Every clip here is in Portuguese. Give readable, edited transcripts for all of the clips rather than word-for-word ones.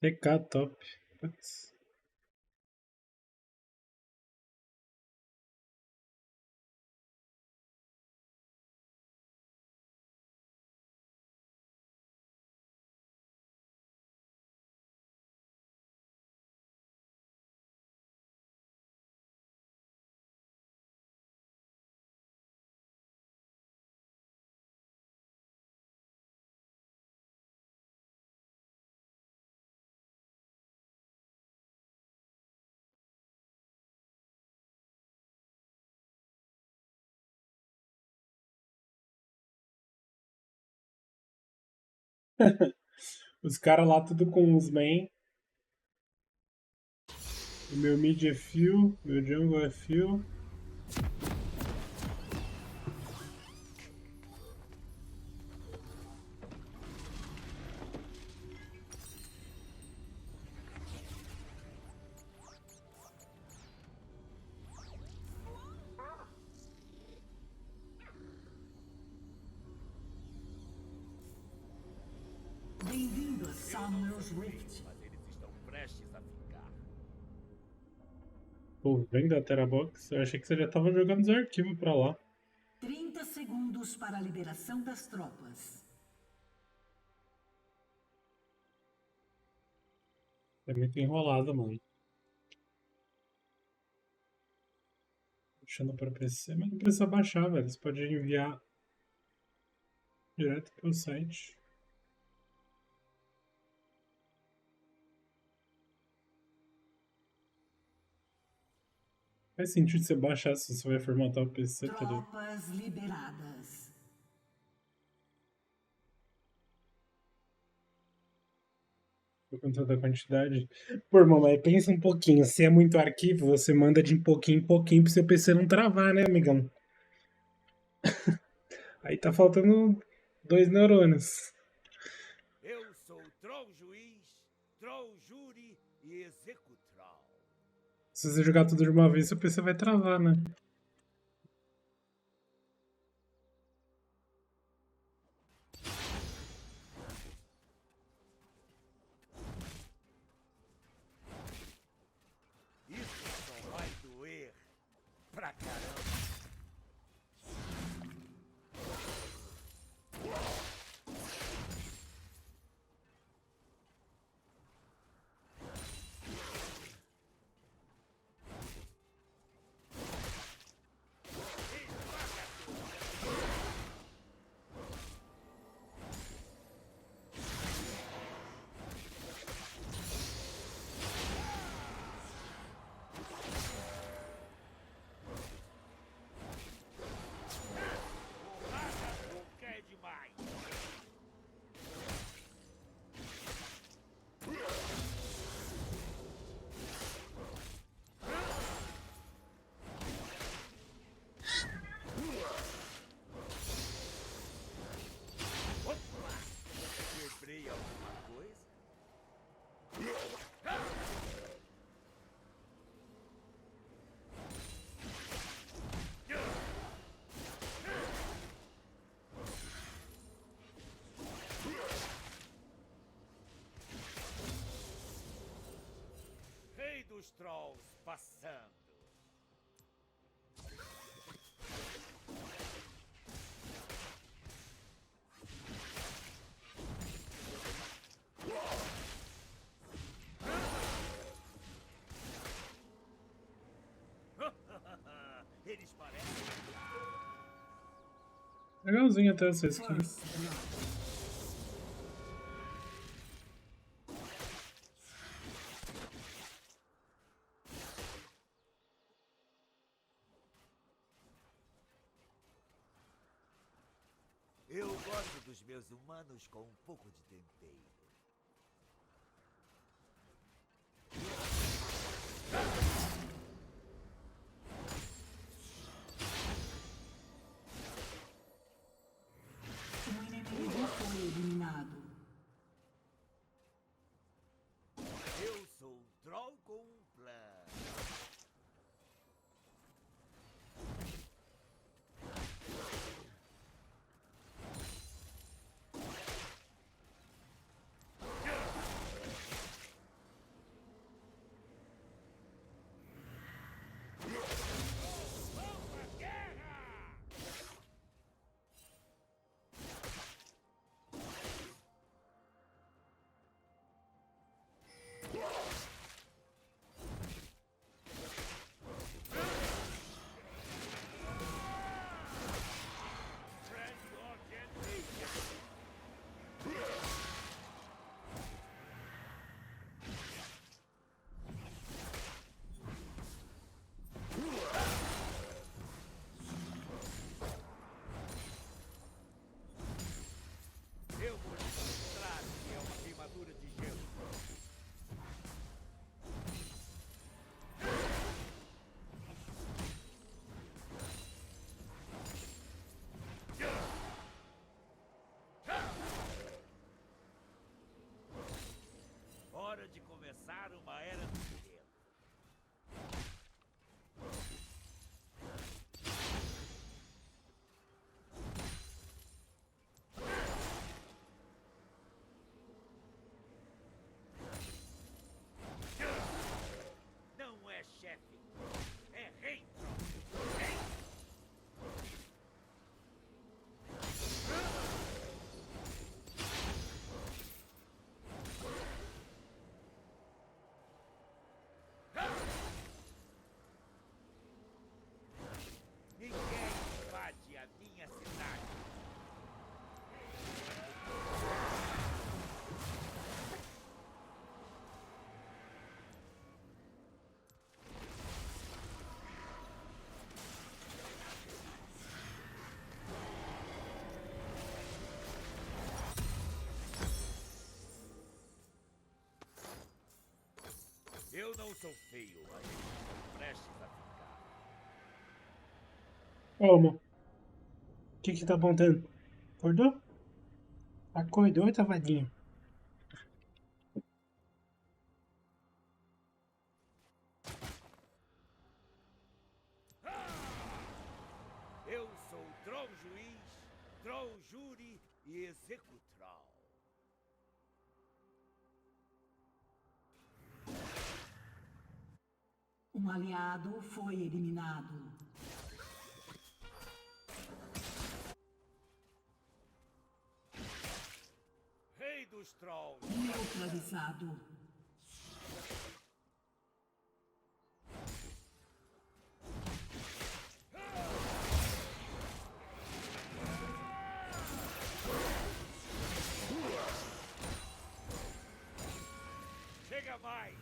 TK top. Putz. Os caras lá tudo com os main. O meu mid é fio, meu jungle é fio. Bem-vindo a Summer's Rift. Mas eles estão prestes a ficar. Pô, vem da Terabox. Eu achei que você já tava jogando os arquivos pra lá. 30 segundos para a liberação das tropas. É muito enrolado, mano. Puxando pra PC, mas não precisa baixar, velho. Você pode enviar direto pro site. Faz sentido você baixar se você vai formatar o PC, tá ligado? Tropas liberadas. Por conta da quantidade. Pô, irmão, mas pensa um pouquinho. Se é muito arquivo, você manda de pouquinho em pouquinho pro seu PC não travar, né, amigão? Aí tá faltando 2 neurônios. Eu sou Troll Juiz, Troll Júri e Executral. Se você jogar tudo de uma vez, seu PC vai travar, né? Isso só vai doer pra caramba. Qualquer demais. Opa! Quebrei alguma coisa? Rei dos Trolls passando. Eles parecem. Legalzinho até essa skin. First blood. Eu gosto dos meus humanos com um pouco de tempero. Um inimigo foi eliminado. Eu sou um troll com um plano. começar uma era do gelo. Não é chefe, é rei, troll. Rei. Ninguém invade a minha cidade. Eu não sou feio, mas estou prestes a ficar. Calma. O que tá apontando? Acordou? Acordou, tavadinho? Eu sou Troll Juiz, Troll Júri e Executroll. Um aliado foi eliminado. Rei dos Trolls. Neutralizado. Chega mais.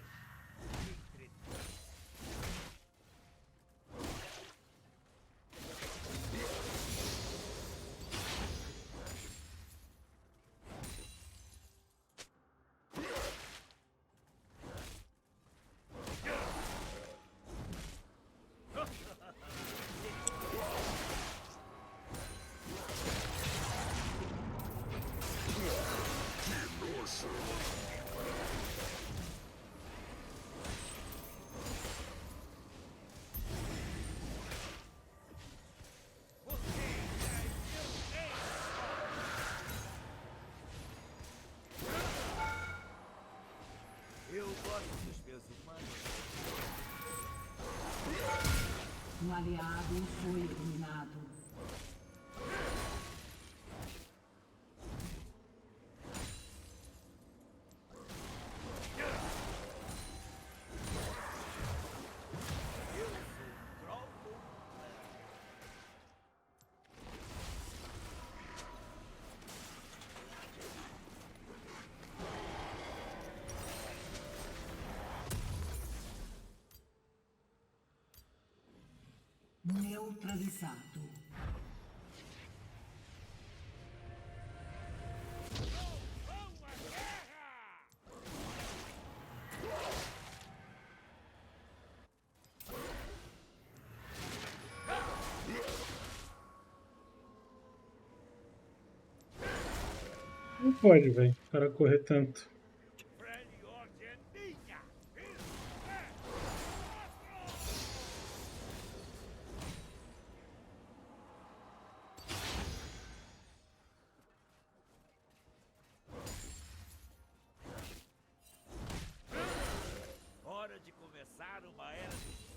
Eu gosto dos meus humanos. Um aliado foi eliminado. Eu sou Troll com Neutralizado. Vão à guerra! Não pode, velho. O cara correr tanto. Melhor é minha. Hora de começar uma era do gelo.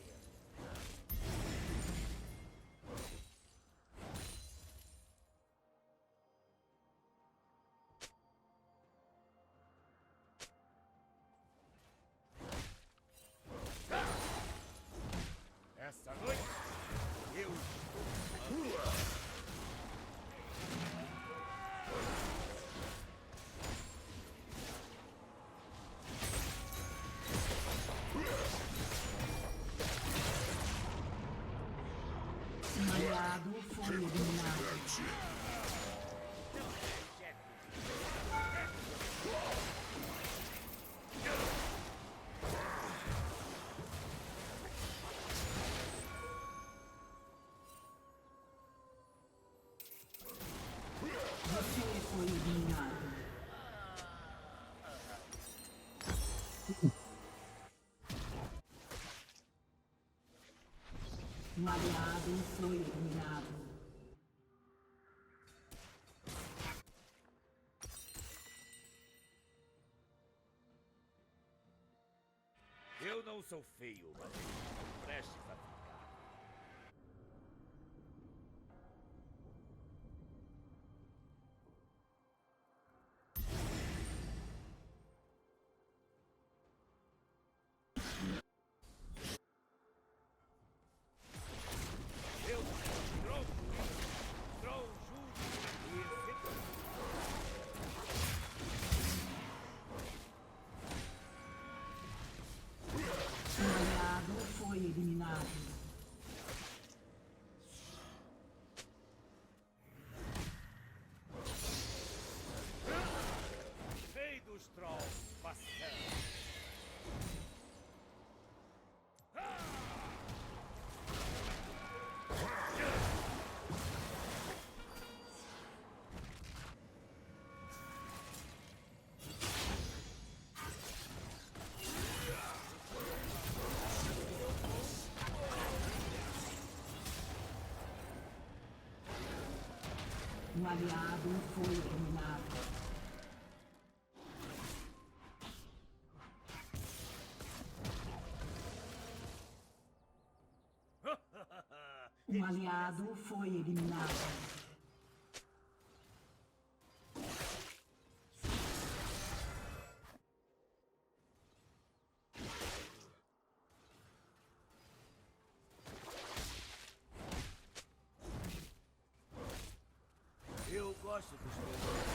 Essa noite, eu Um aliado foi eliminado. Você foi eliminado. Um aliado foi eliminado. Eu não sou feio, mas estou prestes a ficar. Eu troco isso, trou junto e executo. Um aliado foi eliminado. Rei dos trolls, passando. Um aliado foi eliminado. Um aliado foi eliminado. Eu gosto dos meus.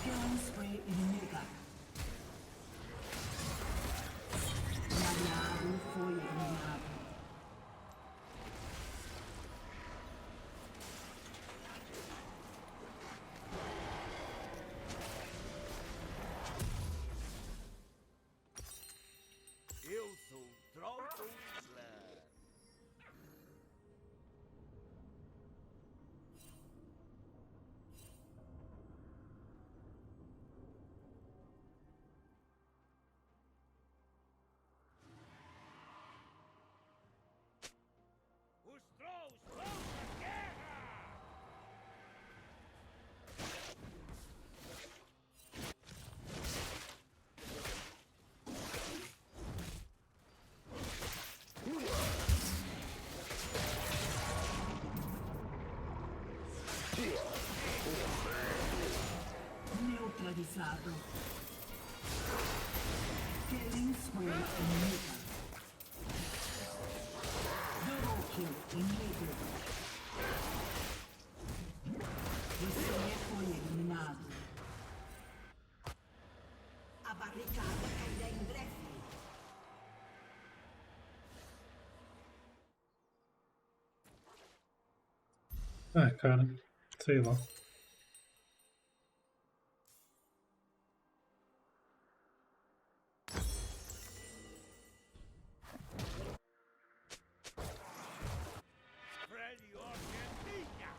Killing spree inimiga. Um aliado foi eliminado. Eu sou um troll com slam. Os trolls vão à guerra! Neutralizado. Killing spree inimiga. Double kill inimigo. Você foi eliminado. A barricada cairá em breve. Ah, cara, sei lá. Melhor é minha!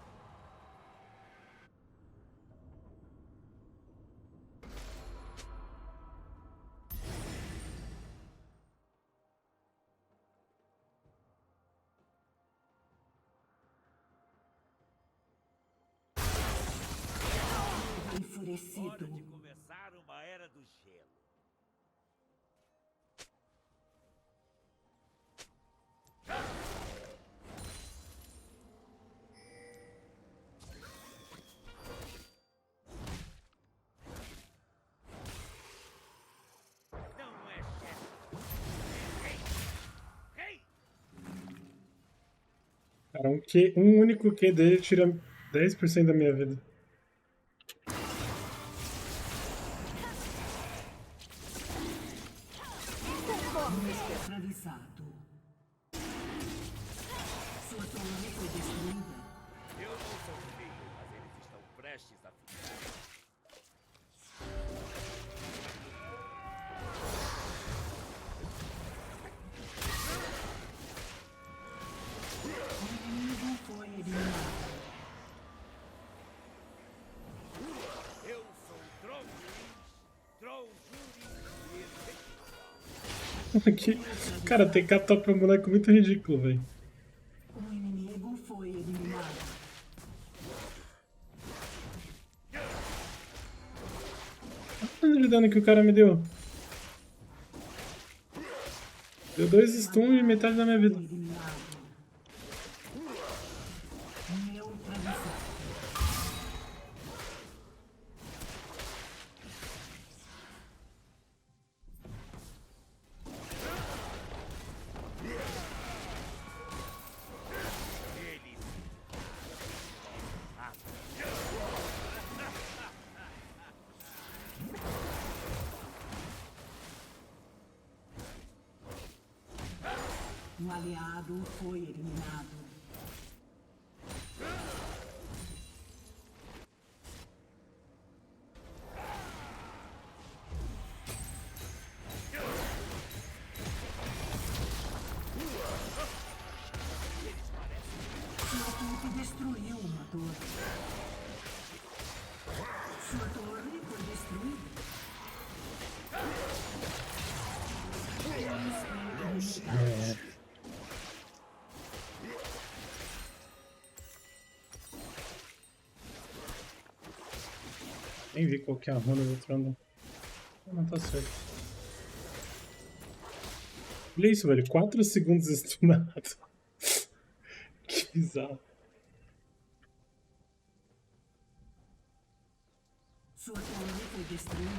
Hora Enfurecido. de começar uma era do gelo. Não é chefe, é rei! Rei! Cara, um único Q dele tira 10% da minha vida. Neutralizado. Sua torre foi destruída. Eu não sou feio, mas eles estão prestes a ficar. O inimigo foi eliminado. Eu sou o tronco Que... Cara, tem catop é um moleque muito ridículo, velho. Um inimigo foi eliminado. Olha o dano que o cara me deu. Deu 2 stun e metade da minha vida. Eliminado. Neutralizado. Um aliado foi eliminado. Sua equipe destruiu uma torre. Sua torre foi destruída. Nem vi qual que é a runa do trono. Não tá certo. Olha isso, velho. 4 segundos stunado. Que bizarro. Sua torre foi destruída.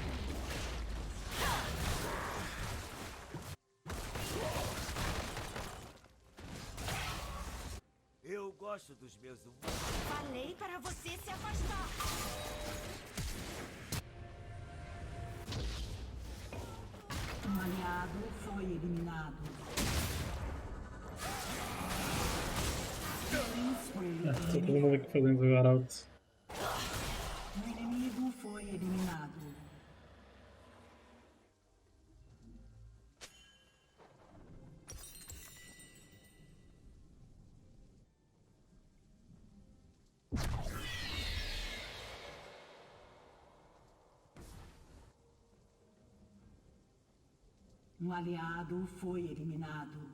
Eu gosto dos meus humanos. Falei para você se afastar. Um aliado foi eliminado. Ah, tô todo mundo aqui fazendo arauto. Um inimigo foi eliminado. Um aliado foi eliminado.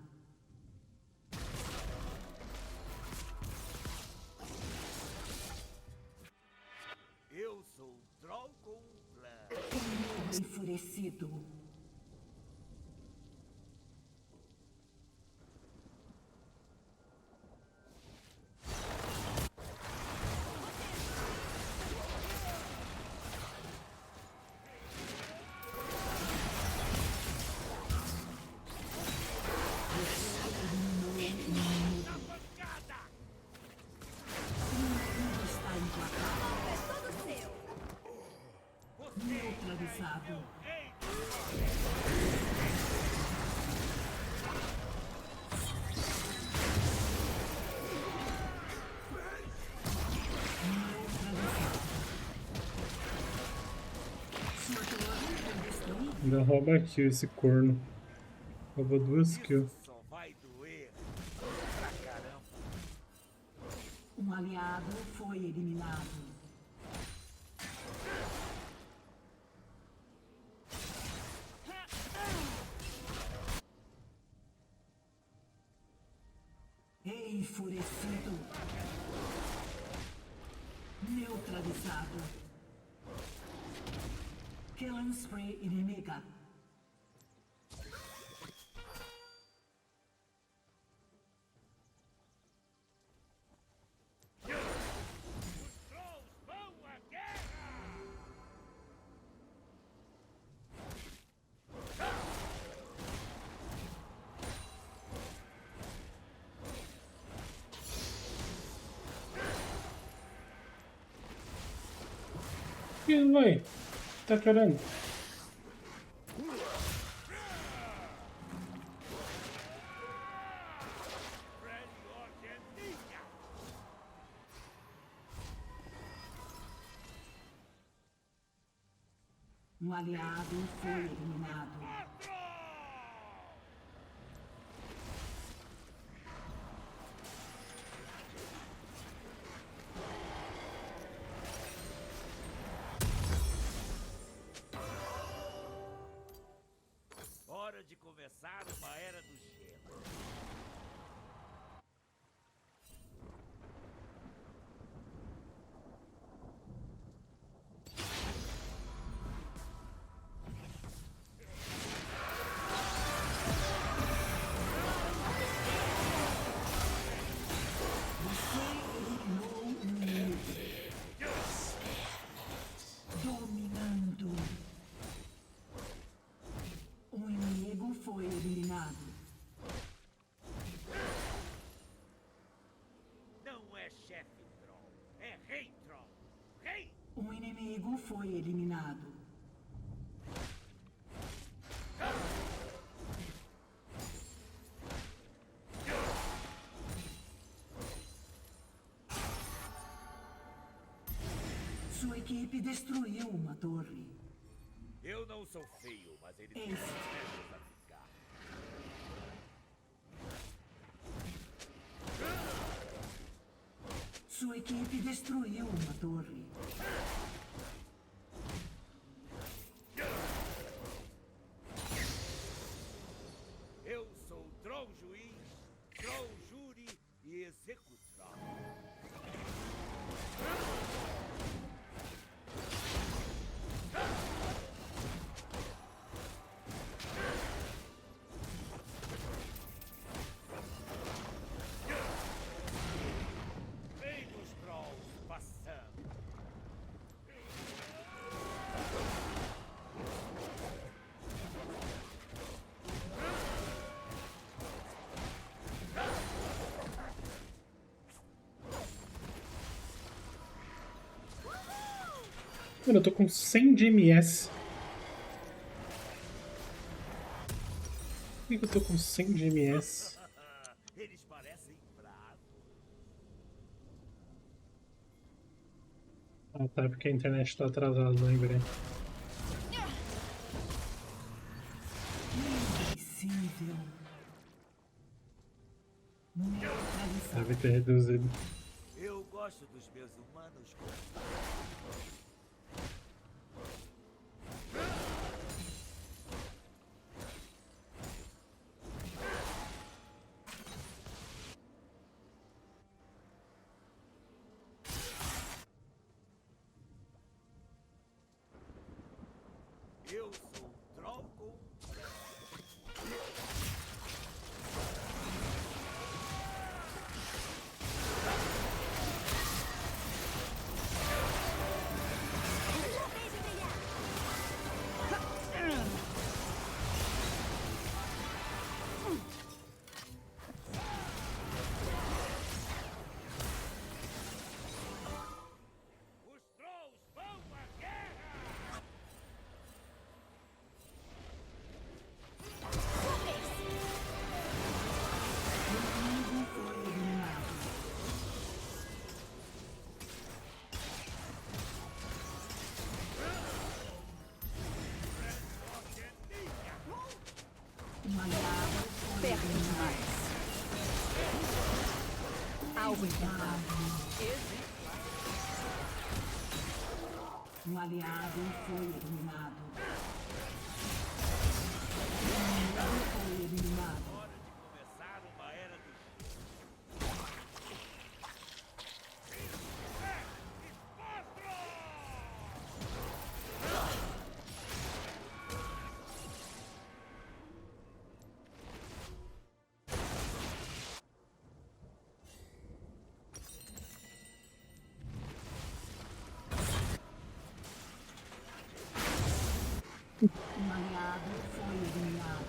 Eu sou um troll com um plano. Inimigo enfurecido. Inimigo está implacável. É todo seu. Neutralizado. Sua torre foi destruída. Ainda rouba kill esse corno. Roubou 2 kills. Só vai doer pra caramba. Um aliado foi eliminado. Enfurecido. Neutralizado. Killing spree inimiga. Trolls vão à guerra! Por que não vai? Tá chorando. Um aliado foi eliminado. Hora de começar É rei, troll! Rei! Um inimigo foi eliminado. Sua equipe destruiu uma torre. Eu não sou feio, mas eles Este. estão prestes a ficar. Sua equipe destruiu uma torre. Eu sou Troll Juiz, Troll Júri e Executor. Vem os Trolls passando. Mano, eu tô com 100 de MS. Por que eu tô com 100 de MS? Eles parecem bravos. Ah, tá, porque a internet tá atrasada, lembrei. Invencível. Neutralizado. Deve ter reduzido. Eu gosto dos meus humanos com eu sou Troll com Sua vez de brilhar. os Trolls vão à guerra! Sua vez. Inimigo foi eliminado. Um aliado foi Perto eliminado. demais. Alvo infectado. Um aliado foi eliminado. Um inimigo foi eliminado. Hora de começar uma era do Um aliado foi eliminado.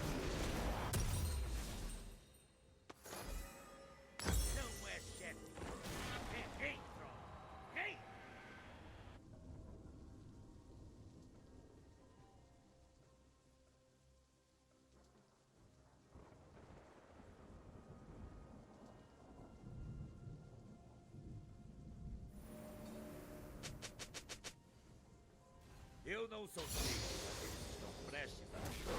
Não é chefe, é rei, Troll! Rei! Eu não sou feio, mas eles estão prestes a ficar.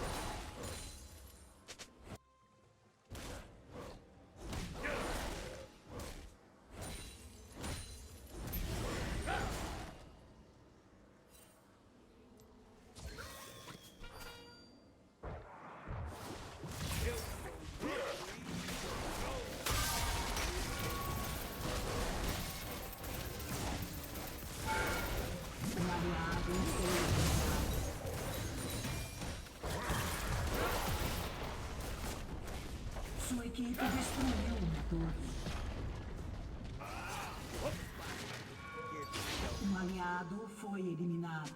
Um aliado foi eliminado. Sua equipe destruiu uma torre. Um aliado foi eliminado.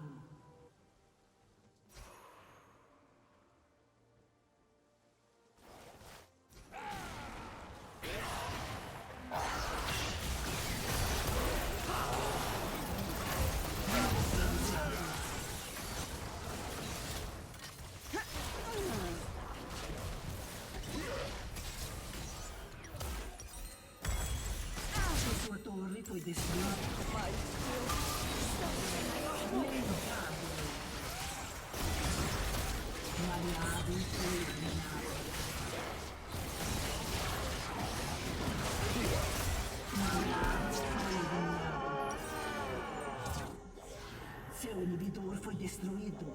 Seu inibidor foi destruído.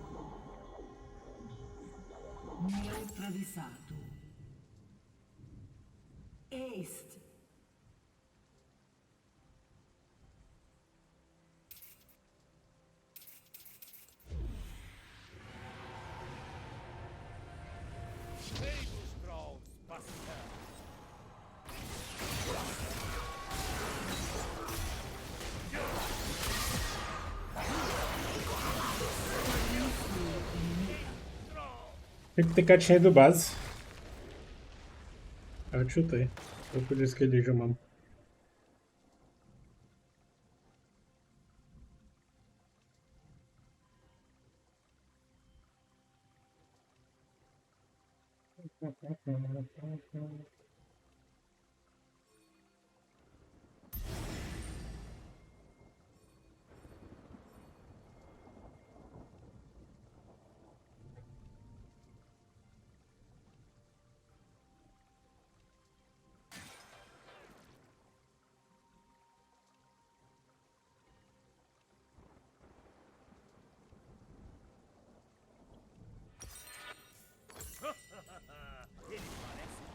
Neutralizado. Este. Vejo os trolls passando. Tem que ter caixinha do base. Eu te chutei. Foi por isso que ele chamou. Ele parece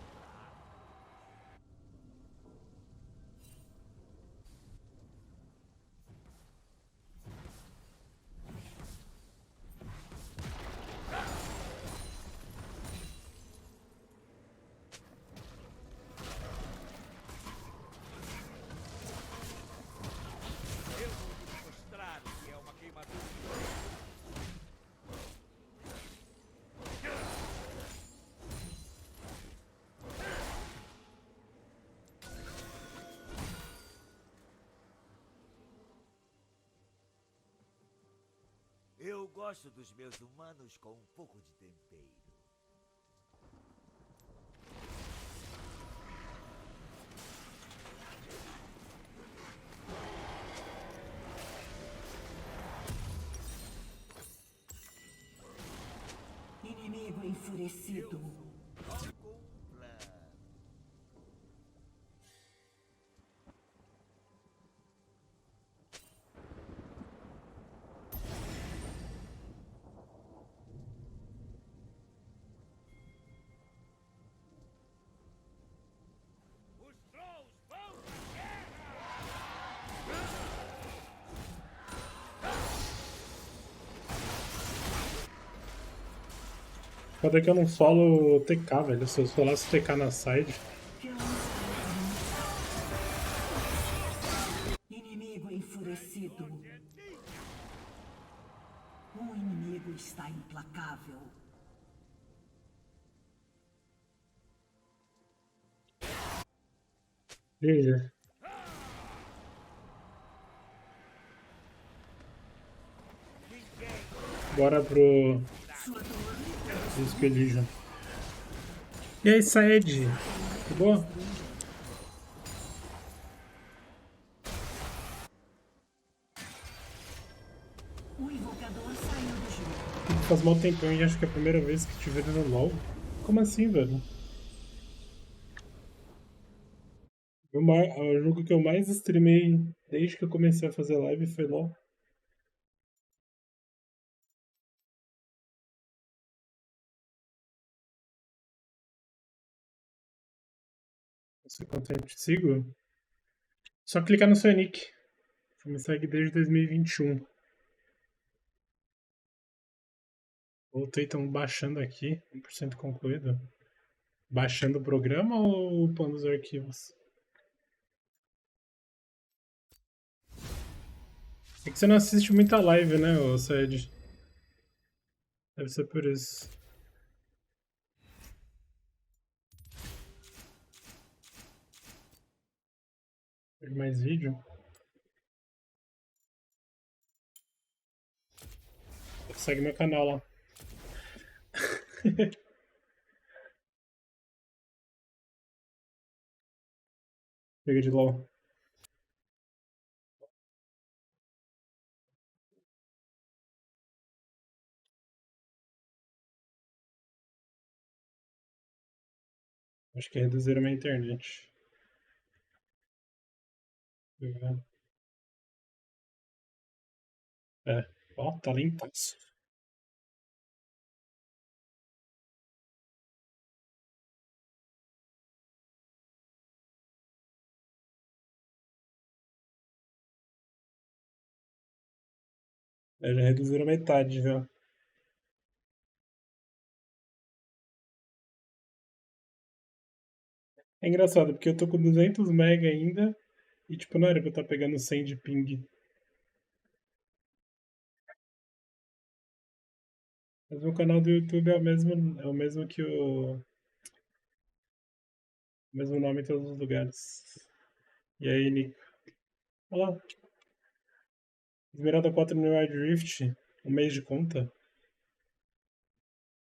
Eu vou te mostrar o que é uma queimadura. Eu gosto dos meus humanos com um pouco de tempero. Inimigo enfurecido. Com um plano. Os trolls vão pra guerra! Foda que eu não solo TK, velho. Se eu solasse TK na side. Inimigo enfurecido. O inimigo está implacável. GG. Bora pro Expedition. E aí, Saed? Tudo bom? O invocador saiu do jogo. Faz mal tempão e acho que é a primeira vez que te vejo no LoL. Como assim, velho? O jogo que eu mais streamei desde que eu comecei a fazer live foi LoL. Não sei quanto tempo te sigo. Só clicar no seu nick. Você me segue desde 2021. Voltei, estamos baixando aqui. 1% concluído. Baixando o programa ou upando os arquivos? É que você não assiste muita live, né, ô Saed? Deve ser por isso. Tem mais vídeo? Segue meu canal lá. Chega de LOL. Acho que reduziram minha internet. É, ó, tá lentaço. É, já reduziram metade já. É engraçado, porque eu tô com 200 mega ainda e, tipo, não era pra eu estar pegando 100 de ping. Mas meu canal do YouTube é o mesmo que o mesmo nome em todos os lugares. E aí, Nico? Olha lá, Esmeralda 4 no Wild Rift, um mês de conta.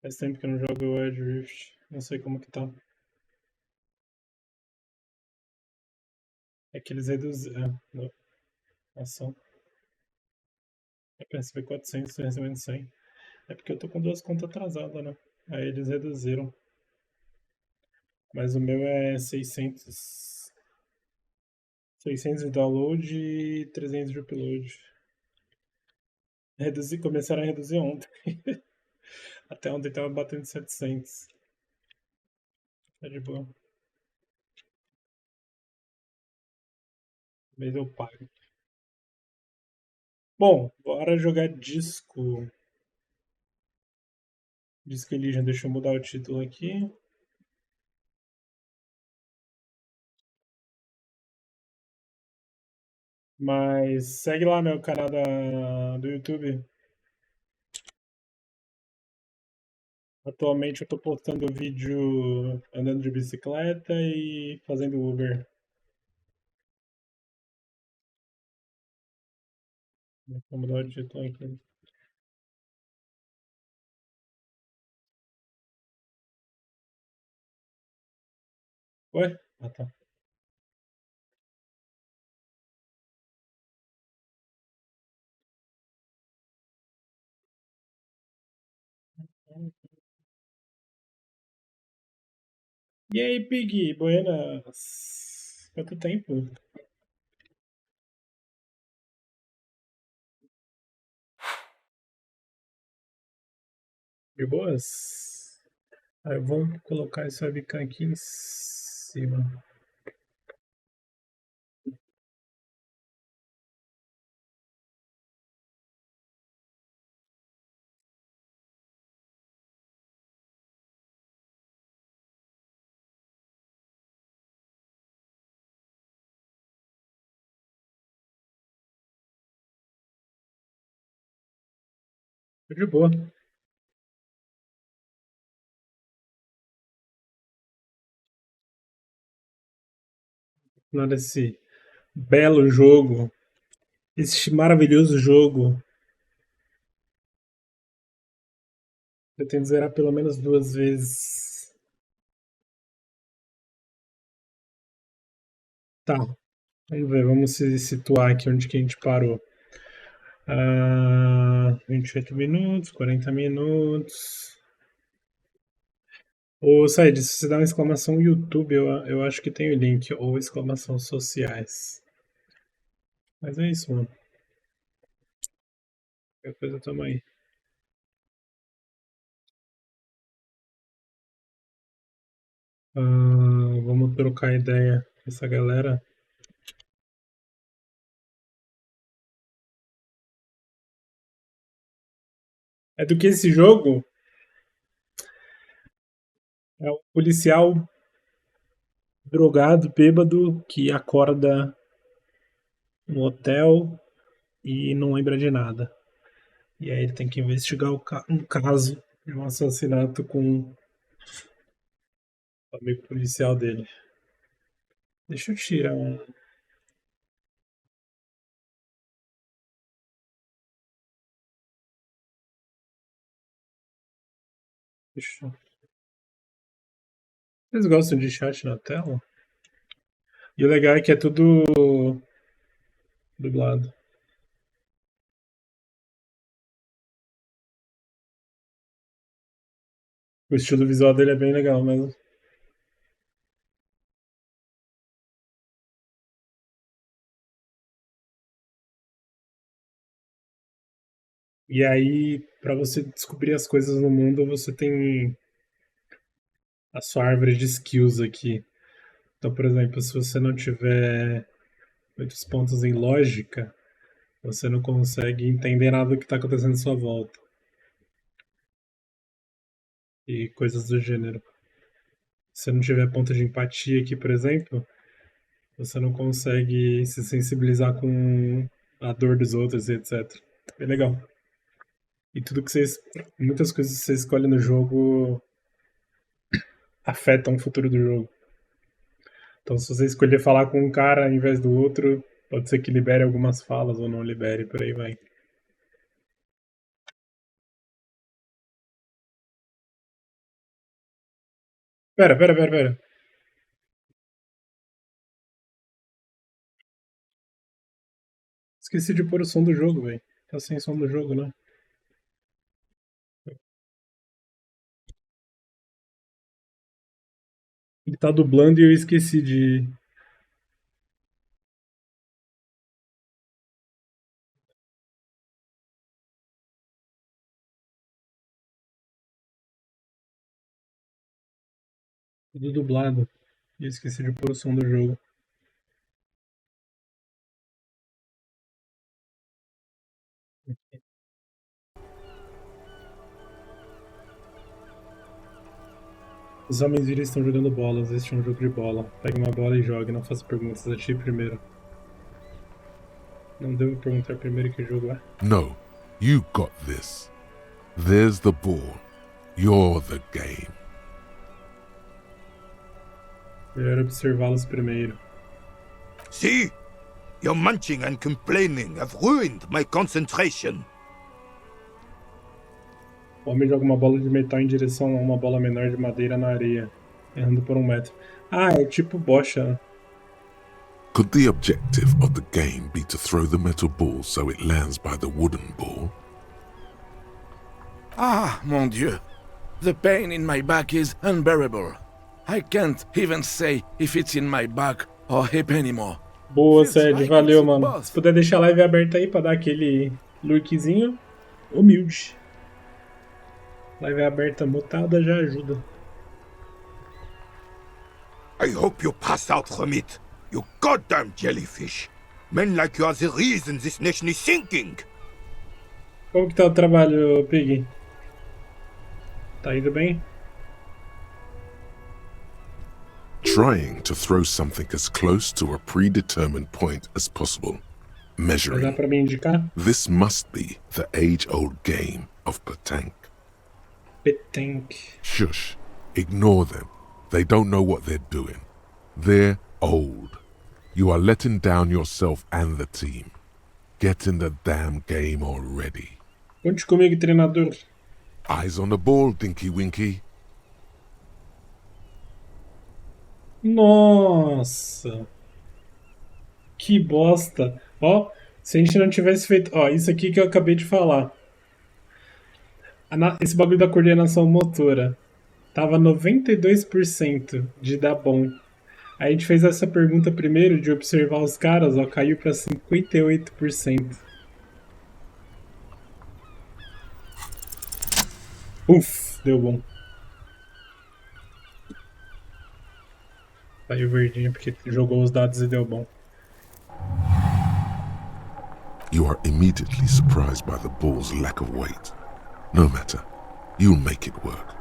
Faz tempo que eu não jogo o Wild Rift, não sei como que tá. É que eles reduziram. Não, ação. É PSP 400, tô recebendo 100. É porque eu tô com duas contas atrasadas, né? Aí eles reduziram. Mas o meu é 600. 600 de download e 300 de upload. Começaram a reduzir ontem. Até ontem tava batendo 700. Tá de boa. Mês eu pago. Bom, bora jogar disco. Disco Elysium. Deixa eu mudar o título aqui. Mas segue lá meu canal do YouTube. Atualmente eu tô postando vídeo andando de bicicleta e fazendo Uber. Vou mudar o título aqui. Ué? Ah, tá. E aí, Pig? Buenas. Quanto tempo? De boas? Aí vamos colocar esse webcam aqui em cima. Tô de boa. Nada desse belo jogo. Esse maravilhoso jogo. Pretendo zerar pelo menos duas vezes. Tá, vamos ver, vamos se situar aqui onde que a gente parou. 28 minutos, 40 minutos. Ô, Said, se você dá uma exclamação YouTube, eu acho que tem o link, ou exclamação sociais. Mas é isso, mano. Qualquer coisa tamo aí. Vamos trocar ideia com essa galera. É do que esse jogo? É um policial drogado, bêbado, que acorda no hotel e não lembra de nada. E aí ele tem que investigar um caso de um assassinato com o amigo policial dele. Deixa eu tirar um. Deixa... Vocês gostam de chat na tela? E o legal é que é tudo dublado. O estilo visual dele é bem legal mesmo. E aí, para você descobrir as coisas no mundo, você tem a sua árvore de skills aqui. Então, por exemplo, se você não tiver muitos pontos em lógica, você não consegue entender nada do que está acontecendo à sua volta. E coisas do gênero. Se você não tiver ponto de empatia aqui, por exemplo, você não consegue se sensibilizar com a dor dos outros e etc. Bem legal. E tudo que vocês. Muitas coisas que você escolhe no jogo afetam o futuro do jogo. Então, se você escolher falar com um cara ao invés do outro, pode ser que libere algumas falas ou não libere, por aí vai. Pera. Esqueci de pôr o som do jogo, velho. Tá sem som do jogo, né? Ele tá dublando e eu esqueci de. Tudo dublado. E eu esqueci de pôr o som do jogo. Os homens viram estão jogando bolas. Este é um jogo de bola. Pegue uma bola e jogue. Não faça perguntas. Atire primeiro. Não devo perguntar primeiro que jogo é? No, you got this. There's the ball. You're the game. Melhor observá-los primeiro. See? Your munching and complaining have ruined my concentration. O homem joga uma bola de metal em direção a uma bola menor de madeira na areia, errando por 1 metro. Ah, é tipo bocha, né? Could the objective of the game be to throw the metal ball so it lands by the wooden ball? Ah, mon Dieu. The pain in my back is unbearable. I can't even say if it's in my back or hip anymore. Boa, Feels Sérgio. like Valeu, it's mano. both. Se puder deixar a live aberta aí pra dar aquele lurkzinho, humilde. Live aberta mutada já ajuda. I hope you pass out from it, you goddamn jellyfish. Men like you are the reason this nation is sinking. Como que tá o trabalho, Pig? Tá indo bem? Trying to throw something as close to a predetermined point as possible. Vai dar Measuring. pra me indicar? This must be the age-old game of petanque. Petanque. Shush. Ignore them. They don't know what they're doing. They're old. You are letting down yourself and the team. Get in the damn game already. Conte comigo, treinador. Eyes on the ball, Dinky Winky. Nossa. Que bosta. Ó, se a gente não tivesse feito... Ó, isso aqui que eu acabei de falar. Esse bagulho da coordenação motora. Tava 92% de dar bom. Aí a gente fez essa pergunta primeiro de observar os caras, ó, caiu pra 58%. Uf, deu bom. Saiu verdinho porque jogou os dados e deu bom. You are immediately surprised by the ball's lack of weight. No matter. You'll make it work.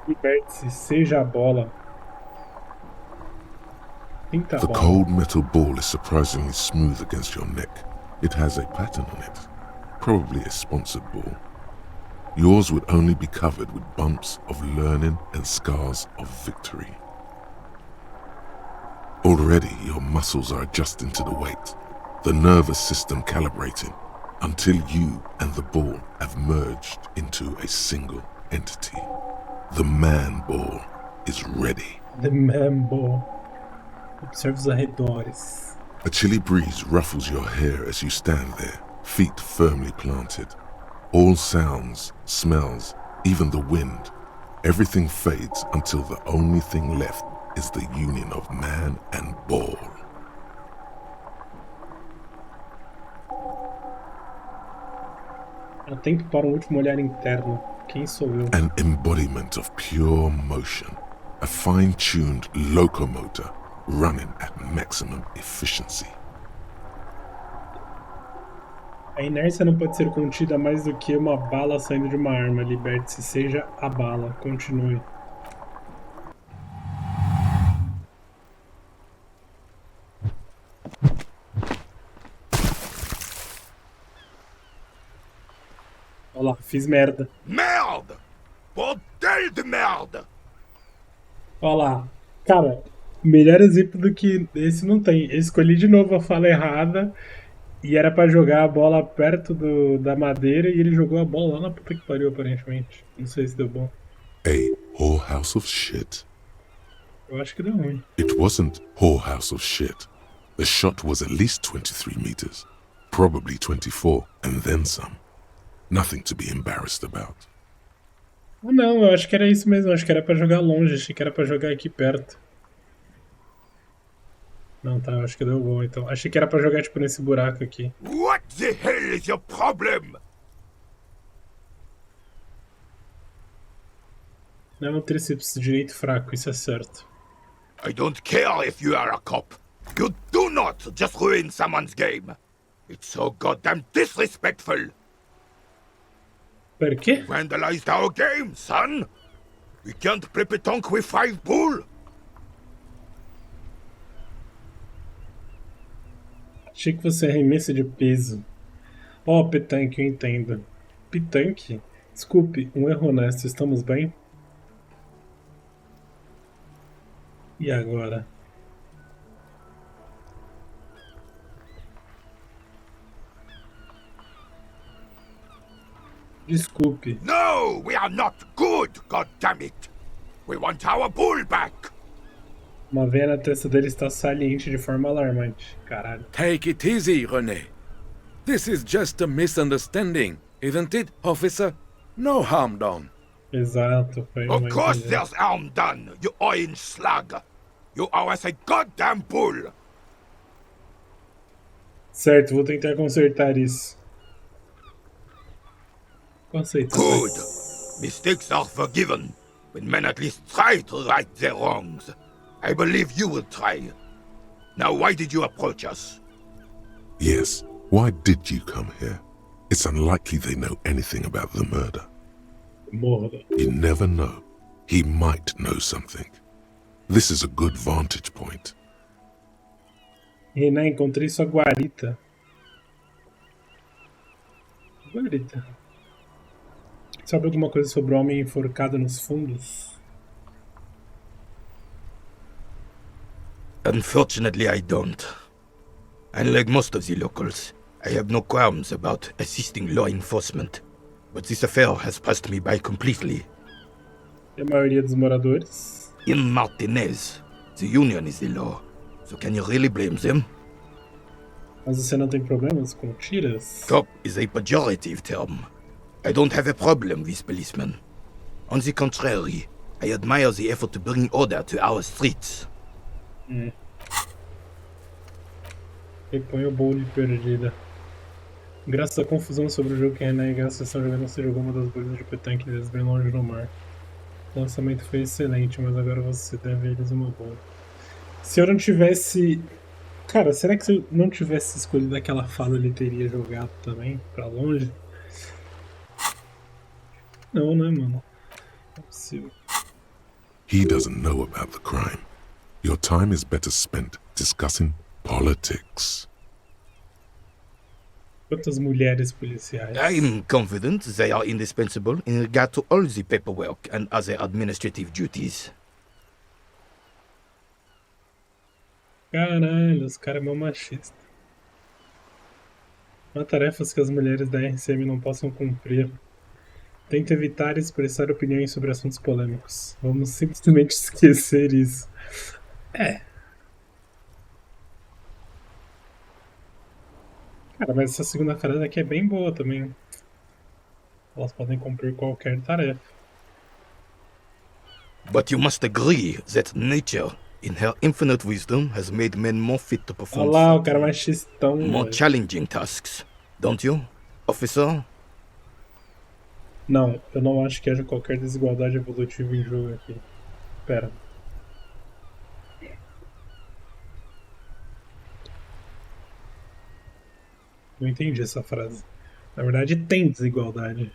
Liberte-se, seja a bola. Sinta a The bola. cold metal ball is surprisingly smooth against your neck. It has a pattern on it. Probably a sponsored ball. Yours would only be covered with bumps of learning and scars of victory. Already your muscles are adjusting to the weight, the nervous system calibrating, until you and the ball have merged into a single entity. The man ball is ready. The man ball. Observe os arredores. A chilly breeze ruffles your hair as you stand there, feet firmly planted. All sounds, smells, even the wind, everything fades until the only thing left is the union of man and ball. Há tempo para um último olhar interno. Quem sou eu? An embodiment of pure motion, a fine-tuned locomotor running at maximum efficiency. A inércia não pode ser contida mais do que uma bala saindo de uma arma. Liberte-se, seja a bala. Continue. Olha lá, fiz merda. Merde! Bordel de merde! Olha lá. Cara, melhor exemplo do que esse não tem. Eu escolhi de novo a fala errada e era pra jogar a bola perto da madeira e ele jogou a bola lá na puta que pariu, aparentemente. Não sei se deu bom. A whorehouse of shit. Eu acho que deu ruim. It wasn't whorehouse of shit. The shot was at least 23 meters, probably 24, and then some. Nothing to be embarrassed about. Ah, não, eu acho que era isso mesmo. Acho que era pra jogar longe. Achei que era pra jogar aqui perto. Não, tá, eu acho que deu bom então. Achei que era pra jogar tipo nesse buraco aqui. What the hell is your problem? Não, o tríceps direito fraco, isso é certo. I don't care if you are a cop. You do not just ruin someone's game. It's so goddamn disrespectful. Por quê? Vandalized our game, son. We can't play petanque with 5 bull. Achei que você é arremesso de peso. Ó, petanque, eu entendo. Petanque? Desculpe, um erro honesto, estamos bem? E agora? Desculpe. No, we are not good, goddammit. We want our bull back. Uma veia na testa dele está saliente de forma alarmante. Caralho. Take it easy, René. This is just a misunderstanding, isn't it, officer? No harm done. Exato, foi Of uma course entendida. there's harm done, you orange slug. You owe us a goddamn bull. Certo, vou tentar consertar isso. Consertar. Good. Mistakes are forgiven when men at least try to right their wrongs. I believe you will try. Now, why did you approach us? Yes, why did you come here? It's unlikely they know anything about the murder. Morda. You never know. He might know something. This is a good vantage point. Renan, encontrei sua guarita. Guarita. Sabe alguma coisa sobre o homem enforcado nos fundos? Unfortunately, I don't. Unlike most of the locals, I have no qualms about assisting law enforcement. But this affair has passed me by completely. E a maioria dos moradores? In Martinez, the union is the law. So can you really blame them? Mas você não tem problemas com tiras? Cop is a pejorative term. I don't have a problem with policemen. On the contrary, I admire the effort to bring order to our streets. Repõe o bolo perdida. Graças à confusão sobre o jogo que Renan e Graça estão jogando, você jogou uma das bolhas de petanque deles bem longe no mar. O lançamento foi excelente, mas agora você deve a eles uma bola. Se eu não tivesse... Cara, será que se eu não tivesse escolhido aquela fala ele teria jogado também pra longe? Não, né, mano? Não é possível. He doesn't know about the crime. Your time is better spent discussing politics. Quantas mulheres policiais? I'm confident they are indispensable in regard to all the paperwork and other administrative duties. Caralho, os caras são machistas. Há tarefas que as mulheres da RCM não possam cumprir. Tenta evitar expressar opiniões sobre assuntos polêmicos. Vamos simplesmente esquecer isso. É. Cara, mas essa segunda frase aqui é bem boa também. Elas podem cumprir qualquer tarefa. But you must agree that nature, in her infinite wisdom, has made men more fit to Olha perform lá, o cara machistão. more velho. challenging tasks. Don't you, officer? Não, eu não acho que haja qualquer desigualdade evolutiva em jogo aqui. Pera. Não entendi essa frase. Na verdade, tem desigualdade.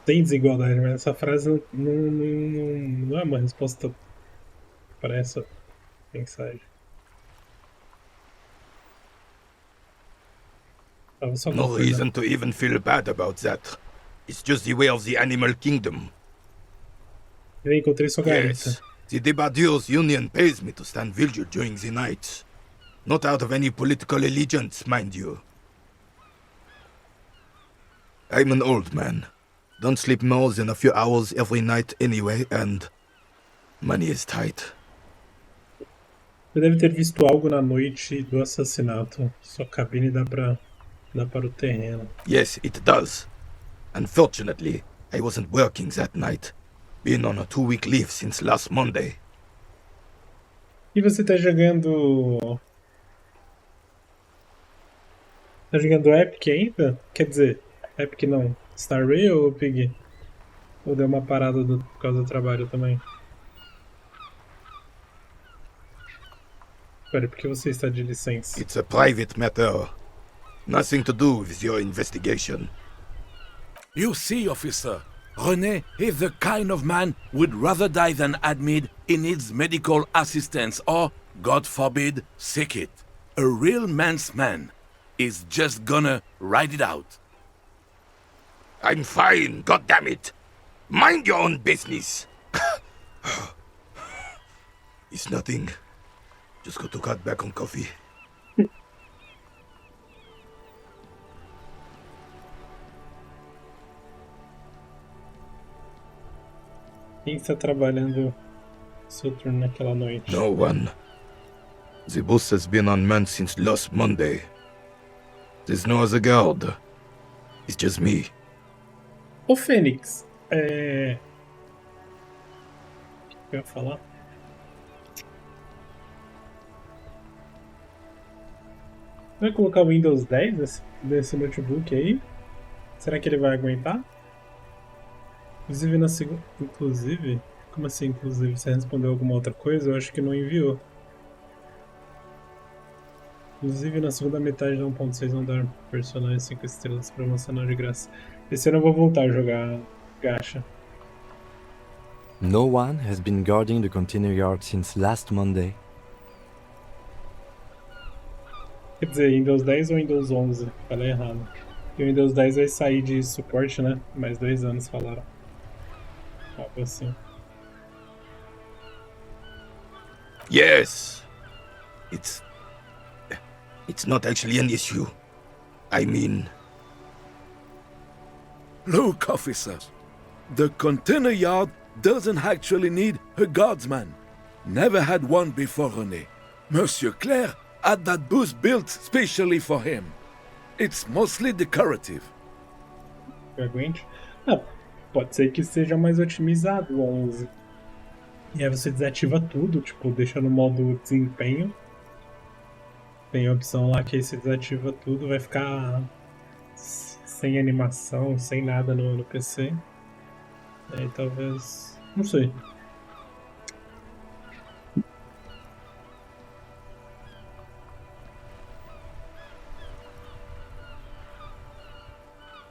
Tem desigualdade, mas essa frase não é uma resposta para essa mensagem. Tava só No concordando. reason to even feel bad about that. It's just the way of the animal kingdom. Eu encontrei sua garota. Yes, the Debadir's union pays me to stand vigil during the night. Not out of any political allegiance, mind you. I'm an old man. Don't sleep more than a few hours every night anyway, and money is tight. Você deve ter visto algo na noite do assassinato. Sua cabine dá para o terreno. Yes, it does. Unfortunately, I wasn't working that night. Been on a 2-week leave since last Monday. E você tá jogando. Tá jogando Epic ainda? Quer dizer, Epic não. Star Rail ou Pig? Ou deu uma parada por causa do trabalho também? Espera, por que você está de licença? It's a private matter. Nothing to do with your investigation. You see, officer, René is the kind of man who would rather die than admit he needs medical assistance or, God forbid, seek it. A real man's man is just gonna ride it out. I'm fine, goddammit! Mind your own business! It's nothing. Just got to cut back on coffee. Quem está trabalhando seu turno naquela noite? No one. The bus has been unmanned since last Monday. There's no other guard. It's just me. Ô Fênix, o que eu ia falar? Vai colocar o Windows 10 desse notebook aí? Será que ele vai aguentar? Inclusive na segunda. Inclusive? Como assim, inclusive? Você respondeu alguma outra coisa? Eu acho que não enviou. Inclusive na segunda metade da 1.6 vão dar personagens 5 estrelas promocional de graça. Esse ano eu vou voltar a jogar gacha. No one has been guarding the container yard since last Monday. Quer dizer, Windows 10 ou Windows 11? Falei errado. E o Windows 10 vai sair de suporte, né? Mais 2 anos falaram. Algo assim. Yes. It's not actually an issue. I mean... Look, officers, the container yard doesn't actually need a guardsman. Never had one before René. Monsieur Claire had that booth built specially for him. It's mostly decorative. Aguente. Ah, pode ser que seja mais otimizado o 11. E aí você desativa tudo, tipo, deixa no modo desempenho. Tem a opção lá que aí você desativa tudo, vai ficar sem animação, sem nada no PC. Aí talvez... não sei.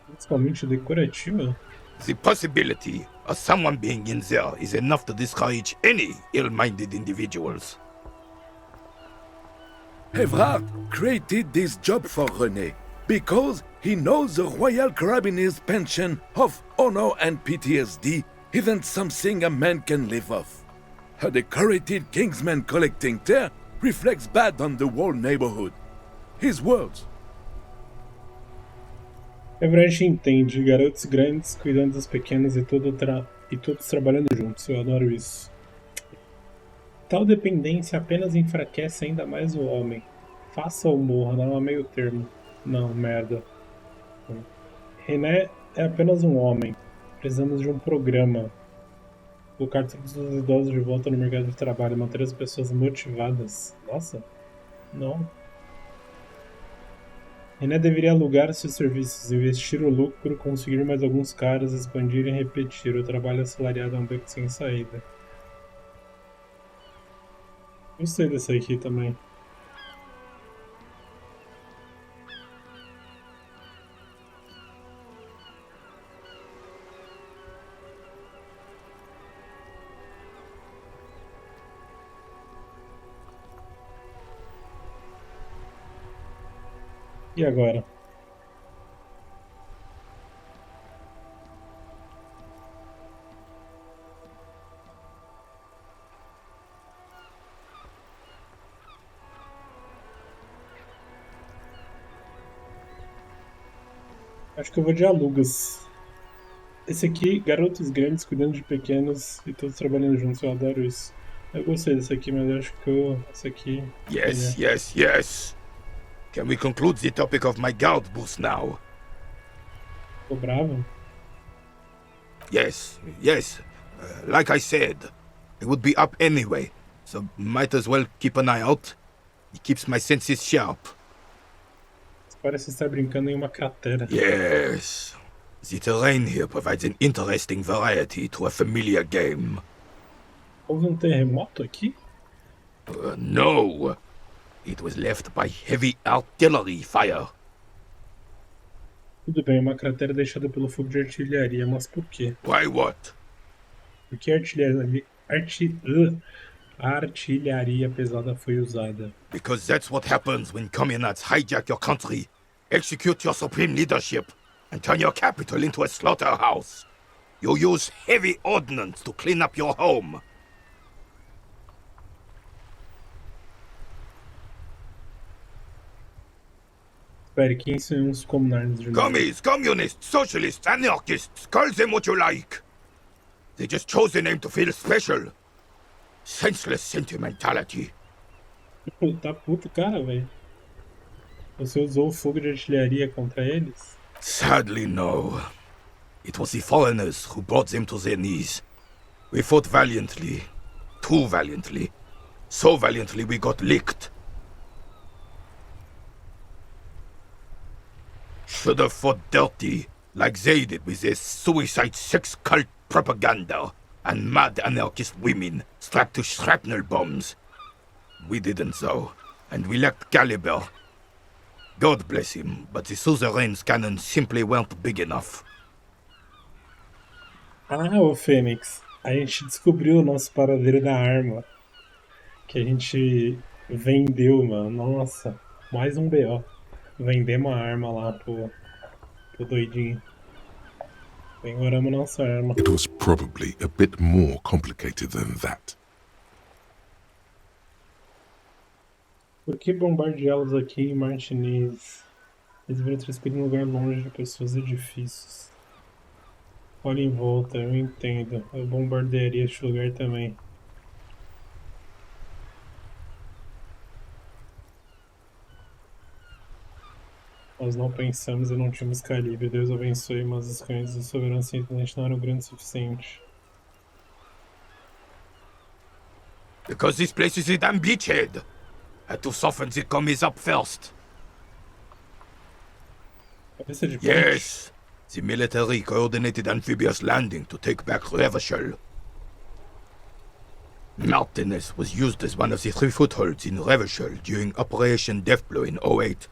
Principalmente decorativa. The possibility of someone being in there is enough to discourage any ill-minded individuals. Evrard created this job for René because he knows the Royal Carabiners' pension of honor and PTSD isn't something a man can live off. A decorated Kingsman collecting tear reflects bad on the whole neighborhood. His words. Everett entende, garotos grandes cuidando dos pequenos e todos trabalhando juntos. Eu adoro isso. Tal dependência apenas enfraquece ainda mais o homem. Faça ou morra, não há meio termo. Não, merda. René é apenas um homem. Precisamos de um programa. Colocar todos os idosos de volta no mercado de trabalho, manter as pessoas motivadas. Nossa, não. René deveria alugar seus serviços, investir o lucro, conseguir mais alguns caras, expandir e repetir. O trabalho assalariado é um beco sem saída. Gostei dessa aqui também. E agora? Acho que eu vou de alugas. Esse aqui, garotos grandes cuidando de pequenos e todos trabalhando juntos. Eu adoro isso. Eu gostei desse aqui, mas eu acho que essa aqui... Yes, yes, yes. Can we conclude the topic of my guard boost now? Tô bravo? Yes, yes. Like I said, it would be up anyway, so might as well keep an eye out. It keeps my senses sharp. Parece estar brincando em uma cratera. Yes. The terrain here provides an interesting variety to a familiar game. Houve um terremoto aqui? No. It was left by heavy artillery fire. Tudo bem, uma cratera deixada pelo fogo de artilharia, mas por quê? Why what? Por que a artilharia pesada foi usada? Because that's what happens when communists hijack your country, execute your supreme leadership, and turn your capital into a slaughterhouse. You use heavy ordnance to clean up your home. Espere, quem são os comunares de novo? Commies, communists, socialists, anarchists, call them what you like. They just chose a name to feel special. Senseless sentimentality. Tá puto, cara, velho. Você usou o fogo de artilharia contra eles? Sadly, no. It was the foreigners who brought them to their knees. We fought valiantly. Too valiantly. So valiantly we got licked. Should have fought dirty, like they did with their suicide sex cult propaganda and mad anarchist women strapped to shrapnel bombs. We didn't though, and we lacked caliber. God bless him, but the suzerain's cannons simply weren't big enough. Ah, ô Fênix, a gente descobriu o nosso paradeiro da arma. Que a gente vendeu, mano. Nossa, mais um BO. Vendemos a arma lá pro doidinho. Penhoramos nossa arma. It was probably a bit more complicated than that. Por que bombardeá-los aqui em Martinez? Eles deveriam ter escolhido um lugar longe de pessoas e edifícios. Olha em volta, eu entendo. Eu bombardearia este lugar também. Nós não pensamos e não tínhamos calibre. Deus abençoe, mas os canhões de segurança internet não eram grandes o suficiente. Because this place is a damn beachhead. Had to soften the commies up first. Cabeça de Yes. The military coordinated amphibious landing to take back Revachol. Martinez was used as one of the 3 footholds in Revachol during Operation Deathblow in 08.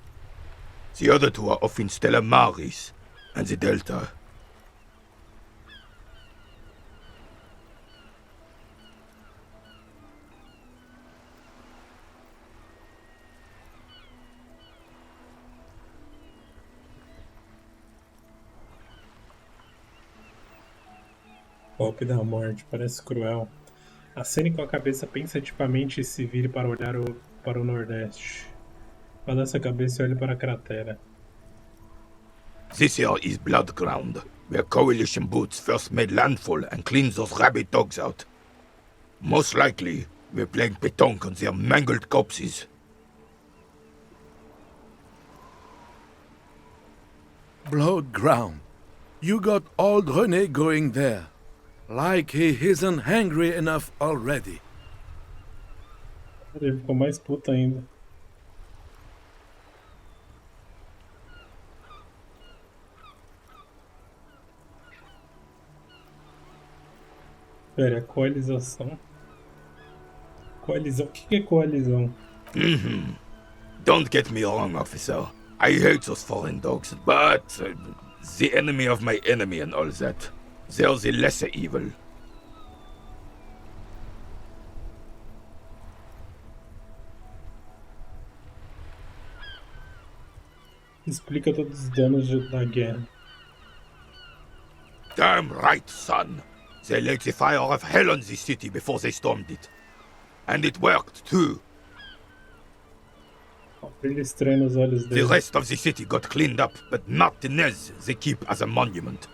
The other 2 are off in Stella Maris and the Delta. Golpe da morte, parece cruel. Acene com a cabeça pensativamente e se vire para olhar para o nordeste. Balança a cabeça e olhe para a cratera. This here is Blood Ground, where coalition boots first made landfall and cleaned those rabid dogs out. Most likely, we're playing pétanque on their mangled corpses. Blood ground. You got old René going there. Like he isn't hungry enough already. Ele ficou mais puto ainda. Pera, coalização. Coalizão? O que é coalizão? Don't get me wrong, officer. I hate those foreign dogs, but the enemy of my enemy and all that. They're the lesser evil. Explica todos os danos da guerra. Damn right, son. They laid the fire of hell on the city before they stormed it. And it worked, too. Brilha estranho nos olhos The dele. rest of the city got cleaned up, but Martinez they keep as a monument.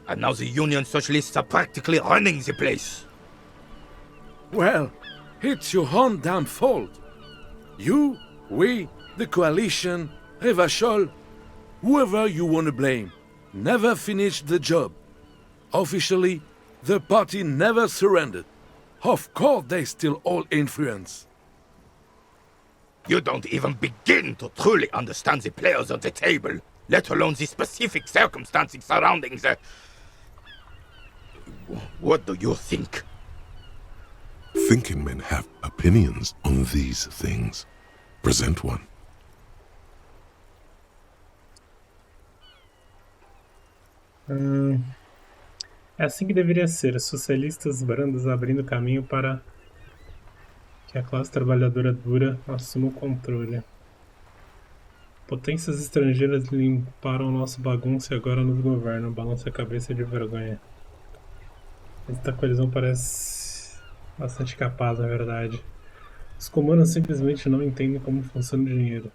And now the Union Socialists are practically running the place. Well, it's your own damn fault. You, we, the coalition, Revachol, whoever you want to blame, never finished the job. Officially, the party never surrendered. Of course they still hold influence. You don't even begin to truly understand the players at the table, let alone the specific circumstances surrounding the... What do you think? Thinking men have opinions on these things. Present one. É assim que deveria ser, socialistas brandos abrindo caminho para que a classe trabalhadora dura assuma o controle. Potências estrangeiras limparam nosso bagunço e agora nos governam, balança a cabeça de vergonha. Esta colisão parece bastante capaz, na verdade. Os comandos simplesmente não entendem como funciona o dinheiro.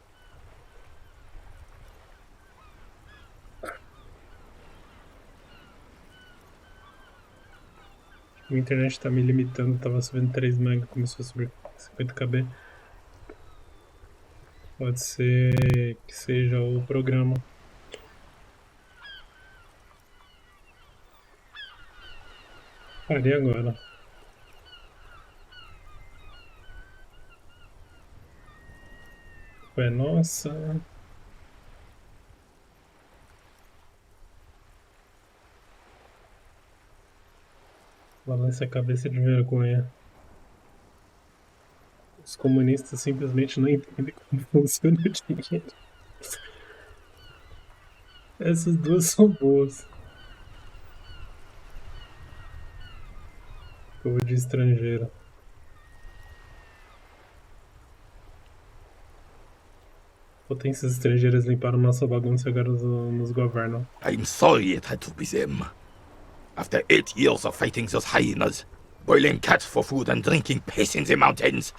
Minha internet está me limitando, estava subindo 3 MB, começou a subir 50 KB. Pode ser que seja o programa. Parei agora. Foi nossa. Balança a cabeça de vergonha. Os comunistas simplesmente não entendem como funciona o dinheiro. Essas duas são boas. Povo de estrangeiro. Potências estrangeiras limparam nossa bagunça e agora nos governam. I'm sorry it had to be them. After 8 years of fighting those hyenas, boiling cats for food and drinking piss in the mountains,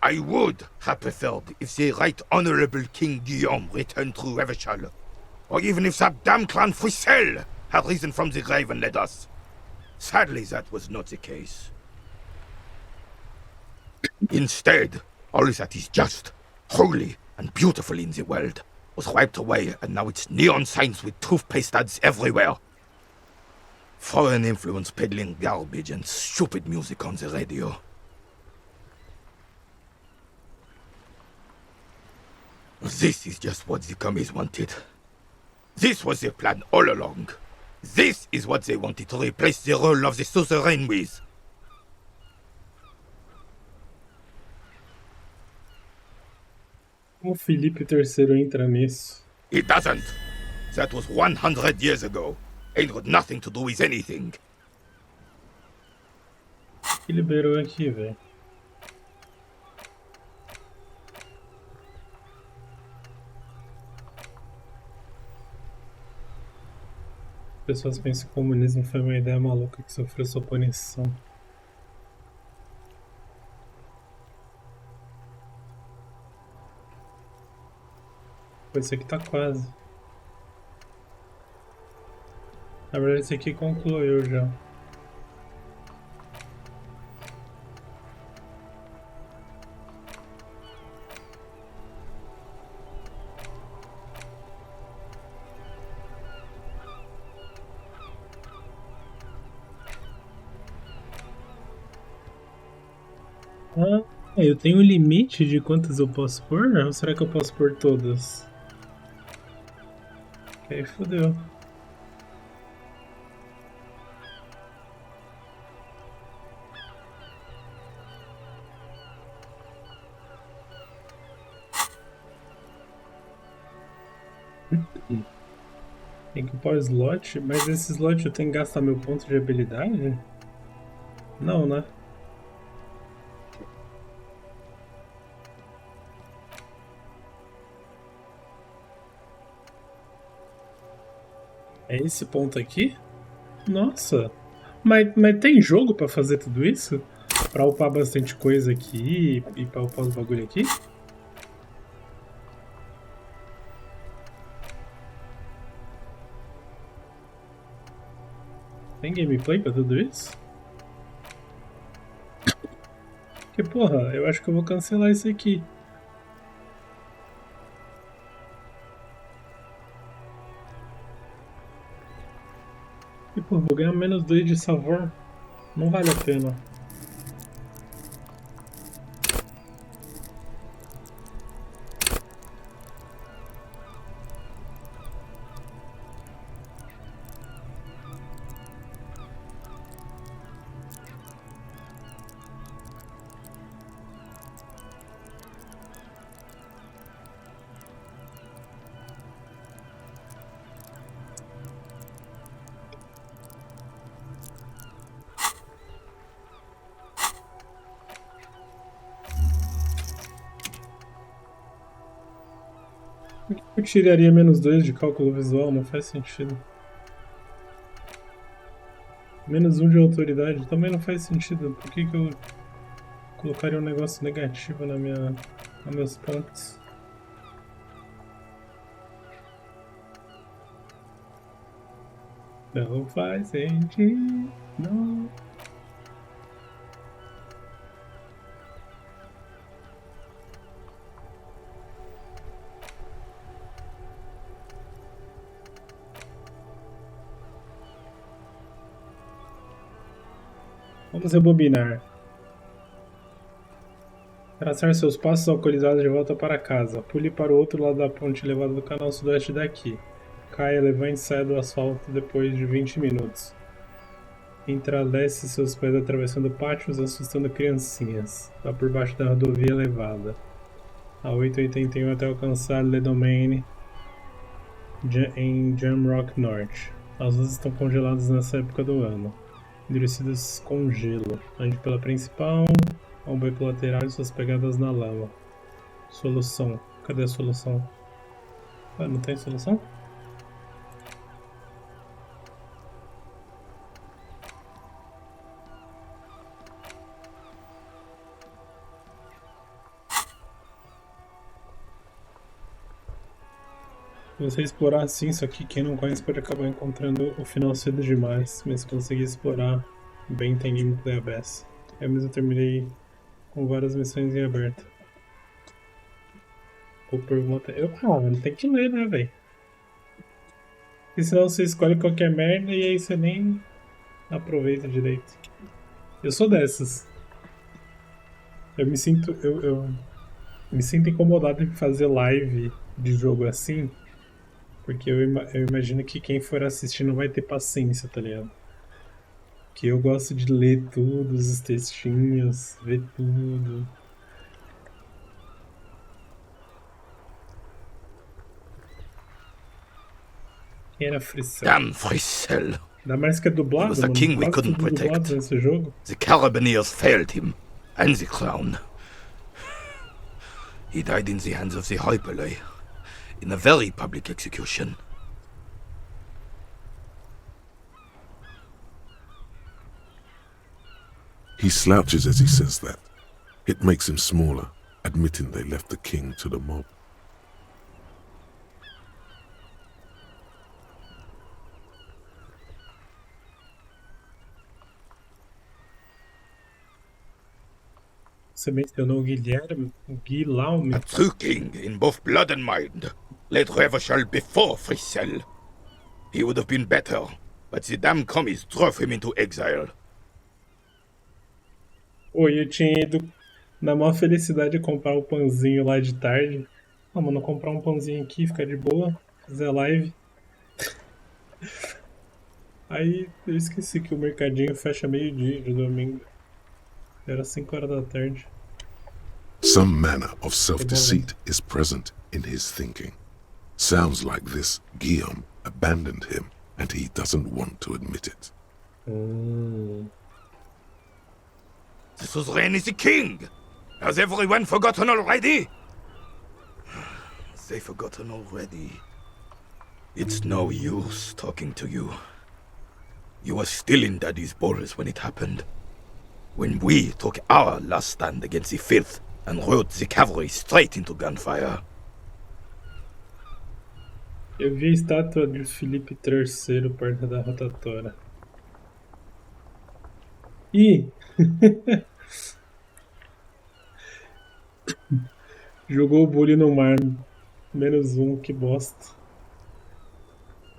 I would have preferred if the Right Honorable King Guillaume returned through Revachol, or even if that damn clan Frisel had risen from the grave and led us. Sadly, that was not the case. Instead, all that is just, holy, and beautiful in the world was wiped away, and now it's neon signs with toothpaste ads everywhere. Foreign influence peddling garbage and stupid music on the radio. This is just what the commies wanted. This was their plan all along. This is what they wanted to replace the role of the suzerain with. Como Felipe III entra nisso? It doesn't. That was 100 years ago. Ain't got nothing to do with anything. O que liberou aqui, velho? Pessoas pensam que o comunismo foi uma ideia maluca que sofreu sua punição. Pô, esse aqui tá quase. Na verdade, esse aqui concluiu já. Ah, eu tenho um limite de quantas eu posso pôr? Ou será que eu posso pôr todas? Que aí fodeu. Tem que upar o slot, mas esse slot eu tenho que gastar meu ponto de habilidade? Não, né? É esse ponto aqui? Nossa! Mas tem jogo pra fazer tudo isso? Pra upar bastante coisa aqui e pra upar os bagulho aqui? Tem gameplay pra tudo isso? Que porra, eu acho que eu vou cancelar isso aqui. E pô, vou ganhar menos 2 de sabor. Não vale a pena. Por que eu tiraria menos 2 de cálculo visual? Não faz sentido. Menos 1 de autoridade também não faz sentido. Por que eu colocaria um negócio negativo nos meus pontos? Não faz sentido. Não. Vamos rebobinar. Traçar seus passos alcoolizados de volta para casa. Pule para o outro lado da ponte elevada do canal sudoeste daqui. Caia, levante e saia do asfalto depois de 20 minutos. Entralece seus pés atravessando pátios, assustando criancinhas. Vá por baixo da rodovia elevada. A 881 até alcançar Le Domaine em Jamrock Norte. As luzes estão congeladas nessa época do ano. Endurecidas com gelo. Ande pela principal, a um beco lateral e suas pegadas na lama. Solução. Cadê a solução? Ah, não tem solução? Se você explorar assim isso aqui, quem não conhece pode acabar encontrando o final cedo demais, mas se conseguir explorar bem tem gameplay aberto. Eu mesmo terminei com várias missões em aberto. Ou pergunta. Mano, tem que ler, né, velho? Porque senão você escolhe qualquer merda e aí você nem aproveita direito. Eu sou dessas. Eu me sinto. Eu me sinto incomodado em fazer live de jogo assim. Porque eu imagino que quem for assistir não vai ter paciência, tá ligado? Que eu gosto de ler tudo, os textinhos, ver tudo. Quem era Frissel? Damn Frissel. Ainda mais que é dublado, He was the mano. king we Quase couldn't tudo dublado protect. nesse jogo. The Carabineers failed him, and the crown. He died in the hands of the Hyperlay, in a very public execution. He slouches as he says that. It makes him smaller, admitting they left the king to the mob. Você mencionou o Guilherme, o Guilherme. A true king in both blood and mind, led Revachol before Frissel. He would have been better, but the damn commies drove him into exile. Oi, eu tinha ido na maior felicidade de comprar o pãozinho lá de tarde. Ah, mano, comprar um pãozinho aqui, ficar de boa, fazer live. Aí eu esqueci que o mercadinho fecha meio-dia de domingo. Era 5 horas da tarde. Some manner of self-deceit is present in his thinking. Sounds like this Guillaume abandoned him and he doesn't want to admit it. The suzerain is the king! Has everyone forgotten already? They forgotten already. It's no use talking to you. You were still in Daddy's balls when it happened. When we took our last stand against the filth and rode the cavalry straight into gunfire. Eu vi a estátua de Felipe III perto da rotatória. Ih! Jogou o bully no mar. -1, que bosta.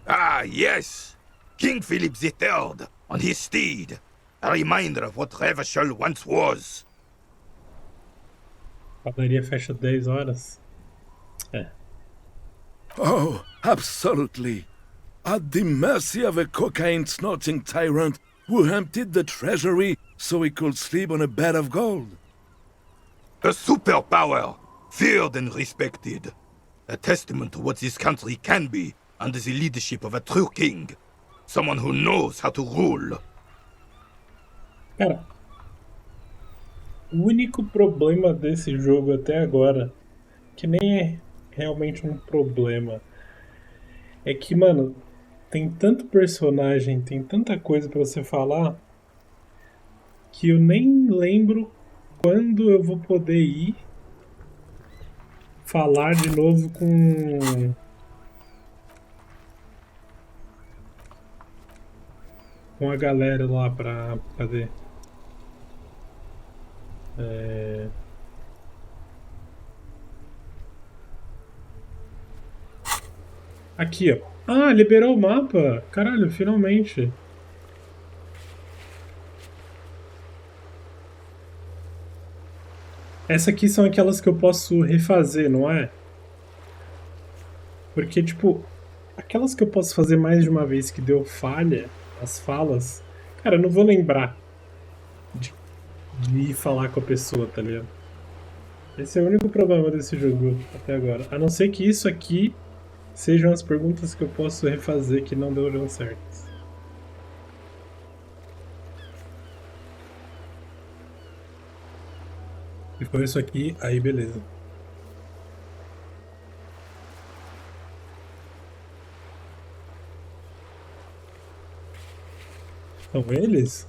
Ah, yes! King Philip III, on his steed. A reminder of what Revachol once was. A padaria fecha 10 horas. Oh, absolutely. At the mercy of a cocaine-snorting tyrant who emptied the treasury so he could sleep on a bed of gold. A superpower, feared and respected. A testament to what this country can be under the leadership of a true king. Someone who knows how to rule. Cara, o único problema desse jogo até agora, que nem é realmente um problema, é que, mano, tem tanto personagem, tem tanta coisa pra você falar, que eu nem lembro quando eu vou poder ir falar de novo com a galera lá pra fazer. Aqui, ó. Ah, liberou o mapa! Caralho, finalmente. Essa aqui são aquelas que eu posso refazer, não é? Porque, tipo, aquelas que eu posso fazer mais de uma vez que deu falha, as falas, cara, eu não vou lembrar de ir falar com a pessoa, tá ligado? Esse é o único problema desse jogo até agora. A não ser que isso aqui sejam as perguntas que eu posso refazer que não deram certo. Se for isso aqui, aí beleza. São eles?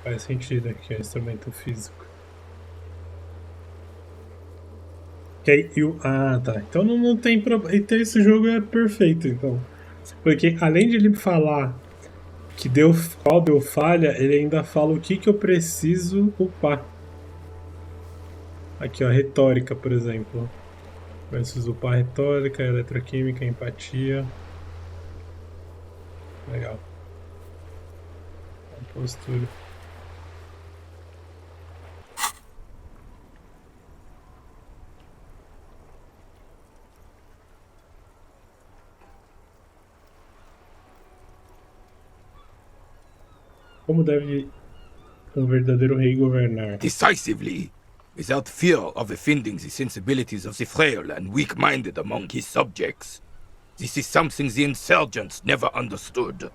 Faz sentido aqui, é instrumento físico. Ah, tá. Então não tem problema. Então esse jogo é perfeito, então. Porque além de ele falar que qual deu falha, ele ainda fala o que eu preciso upar. Aqui, ó, retórica, por exemplo. Preciso upar retórica, eletroquímica, empatia. Legal. Postura. Como deve um verdadeiro rei governar? Decisively, without fear of offending the sensibilities of the frail and weak-minded among his subjects. This is something the insurgents never understood.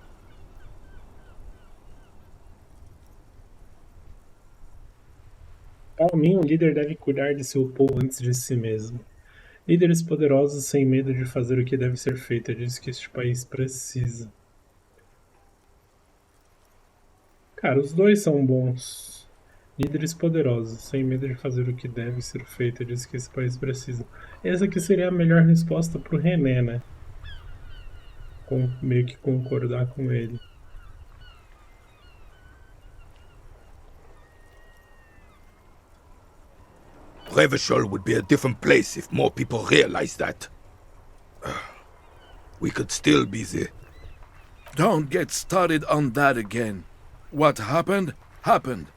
Para mim, um líder deve cuidar de seu povo antes de si mesmo. Líderes poderosos sem medo de fazer o que deve ser feito, é disso que este país precisa. Cara, os dois são bons. Líderes poderosos, sem medo de fazer o que deve ser feito, é disso que esse país precisa. Essa aqui seria a melhor resposta pro René, né? Meio que concordar com ele. Revachol would be a different place if more people realized that. We could still be the... Don't get started on that again. What happened, happened.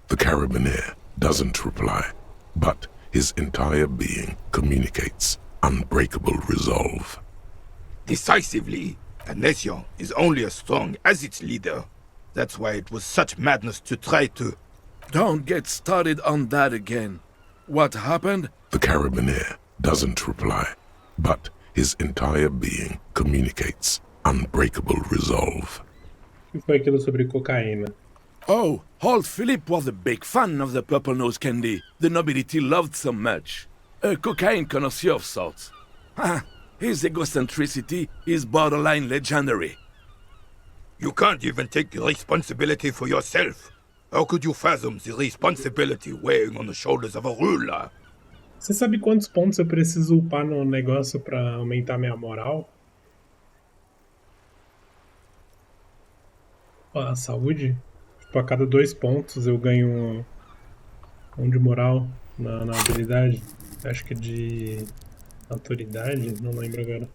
The Carabiner doesn't reply, but his entire being communicates unbreakable resolve. Decisively, a nation is only as strong as its leader. That's why it was such madness to try to Don't get started on that again. What happened? The carabiner doesn't reply, but his entire being communicates unbreakable resolve. O que foi aquilo sobre cocaína? Oh, old Philip was a big fan of the purple nose candy the nobility loved so much. A cocaine connoisseur of sorts. His egocentricity is borderline legendary. You can't even take responsibility for yourself. How could you fathom the responsibility weighing on the shoulders of a ruler? Você sabe quantos pontos eu preciso upar no negócio pra aumentar minha moral? A saúde? Tipo, a cada 2 pontos eu ganho um de moral na habilidade. Acho que de autoridade, não lembro agora.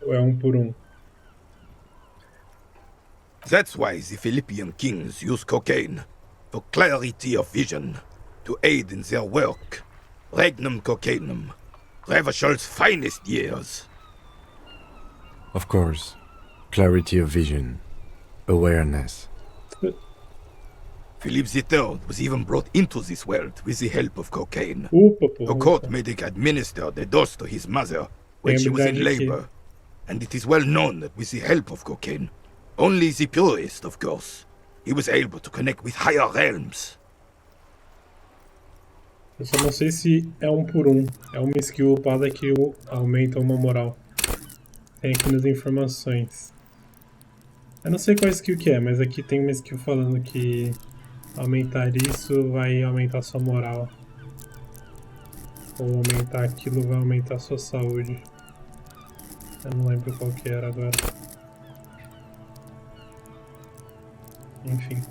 Ou é 1 por 1? That's why the Philippian kings use cocaine, for clarity of vision, to aid in their work. Regnum cocainum, Revishal's finest years. Of course, clarity of vision, awareness. Philip III was even brought into this world with the help of cocaine. Upa, A court medic administered a dose to his mother when she was in labor, and it is well known that with the help of cocaine, only the purest, of course, he was able to connect with higher realms. Eu só não sei se é 1 por 1. É uma skill upada que aumenta uma moral. Tem aqui nas informações. Eu não sei qual skill que é, mas aqui tem uma skill falando que aumentar isso vai aumentar sua moral. Ou aumentar aquilo vai aumentar sua saúde. Eu não lembro qual que era agora. Enfim.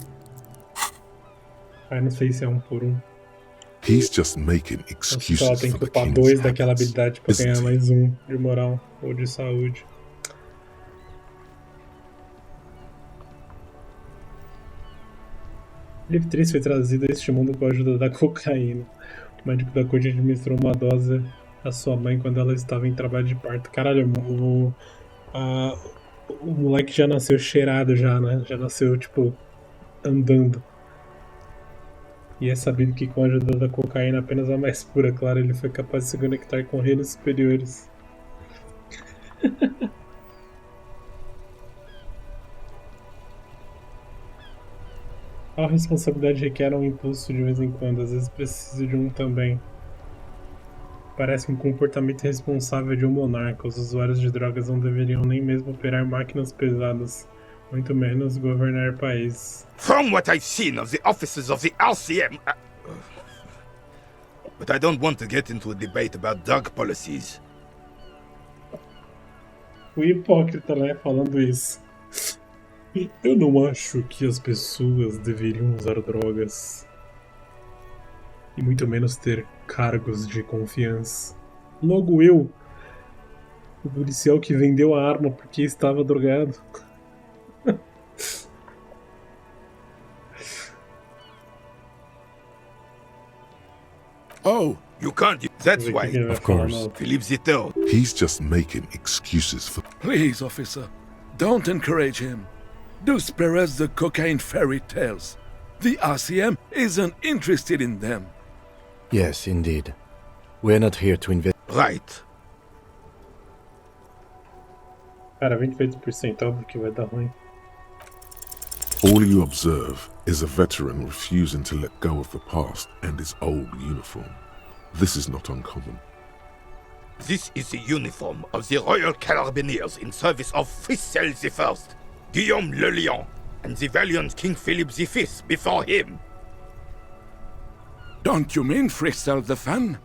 Aí não sei se é 1 por 1. He's just making Ou excuses só tem for que the upar king's 2 daquela habits, habilidade pra isn't ganhar he? mais 1 de moral ou de saúde. Livro 3 foi trazido a este mundo com a ajuda da cocaína. O médico da corte administrou uma dose à sua mãe quando ela estava em trabalho de parto. Caralho, o moleque já nasceu cheirado já, né? Já nasceu, tipo, andando. E é sabido que com a ajuda da cocaína, apenas a mais pura, claro, ele foi capaz de se conectar com reinos superiores. A responsabilidade requer um impulso de vez em quando, às vezes preciso de um também. Parece um comportamento irresponsável de um monarca. Os usuários de drogas não deveriam nem mesmo operar máquinas pesadas, muito menos governar países. From what I've seen of the officers of the RCM... But I don't want to get into a debate about drug policies. O hipócrita, né, falando isso. Eu não acho que as pessoas deveriam usar drogas. E muito menos ter cargos de confiança. Logo eu, o policial que vendeu a arma porque estava drogado. Oh, You can't... That's Vamos ver o que why ele vai of falar course. na outra. Philippe III... He's just making excuses for please, officer, don't encourage him. Do spare us the cocaine fairy tales. The RCM isn't interested in them. Yes, indeed. We're not here to invest. Right. Cara, 28%, óbvio que vai dar ruim. all you observe is a veteran refusing to let go of the past and his old uniform. This is not uncommon. This is the uniform of the Royal Carabiniers in service of Frissel I, Guillaume le Lion, and the valiant King Philip V before him. Don't you mean Frissel the Fan?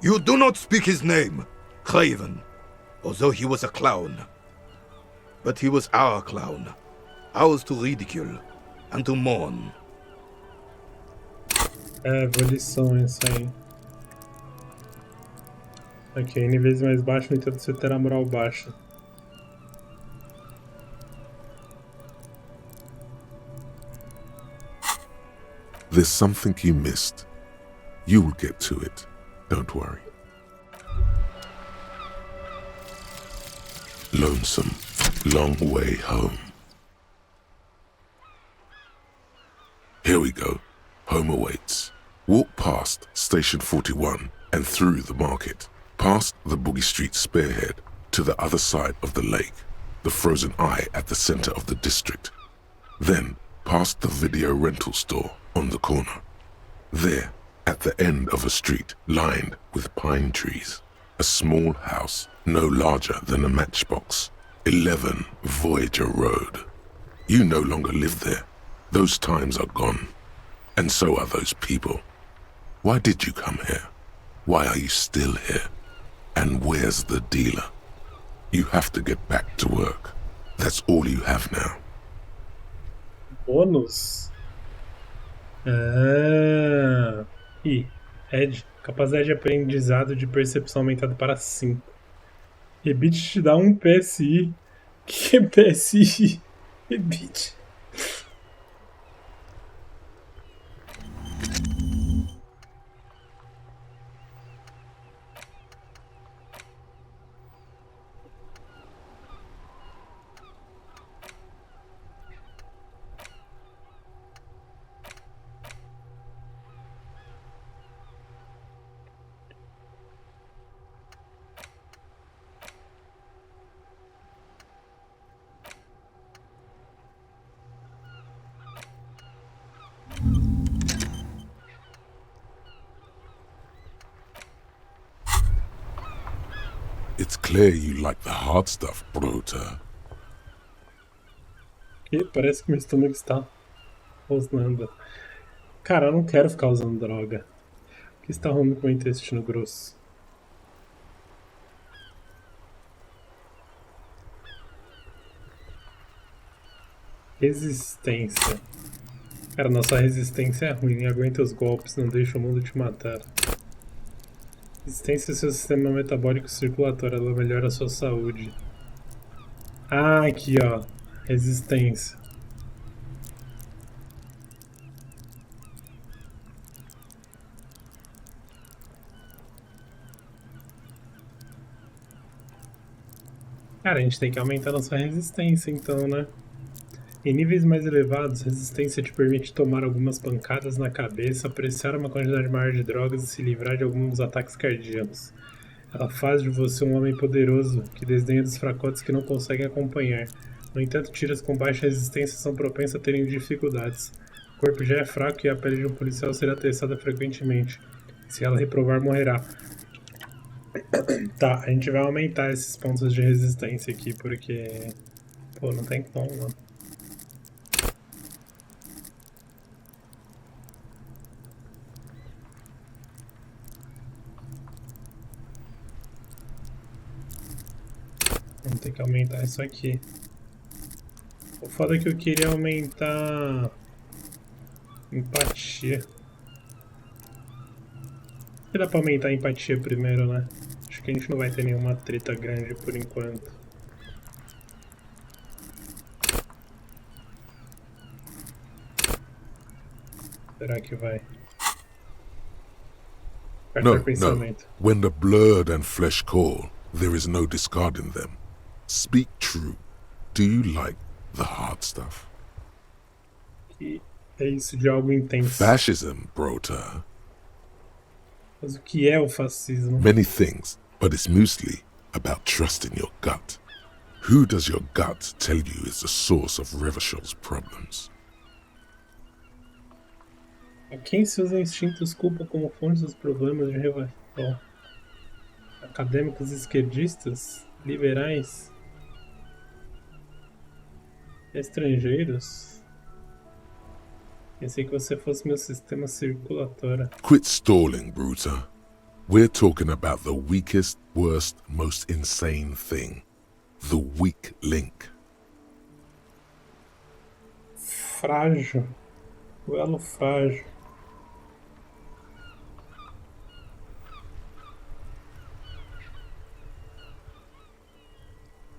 You do not speak his name, Craven, although he was a clown. But he was our clown, ours to ridicule and to mourn. É, abolição isso aí. Ok, níveis mais baixos, no entanto, você terá moral baixa. There's something you missed. You will get to it. Don't worry. Lonesome. long way home. Here we go. Home awaits. Walk past Station 41 and through the market, past the Boogie Street spearhead to the other side of the lake, the frozen eye at the center of the district. Then past the video rental store on the corner. There, at the end of a street lined with pine trees, a small house no larger than a matchbox, 11 Voyager Road. You no longer live there. Those times are gone. And so are those people. Why did you come here? Why are you still here? And where's the dealer? You have to get back to work. That's all you have now. Bônus? Ed, capacidade de aprendizado de percepção aumentada para 5. Rebite te dá 1 PSI. Que é PSI? Rebite. It's clear you like the hard stuff, Brota. Que parece que meu estômago está rosnando. Cara, eu não quero ficar usando droga. O que está ruim com o intestino grosso? Resistência. Cara, nossa resistência é ruim. Aguenta os golpes, não deixa o mundo te matar. Resistência ao seu sistema metabólico circulatório, ela melhora a sua saúde. Ah, aqui ó. Resistência. Cara, a gente tem que aumentar nossa resistência então, né? Em níveis mais elevados, resistência te permite tomar algumas pancadas na cabeça, apreciar uma quantidade maior de drogas e se livrar de alguns ataques cardíacos. Ela faz de você um homem poderoso, que desdenha dos fracotes que não conseguem acompanhar. No entanto, tiras com baixa resistência são propensas a terem dificuldades. O corpo já é fraco e a pele de um policial será testada frequentemente. Se ela reprovar, morrerá. Tá, a gente vai aumentar esses pontos de resistência aqui, porque... Pô, não tem como, mano. Vamos ter que aumentar isso aqui. O foda é que eu queria aumentar... empatia. Acho que dá pra aumentar a empatia primeiro, né? Acho que a gente não vai ter nenhuma treta grande por enquanto. Será que vai? No. Pensamento. When the blood and flesh call, there is no discarding them. Speak true. Do you like the hard stuff? Que é isso de algo intenso. Fascism, Brota. Mas o que é o fascismo? Many things, but it's mostly about trusting your gut. Who does your gut tell you is the source of Revishal's problems? A quem seus instintos culpam como fonte dos problemas de Revachol? Acadêmicos esquerdistas? Liberais? Estrangeiros? Pensei que você fosse meu sistema circulatório. Quit stalling, Bruta. We're talking about the weakest, worst, most insane thing. The weak link. Frágil. O elo frágil.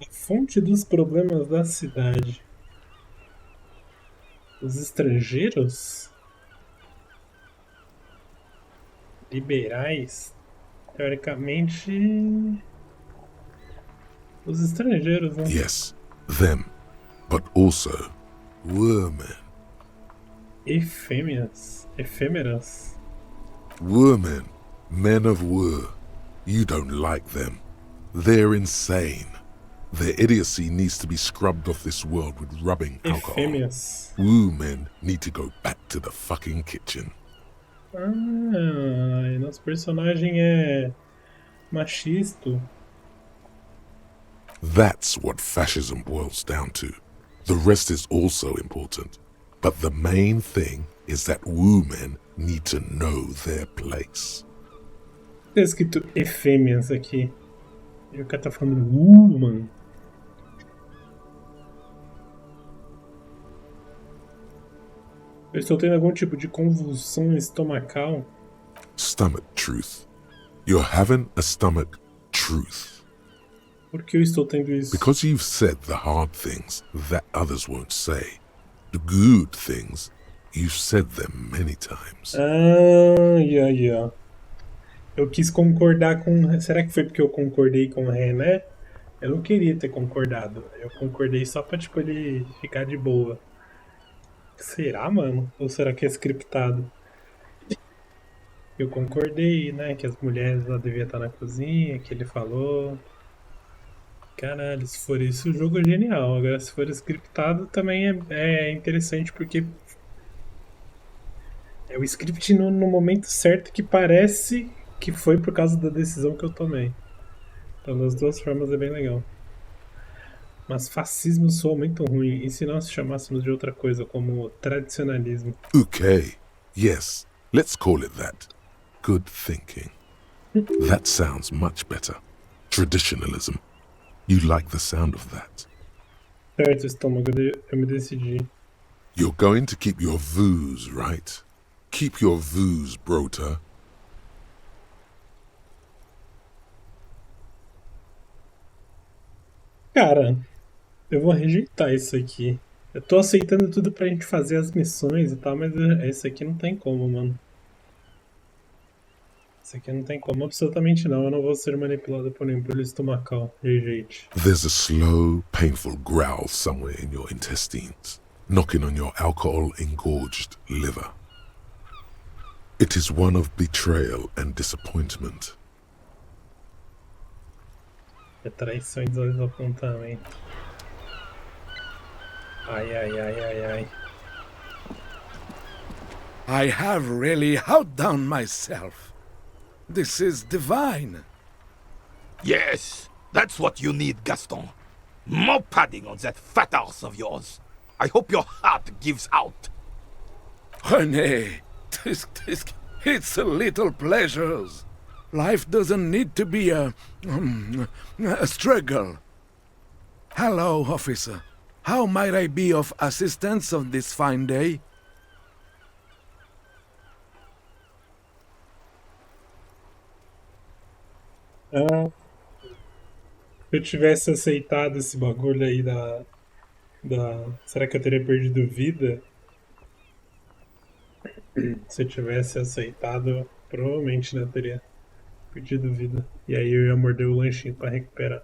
A fonte dos problemas da cidade. Os estrangeiros? Liberais? Teoricamente... Os estrangeiros, né? Yes, them, but also women. Efêmeras. Efêmeras. Women, men of war. You don't like them. They're insane. Their idiocy needs to be scrubbed off this world with rubbing alcohol. Efêmeras. Woo men need to go back to the fucking kitchen. Ah, e nosso personagem é machista. That's what fascism boils down to. The rest is also important. But the main thing is that woo men need to know their place. Tá escrito efêmeras aqui. E o cara tá falando mano. Eu estou tendo algum tipo de convulsão estomacal. Stomach truth. You're having a stomach truth. Por que eu estou tendo isso? Because you've said the hard things that others won't say. The good things, you've said them many times. Yeah. Eu quis concordar com... Será que foi porque eu concordei com o René? Eu não queria ter concordado. Eu concordei só pra, tipo, ele ficar de boa. Será, mano? Ou será que é scriptado? Eu concordei, né? Que as mulheres lá deviam estar na cozinha, que ele falou. Caralho, se for isso, o jogo é genial. Agora, se for scriptado, também é interessante, porque é o script no momento certo que parece que foi por causa da decisão que eu tomei. Então, das duas formas é bem legal. Mas fascismo soa muito ruim. E se nós chamássemos de outra coisa, como tradicionalismo? Okay, yes, let's call it that. Good thinking. That sounds much better. Traditionalism. You like the sound of that. Certo, estômago, eu me decidi. You're going to keep your vooz, right? Keep your vooz, brota. Cara, eu vou rejeitar isso aqui. Eu tô aceitando tudo pra gente fazer as missões e tal, mas esse aqui não tem como, mano. Esse aqui não tem como, absolutamente não. Eu não vou ser manipulado por nenhum embrulho estomacal. Rejeite. There's a slow, painful growl somewhere in your intestines, knocking on your alcohol-engorged liver. It is one of betrayal and disappointment. É traição e desapontamento. Ai. I have really outdone myself. This is divine. Yes, that's what you need, Gaston. More padding on that fat arse of yours. I hope your heart gives out. René, it's a little pleasures. Life doesn't need to be a struggle. Hello, officer. How might I be of assistance on this fine day? Se eu tivesse aceitado esse bagulho aí da... Será que eu teria perdido vida? Se eu tivesse aceitado, provavelmente, né, eu teria perdido vida. E aí eu ia morder o lanchinho pra recuperar.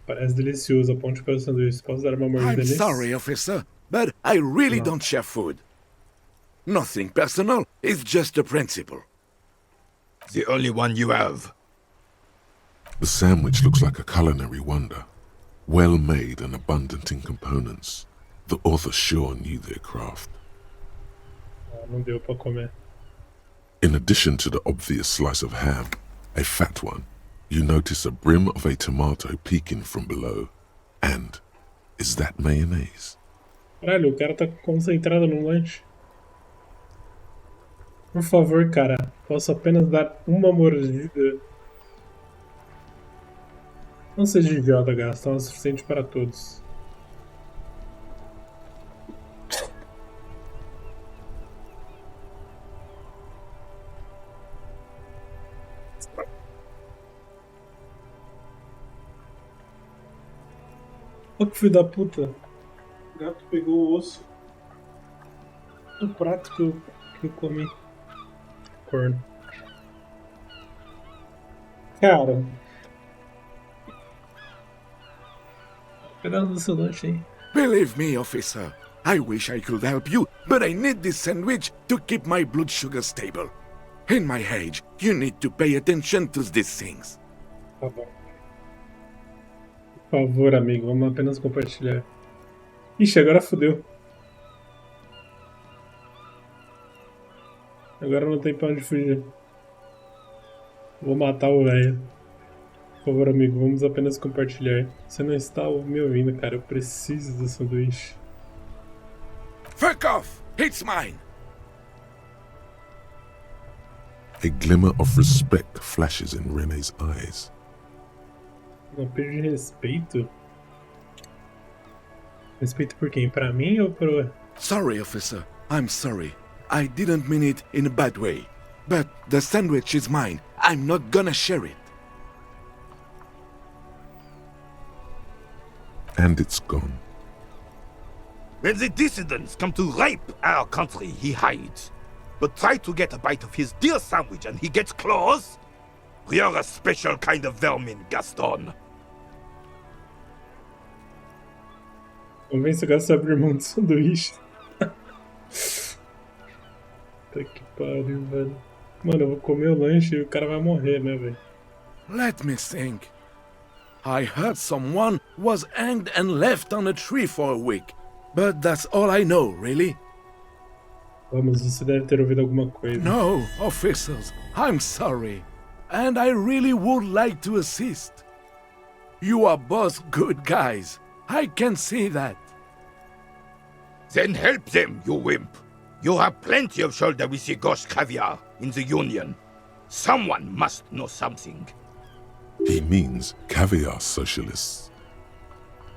Parece delicioso, aponte para o sanduíche. Posso dar uma mordida I'm nesse? sorry, officer, but I really don't share food. Nothing personal, it's just a principle. The only one you have. The sandwich looks like a culinary wonder, well made and abundant in components. The author sure knew their craft. Não deu pra comer. In addition to the obvious slice of ham, a fat one, you notice a brim of a tomato peeking from below. And is that mayonnaise? Caralho, o cara tá concentrado no lanche. Por favor, cara, posso apenas dar uma mordida. Não seja idiota, Gastão, é o suficiente para todos. Olha que filho da puta. O gato pegou o osso do prato que eu comi. Corno. Cara. Pedaço do seu lanche aí. Believe me, officer, I wish I could help you, but I need this sandwich to keep my blood sugar stable. In my age, you need to pay attention to these things. Tá bom. Por favor, amigo, vamos apenas compartilhar. Ixi, agora fodeu. Agora não tem pra onde fugir. Vou matar o velho. Por favor, amigo, vamos apenas compartilhar. Você não está me ouvindo, cara. Eu preciso do sanduíche. Fuck off! It's mine! A glimmer of respect flashes in Rene's eyes. Não perdi respeito? Respeito por quem? Pra mim ou pro... Sorry, officer. I'm sorry. I didn't mean it in a bad way. But the sandwich is mine. I'm not gonna share it. And it's gone. When the dissidents come to rape our country, he hides. But try to get a bite of his dear sandwich and he gets claws? We are a special kind of vermin, Gaston. Convence o gato sobre o irmão do sanduíche. Puta que pariu, velho. Mano, eu vou comer o lanche e o cara vai morrer, né, velho? Let me think. I heard someone was hanged and left on a tree for a week. But that's all I know, really. Vamos, você deve ter ouvido alguma coisa. No, officers, I'm sorry. And I really would like to assist. You are both good guys. I can see that. Then help them, you wimp. You have plenty of shoulder with the ghost caviar in the Union. Someone must know something. He means caviar socialists.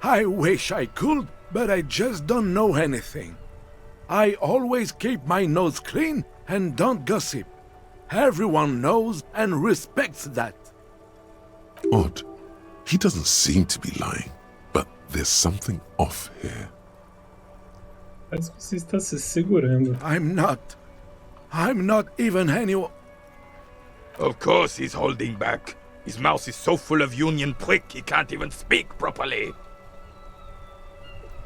I wish I could, but I just don't know anything. I always keep my nose clean and don't gossip. Everyone knows and respects that. Odd. He doesn't seem to be lying, but there's something off here. Parece que você está se segurando. I'm not even anyone. Of course he's holding back. His mouth is so full of Union prick he can't even speak properly.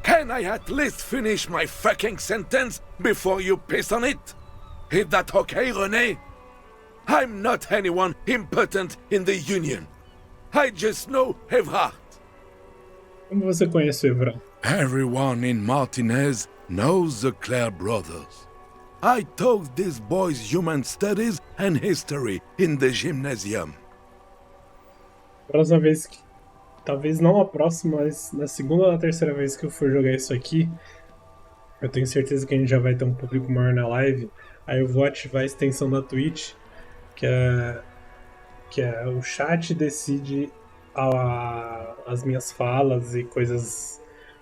Can I at least finish my fucking sentence before you piss on it? Is that okay, René? I'm not anyone important in the Union. I just know Evrard. Como você conhece o Evra? Everyone in Martinez knows the Clare brothers. I taught these boys human studies and history in the gymnasium. Próxima vez que... Talvez não a próxima, mas na segunda ou na terceira vez que eu for jogar isso aqui, eu tenho certeza que a gente já vai ter um público maior na live. Aí eu vou ativar a extensão da Twitch, que é o chat decide as minhas falas e coisas,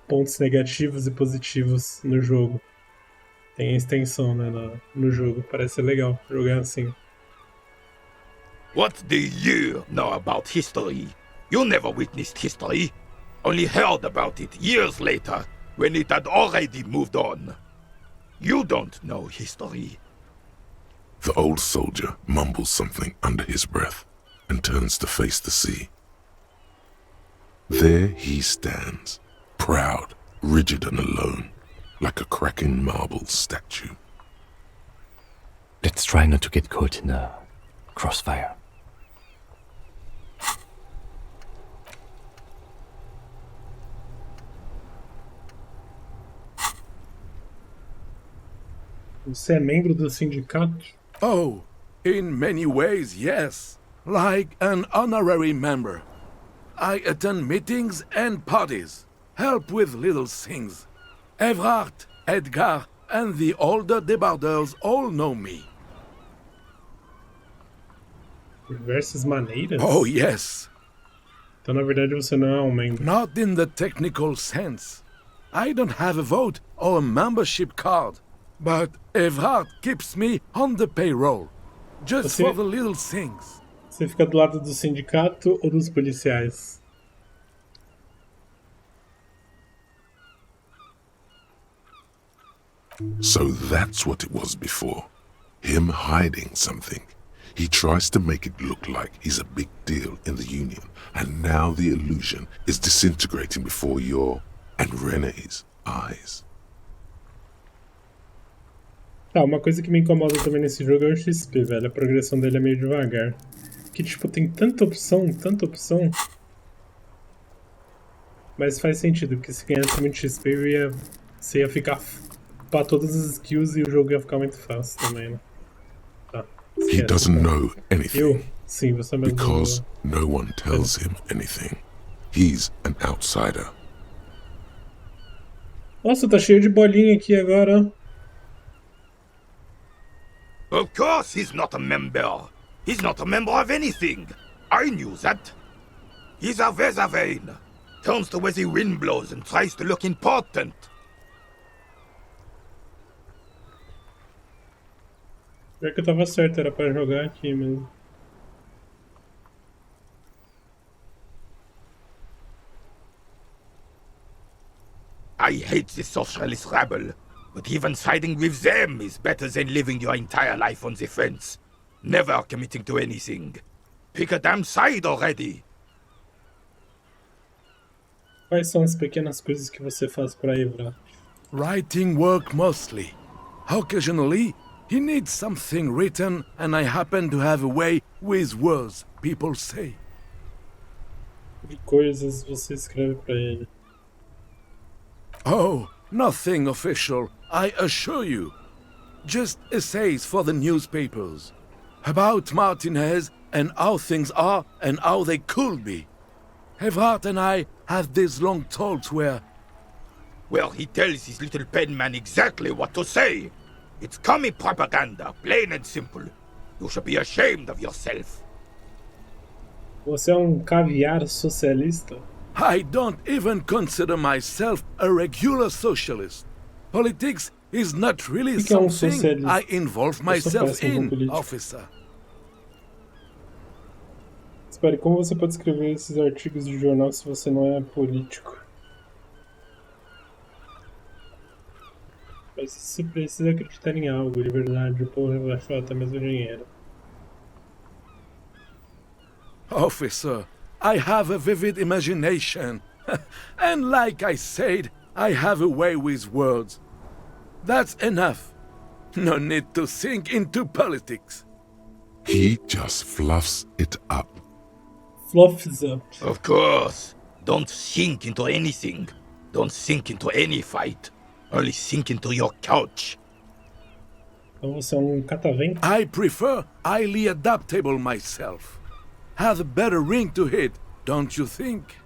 pontos negativos e positivos no jogo. Tem a extensão, né, no jogo. Parece ser legal jogar assim. What do you know about history? You never witnessed history, only heard about it years later, when it had already moved on. You don't know history. The old soldier mumbles something under his breath and turns to face the sea. There he stands, proud, rigid and alone, like a cracking marble statue. Let's try not to get caught in a crossfire. Você é membro do sindicato? Oh, in many ways, yes. Like an honorary member. I attend meetings and parties, help with little things. Evrard, Edgar, and the older debarders all know me. Diversas maneiras? Oh, yes. Então, na verdade, você não é um membro. Not in the technical sense. I don't have a vote or a membership card. But Evrard keeps me on the payroll. Just for the little things. Você fica do lado do sindicato ou dos policiais? So that's what it was before. Him hiding something. He tries to make it look like he's a big deal in the Union, and now the illusion is disintegrating before your and René's eyes. Tá, uma coisa que me incomoda também nesse jogo é o XP, velho. A progressão dele é meio devagar. Que, tipo, tem tanta opção, tanta opção. Mas faz sentido, porque se ganhasse muito XP, você ia ficar pra todas as skills e o jogo ia ficar muito fácil também, né? Tá. He doesn't know anything Sim, você mesmo. because no one tells him anything. He's an outsider. Nossa, tá cheio de bolinha aqui agora. Of course he's not a member. He's not a member of anything. I knew that. He's a Vezavane. Turns to where the wind blows and tries to look important. Pior que eu tava certo, era pra jogar aqui mesmo. I hate the socialist rabble, but even siding with them is better than living your entire life on the fence, never committing to anything. Pick a damn side already. Quais são as pequenas coisas que você faz pra Evra? Writing work mostly. Occasionally, he needs something written, and I happen to have a way with words, people say. Que coisas você escreve pra ele? Oh, nothing official, I assure you. Just essays for the newspapers. About Martinez and how things are and how they could be. Evrard and I have these long talks where... Well, he tells his little pen man exactly what to say. It's commie propaganda, plain and simple. You should be ashamed of yourself. Você é caviar socialista? I don't even consider myself a regular socialist. Politics is not really que é something socialista? I involve myself péssimo com in, política. officer. Espere, como você pode escrever esses artigos de jornal se você não é político? Mas você precisa acreditar em algo, de verdade, o povo vai achar até mesmo dinheiro. Officer, I have a vivid imagination. And like I said, I have a way with words. That's enough. No need to sink into politics. He just fluffs it up. Fluffs up. Of course. Don't sink into anything. Don't sink into any fight. Only sink into your couch. Então você é catavento? I prefer highly adaptable myself. Has a better ring to it, don't you think?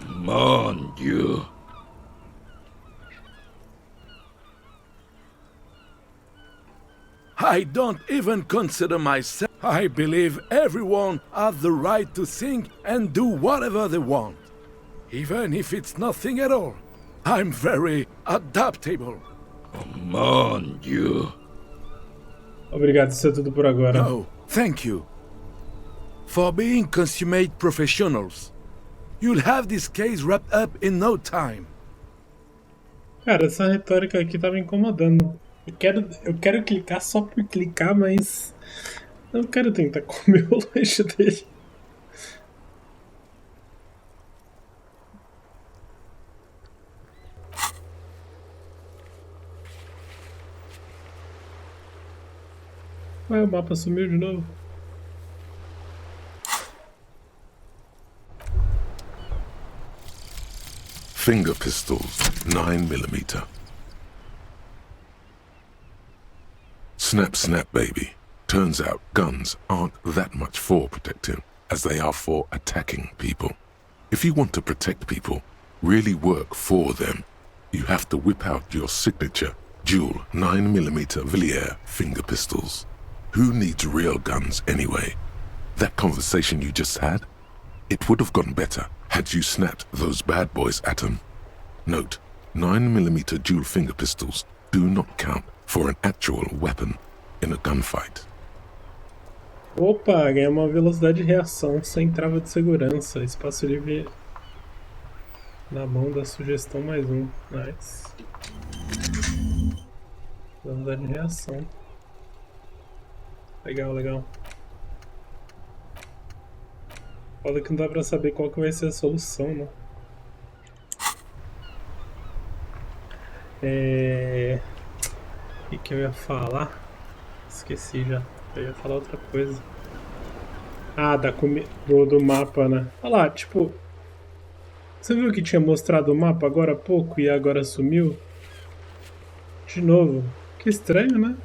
Mande. I don't even consider myself. I believe everyone has the right to think and do whatever they want, even if it's nothing at all. I'm very adaptable. Mande. Obrigado, isso é tudo por agora. No, thank you. For being consummate professionals. You'll have this case wrapped up in no time. Cara, essa retórica aqui tá me incomodando. Eu quero clicar só por clicar, mas eu não quero tentar comer o lanche dele. Ué, o mapa sumiu de novo. Finger pistols, 9mm. Snap, snap, baby. Turns out guns aren't that much for protecting as they are for attacking people. If you want to protect people, really work for them, you have to whip out your signature dual 9mm Villiers finger pistols. Who needs real guns anyway? That conversation you just had? It would have gone better had you snapped those bad boys at them. Note, 9mm dual finger pistols do not count for an actual weapon in a gunfight. Opa, ganha uma velocidade de reação sem trava de segurança. Espaço livre na mão da sugestão +1. Nice. Velocidade de reação. Legal, legal. Foda que não dá pra saber qual que vai ser a solução, né? O que eu ia falar? Esqueci já. Eu ia falar outra coisa. Ah, do mapa, né? Olha lá, tipo... Você viu que tinha mostrado o mapa agora há pouco e agora sumiu? De novo. Que estranho, né?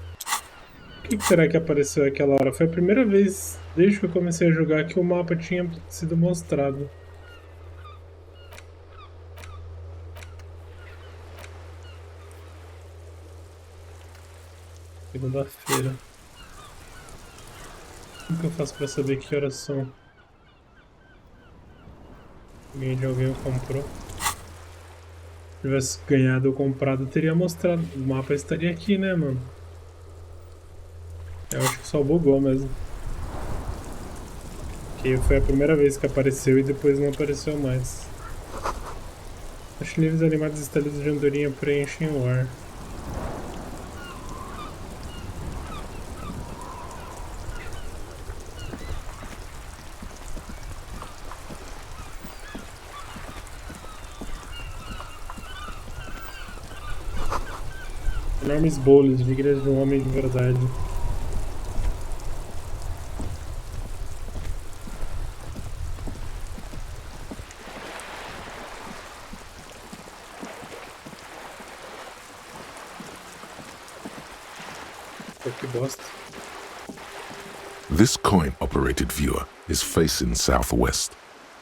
O que será que apareceu aquela hora? Foi a primeira vez, desde que eu comecei a jogar, que o mapa tinha sido mostrado. Segunda-feira. Como que eu faço pra saber que horas são? Alguém de alguém comprou. Se tivesse ganhado ou comprado, teria mostrado. O mapa estaria aqui, né, mano? Eu acho que só bugou mesmo. Que foi a primeira vez que apareceu e depois não apareceu mais. Os livros animados e estrelas de andorinha preenchem o ar. Enormes bolos dignas de um homem de verdade. Pô, que bosta. This coin-operated viewer is facing southwest.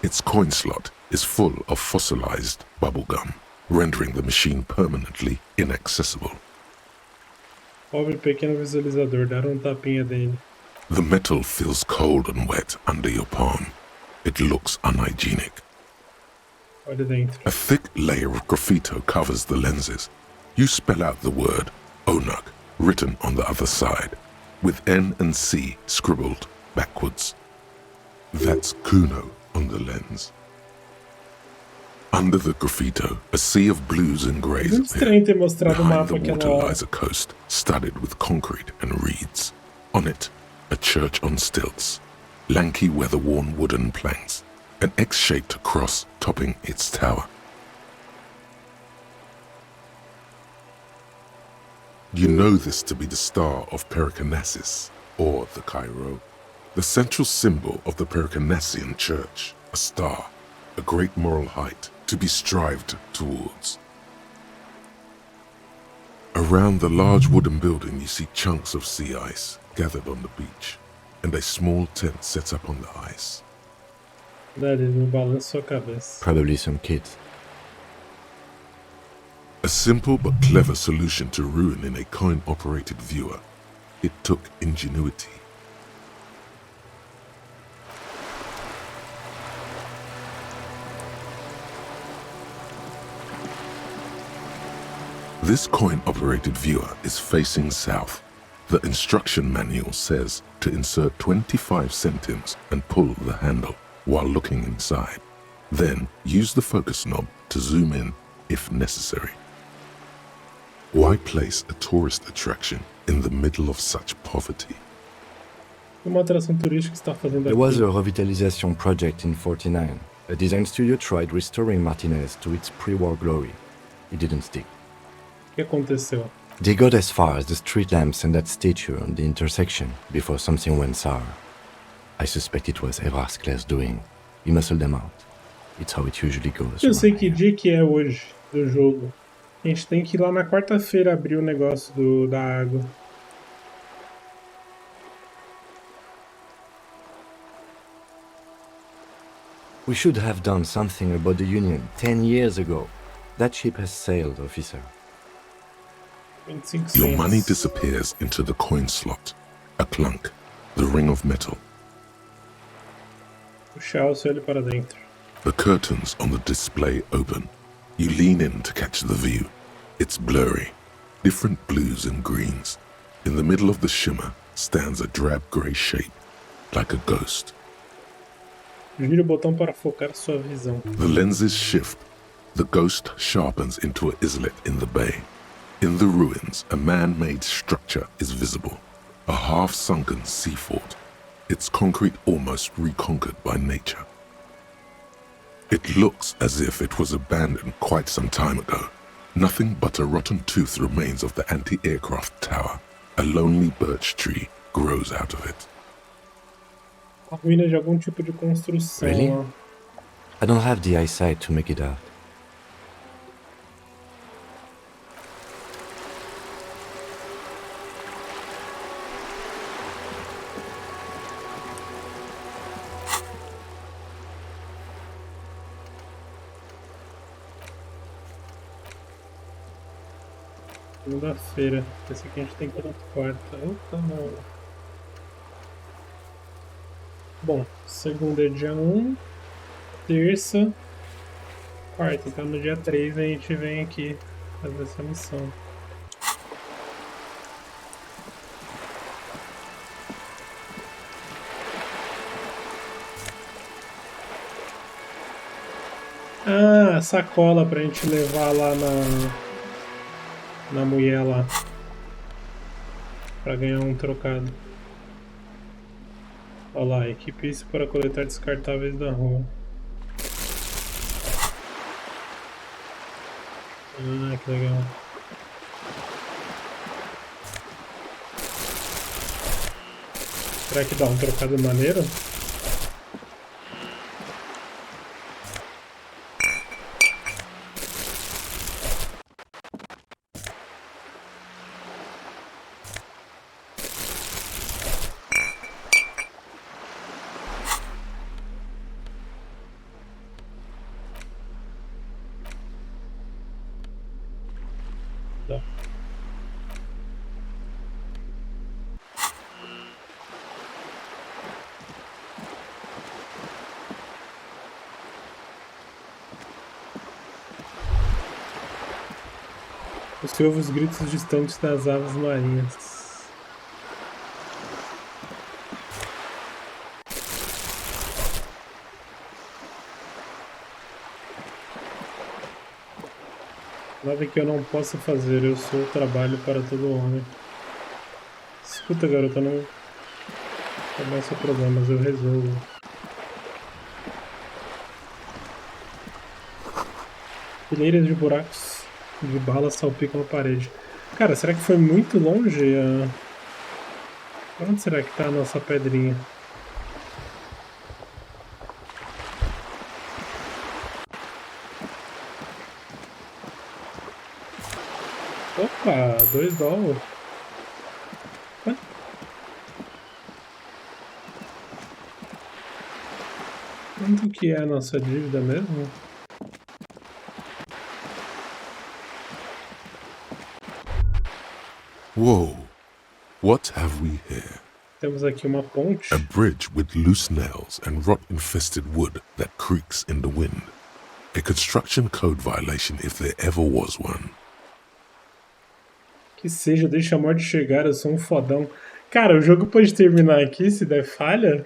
Its coin slot is full of fossilized bubblegum, rendering the machine permanently inaccessible. Pobre pequeno visualizador, deram tapinha dele. The metal feels cold and wet under your palm. It looks unhygienic. Olha dentro. A thick layer of graffito covers the lenses. You spell out the word Onuk written on the other side, with N and C scribbled backwards. That's Kuno on the lens. Under the graffito, a sea of blues and greys Muito estranho ter mostrado o Behind mapa the aquela water hora. lies a coast studded with concrete and reeds. On it, a church on stilts, lanky weather-worn wooden planks, an X-shaped cross topping its tower. You know this to be the star of Pericarnassus, or the Cairo, the central symbol of the Pericarnassian church, a star, a great moral height to be strived towards. Around the large wooden building you see chunks of sea ice gathered on the beach, and a small tent set up on the ice. Dali, não balança sua cabeça. Probably some kids. A simple but clever solution to ruin in a coin-operated viewer. It took ingenuity. This coin-operated viewer is facing south. The instruction manual says to insert 25 centimes and pull the handle while looking inside. Then use the focus knob to zoom in if necessary. Why place a tourist attraction in the middle of such poverty? Uma atração turística que está fazendo There was aqui. a revitalization project in 49. A design studio tried restoring Martinez to its pre-war glory. It didn't stick. O que aconteceu? They got as far as the street lamps and that statue on the intersection before something went sour. I suspect it was Evrard Skler's doing. He muscled them out. It's how it usually goes. Eu sei around que here. dia que é hoje do jogo. A gente tem que ir lá na quarta-feira abrir o negócio da água. We should have done something about the Union 10 years ago. That ship has sailed, officer. 25 Your cents. money disappears into the coin slot. A clunk, the ring of metal. Puxar o seu olho para dentro. The curtains on the display open. You lean in to catch the view. It's blurry, different blues and greens. In the middle of the shimmer stands a drab grey shape, like a ghost. Gire o botão para focar sua visão. The lenses shift. The ghost sharpens into an islet in the bay. In the ruins, a man-made structure is visible. a half-sunken sea fort, its concrete almost reconquered by nature. It looks as if it was abandoned quite some time ago. Nothing but a rotten tooth remains of the anti-aircraft tower. A lonely birch tree grows out of it. A ruína de algum tipo de construção. Really? Ó. I don't have the eyesight to make it out. Segunda-feira. Esse aqui a gente tem que ir na quarta. Opa, não. Bom, segunda é dia 1, terça, quarta. Então no dia 3 a gente vem aqui fazer essa missão. Ah, a sacola pra gente levar lá na mulher lá. Pra ganhar um trocado. Olha lá, equipe-se para coletar descartáveis da rua. Ah, que legal. Será que dá um trocado maneiro? Dá. Você ouve os gritos distantes das aves marinhas. Nada que eu não possa fazer, eu sou o trabalho para todo homem. Escuta, garota, não começa problemas, eu resolvo. Fileiras de buracos de balas salpicam a parede. Cara, será que foi muito longe? Onde será que tá a nossa pedrinha? Opa, $2. Ué? Quanto que é a nossa dívida mesmo? Whoa, what have we here? Temos aqui uma ponte. A bridge with loose nails and rot-infested wood that creaks in the wind. A construction code violation if there ever was one. Que seja, deixa a morte chegar, eu sou um fodão. Cara, o jogo pode terminar aqui se der falha?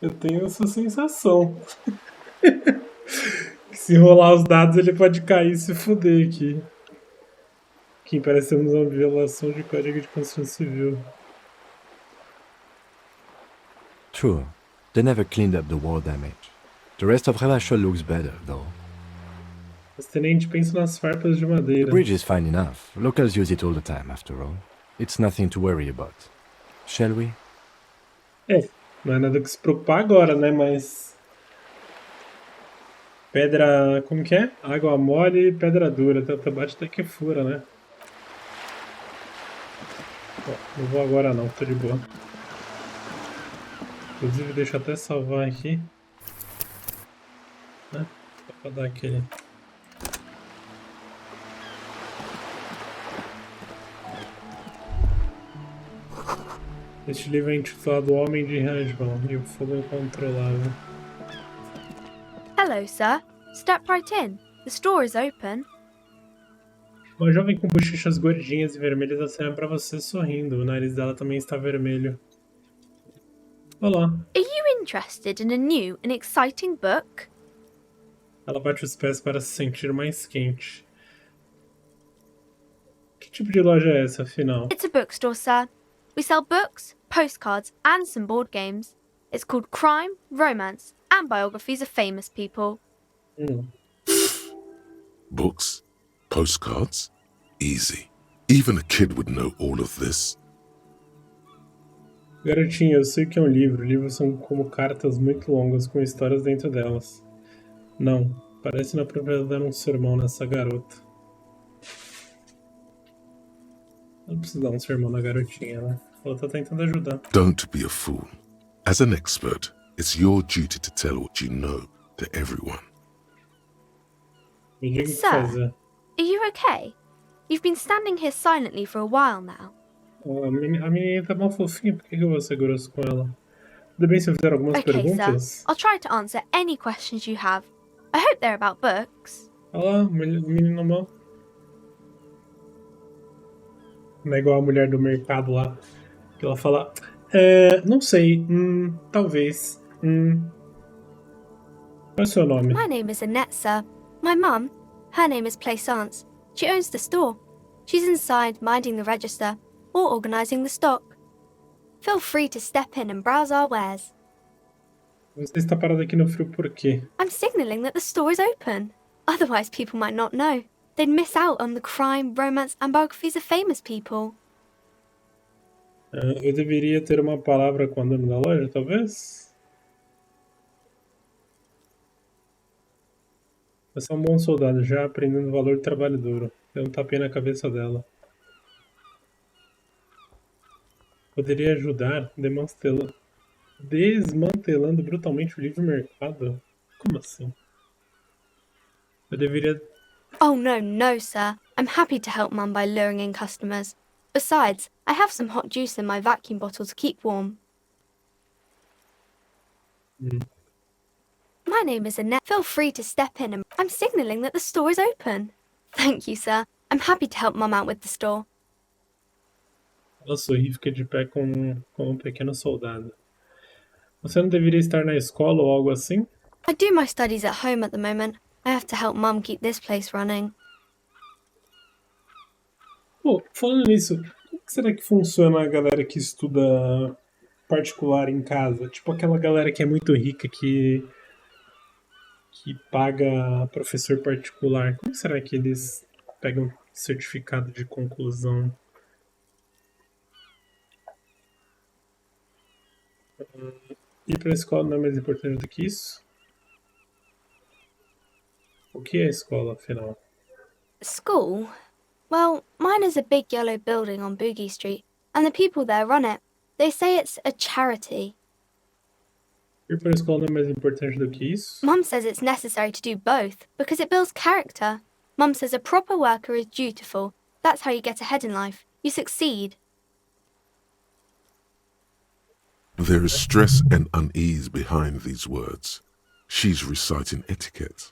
Eu tenho essa sensação. Que se rolar os dados ele pode cair e se fuder aqui. Aqui parece que temos uma violação de código de construção civil. True, they never cleaned up the war damage. The rest of Revachol looks better, though. Mas tenente, pensa nas farpas de madeira. The bridge is fine enough. Locals use it all the time, after all. It's nothing to worry about. Shall we? É, não é nada que se preocupar agora, né? Mas... Pedra... como que é? Água mole e pedra dura. Tenta bate até que fura, né? Bom, não vou agora não, tô de boa. Inclusive, deixa eu até salvar aqui. Né? Só pra dar aquele... Este livro é intitulado O Homem de Rasbão e o Fogo Incontrolável. Hello, sir. Step right in. The store is open. Uma jovem com bochechas gordinhas e vermelhas acena pra você sorrindo. O nariz dela também está vermelho. Olá. Are you interested in a new and exciting book? Ela bate os pés para se sentir mais quente. Que tipo de loja é essa, afinal? It's a bookstore, sir. We sell books, postcards, and some board games. It's called Crime, Romance, and Biographies of Famous People. Books? Postcards? Easy. Even a kid would know all of this. Garotinha, eu sei o que é um livro. Livros são como cartas muito longas com histórias dentro delas. Não, parece na propriedade dar um sermão nessa garota. Não precisa dar um sermão na garotinha, né? Ela tá tentando ajudar. Don't be a fool. As an expert, it's your duty to tell what you know to everyone. Me diga o que Sir, fazer. are you okay? You've been standing here silently for a while now. A menina tá mal fofinha, por que eu vou ser grosso com ela? Tudo bem se eu fizer algumas Okay, perguntas? sir. I'll try to answer any questions you have. I hope they're about books. Olha lá, menino mal. Não é igual a mulher do mercado lá, que ela fala, não sei, talvez, Qual é o seu nome? My name is Annette, sir. My mum, her name is Plaisance. She owns the store. She's inside minding the register or organising the stock. Feel free to step in and browse our wares. Você está parado aqui no frio por quê? I'm signalling that the store is open. Otherwise people might not know. They'd miss out on the crime, romance and biographies of famous people. Eu deveria ter uma palavra com a dona da loja, talvez? Você é um bom soldado, já aprendendo o valor do trabalho duro. Deu um tapinha na cabeça dela. Poderia ajudar desmantelando brutalmente o livre mercado? Como assim? Eu deveria... Oh no, sir. I'm happy to help Mum by luring in customers. Besides, I have some hot juice in my vacuum bottle to keep warm. My name is Annette. Feel free to step in and I'm signalling that the store is open. Thank you, sir. I'm happy to help Mum out with the store. Ela sorri e fica de pé como um pequeno soldado. Você não deveria estar na escola ou algo assim? I do my studies at home at the moment. I have to help Mum keep this place running. Pô, falando nisso, como que será que funciona a galera que estuda particular em casa? Tipo aquela galera que é muito rica que paga professor particular. Como será que eles pegam certificado de conclusão? Ir pra escola não é mais importante do que isso? O que é a escola, afinal? School? Well, mine is a big yellow building on Boogie Street, and the people there run it. They say it's a charity. Ir pra escola não é mais importante do que isso? Mum says it's necessary to do both because it builds character. Mum says a proper worker is dutiful. That's how you get ahead in life. You succeed. There is stress and unease behind these words. She's reciting etiquette.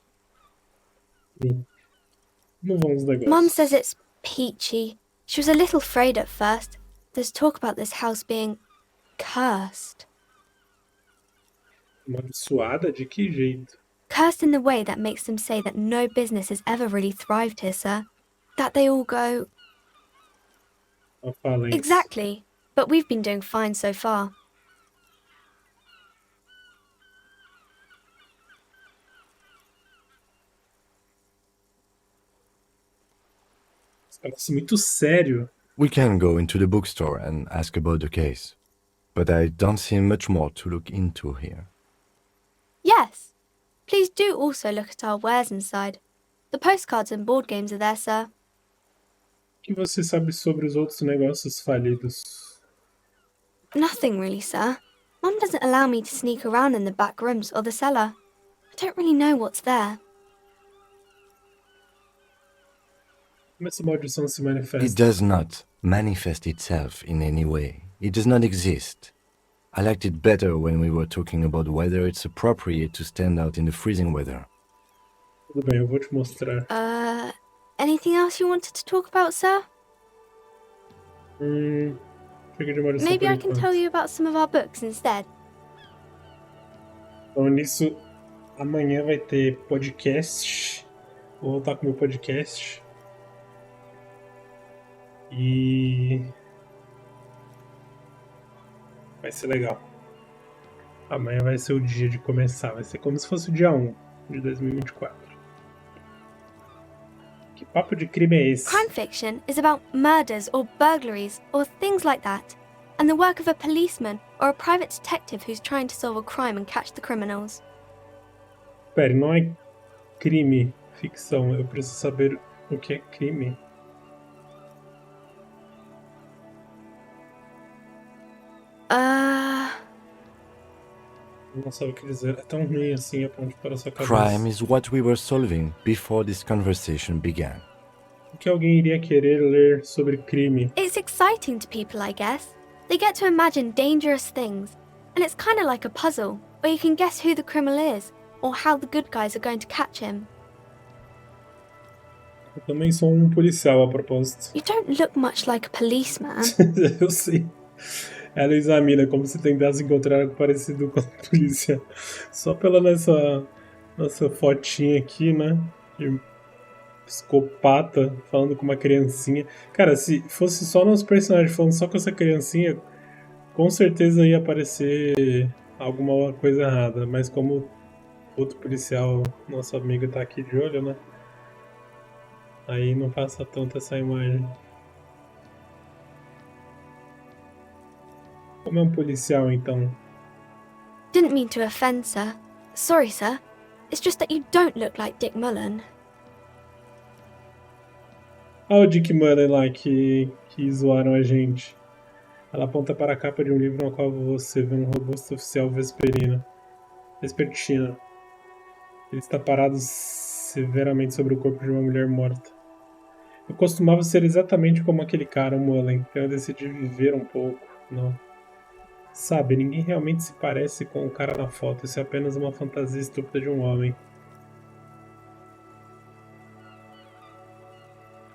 Não vamos negócios. Mum says it's peachy. She was a little afraid at first. There's talk about this house being cursed. Amaldiçoada? De que jeito? Cursed in the way that makes them say that no business has ever really thrived here, sir. That they all go... A falência. Exactly. But we've been doing fine so far. Parece muito sério. We can go into the bookstore and ask about the case, but I don't see much more to look into here. Yes. Please do also look at our wares inside. The postcards and board games are there, sir. O que você sabe sobre os outros negócios falidos? Nothing really, sir. Mum doesn't allow me to sneak around in the back rooms or the cellar. I don't really know what's there. Como essa maldição se manifesta? It does not manifest itself in any way. It does not exist. I liked it better when we were talking about whether it's appropriate to stand out in the freezing weather. Tudo bem, eu vou te mostrar. Anything else you wanted to talk about, sir? Chega de maldição Maybe por I can enquanto. tell you about some of our books instead. Então nisso, amanhã vai ter podcast. Vou voltar com o meu podcast. Vai ser legal. Amanhã vai ser o dia de começar. Vai ser como se fosse o dia 1 de 2024. Que papo de crime é esse? Crime fiction is about murders or burglaries or things like that, and the work of a policeman or a private detective who's trying to solve a crime and catch the criminals. Pera, não é crime, ficção. Eu preciso saber o que é crime. Não sabe o que dizer. É tão ruim assim a ponte para a sua cabeça. Crime is what we were solving before this conversation began. O que alguém iria querer ler sobre crime? It's exciting to people, I guess. They get to imagine dangerous things, and it's kind of like a puzzle, where you can guess who the criminal is, or how the good guys are going to catch him. Eu também sou um policial, a propósito. You don't look much like a policeman. Eu sei. Ela examina como se tentasse encontrar algo parecido com a polícia. Só pela nossa fotinha aqui, né? De psicopata falando com uma criancinha. Cara, se fosse só nosso personagem falando só com essa criancinha, com certeza ia aparecer alguma coisa errada. Mas como outro policial, nosso amigo, tá aqui de olho, né? Aí não passa tanto essa imagem. Como é um policial, então? Didn't mean to offend, sir. Sorry, sir. It's just that you don't look like Dick Mullen. Olha o Dick Mullen lá que zoaram a gente. Ela aponta para a capa de um livro no qual você vê um robusto oficial vespertino. Vespertina. Ele está parado severamente sobre o corpo de uma mulher morta. Eu costumava ser exatamente como aquele cara, o Mullen, então eu decidi viver um pouco. Não. Sabe, ninguém realmente se parece com o cara na foto. Isso é apenas uma fantasia estúpida de um homem.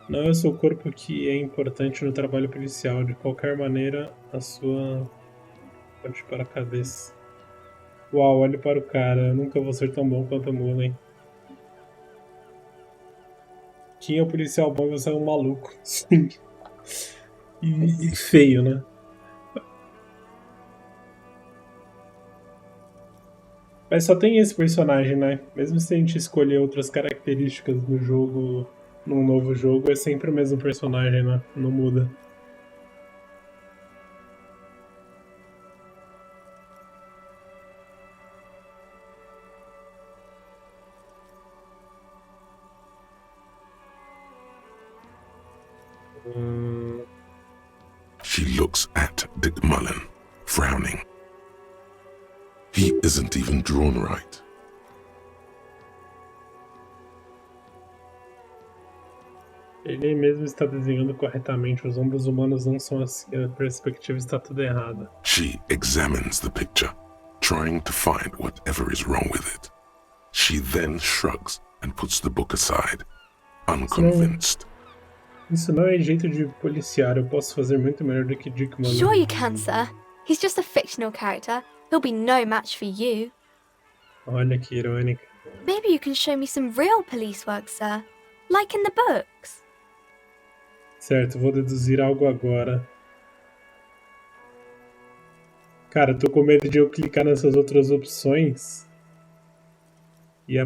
Não é o seu corpo que é importante no trabalho policial. De qualquer maneira, a sua... Pode para a cabeça. Uau, olhe para o cara. Eu nunca vou ser tão bom quanto o Mullen. Quem é o policial bom? Você é um maluco. Sim. E feio, né? Mas só tem esse personagem, né? Mesmo se a gente escolher outras características do jogo, num novo jogo, é sempre o mesmo personagem, né? Não muda. She looks at Dick Mullen, frowning. He isn't even drawn right. Ele mesmo está desenhando corretamente. Os ombros humanos não são assim. A perspectiva está tudo errada. She examines the picture, trying to find whatever is wrong with it. She then shrugs and puts the book aside, unconvinced. Isso não é jeito de policiar. Eu posso fazer muito melhor do que Dick Mullen. Sure you can, sir. He's just a fictional character. He'll be no match for you. Olha que irônica. Maybe you can show me some real police work, sir. Like in the books. Certo, vou deduzir algo agora. Cara, tô com medo de eu clicar nessas outras opções e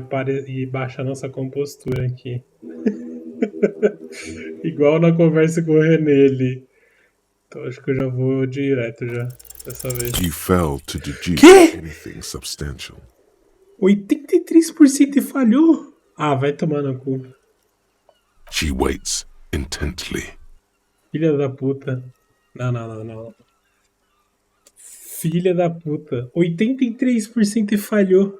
baixar nossa compostura aqui. Igual na conversa com o René ali. Então acho que eu já vou direto já, dessa vez. She failed to deduce anything substantial. 83% e falhou? Ah, vai tomar no cu. She waits intently. Filha da puta. Não. Filha da puta. 83% e falhou.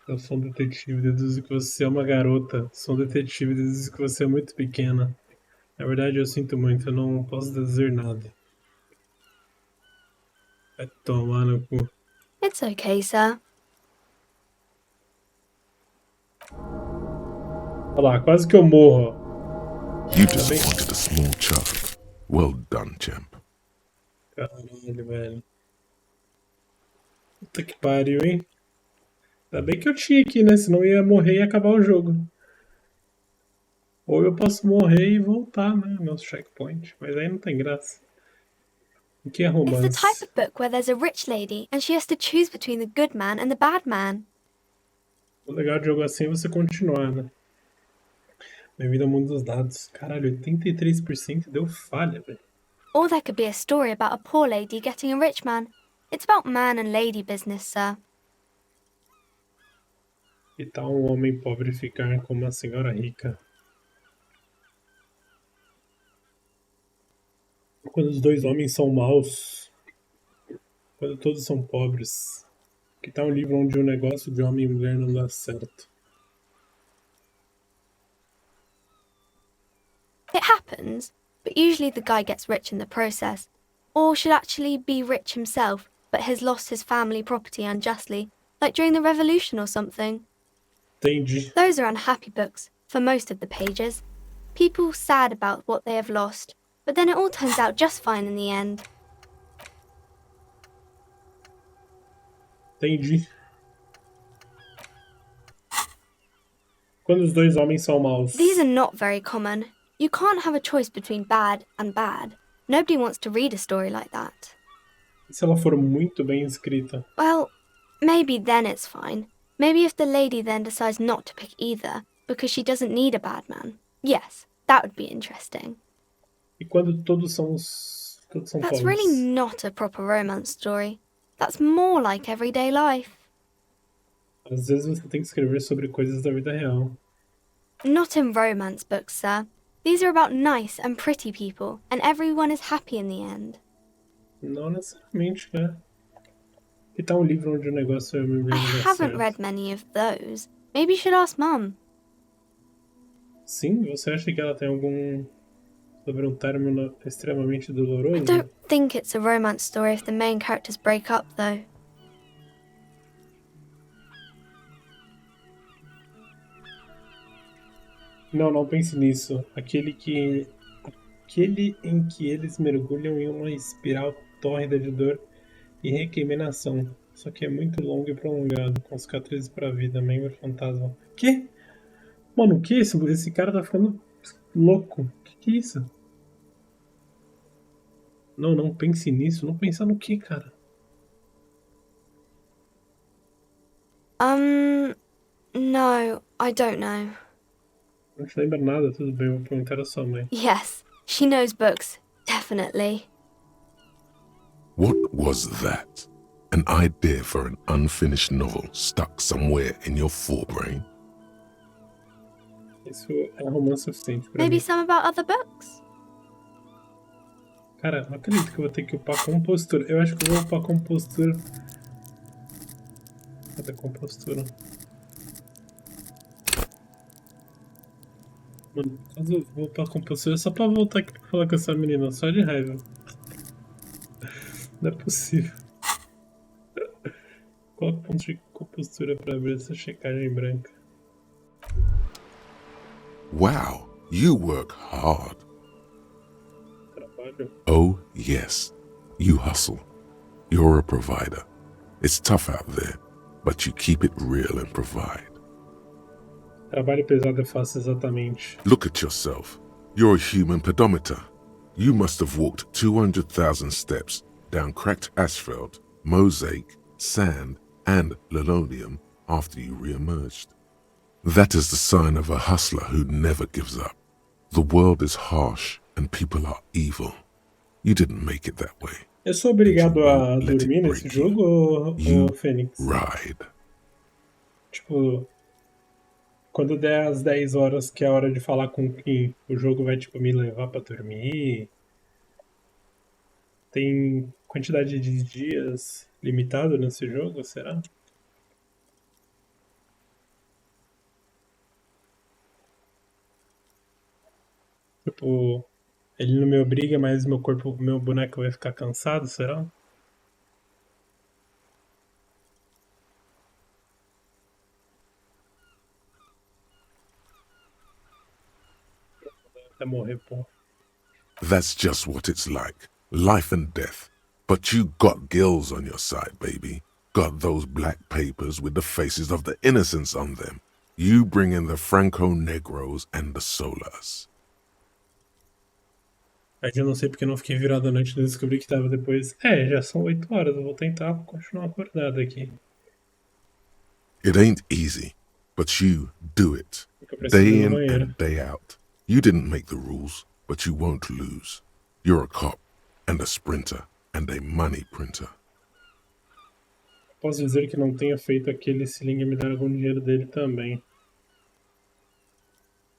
Eu sou um detetive, deduzo que você é uma garota. Sou um detetive, deduzo que você é muito pequena. Na verdade, eu sinto muito, eu não posso dizer nada. Vai tomar no cu. It's okay, sir. Olha lá, quase que eu morro. You disappointed a small child. Well done, champ. Caralho, velho. Puta que pariu, hein? Ainda bem que eu tinha aqui, né? Senão eu ia morrer e acabar o jogo. Ou eu posso morrer e voltar, né? Meu checkpoint. Mas aí não tem graça. O que é It's the romance? type of book where there's a rich lady and she has to choose between the good man and the bad man. O legal de jogo assim é você continuar, né? Bem-vindo ao mundo dos dados. Caralho, 83% deu falha, velho. Or there could be a story about a poor lady getting a rich man. It's about man and lady business, sir. E tal um homem pobre ficar como uma senhora rica. Quando os dois homens são maus. Quando todos são pobres. Que tal um livro onde o negócio de homem e mulher não dá certo? It happens, but usually the guy gets rich in the process. Or should actually be rich himself, but has lost his family property unjustly, like during the revolution or something. Entendi. Those are unhappy books, for most of the pages. People sad about what they have lost, but then it all turns out just fine in the end. Entendi. Quando os dois homens são maus. These are not very common. You can't have a choice between bad and bad. Nobody wants to read a story like that. E se ela for muito bem escrita? Well, maybe then it's fine. Maybe if the lady then decides not to pick either, because she doesn't need a bad man. Yes, that would be interesting. E quando todos são That's pobres? really not a proper romance story. That's more like everyday life. Às vezes você tem que escrever sobre coisas da vida real. Not in romance books, sir. These are about nice and pretty people, and everyone is happy in the end. Não necessariamente, né? Que tal um livro onde o negócio é homem e mulher I não dá haven't certo? read many of those. Maybe you should ask Mum. Sim, você acha que ela tem algum sobre um término extremamente doloroso? I don't think it's a romance story if the main characters break up, though. Não pense nisso. Aquele em que eles mergulham em uma espiral tórrida de dor e recriminação. Só que é muito longo e prolongado, com cicatrizes pra vida, membro fantasma. Que? Mano, o que é isso? Esse cara tá ficando louco. Que é isso? Não pense nisso. Não pensar no que, cara? No, I don't know. Não te lembra nada, tudo bem, vou perguntar à sua mãe. Yes, she knows books, definitely. What was that? An idea for an unfinished novel stuck somewhere in your forebrain? Isso é romance suficiente pra Maybe mim. some about other books? Cara, não acredito que eu vou ter que upar compostura. Eu acho que eu vou upar compostura. Cadê a compostura? Mano, caso eu vou upar compostura só pra voltar aqui pra falar com essa menina, só de raiva. Não é possível. Qual ponto de compostura pra abrir essa checagem branca? Wow, you work hard. Trabalho? Oh, yes, you hustle. You're a provider. It's tough out there, but you keep it real and provide. Trabalho pesado é fácil, exatamente. Look at yourself. You're a human pedometer. You must have walked 200,000 steps down cracked asphalt, mosaic, sand, and linoleum after you re-emerged. That is the sign of a hustler who never gives up. The world is harsh and people are evil. You didn't make it that way. Eu sou obrigado a Let it dormir break nesse you. jogo, You ou Fênix? ride. Tipo, quando der as 10 horas, que é a hora de falar com quem o jogo vai, tipo, me levar pra dormir. Tem quantidade de dias limitado nesse jogo, será? Tipo, ele não me obriga, mas meu boneco vai ficar cansado, será? Até morrer, pô. That's just what it's like. Life and death. But you got gills on your side, baby. Got those black papers with the faces of the innocents on them. You bring in the Franco Negros and the Solas. Aí eu não sei porque não fiquei virado à noite e descobri que tava depois. Já são 8 horas, eu vou tentar continuar acordado aqui. It ain't easy, but you do it. Porque eu preciso ir Day no in banheiro. and day out. You didn't make the rules, but you won't lose. You're a cop, and a sprinter, and a money printer. Posso dizer que não tenha feito aquele Sling me dar algum dinheiro dele também.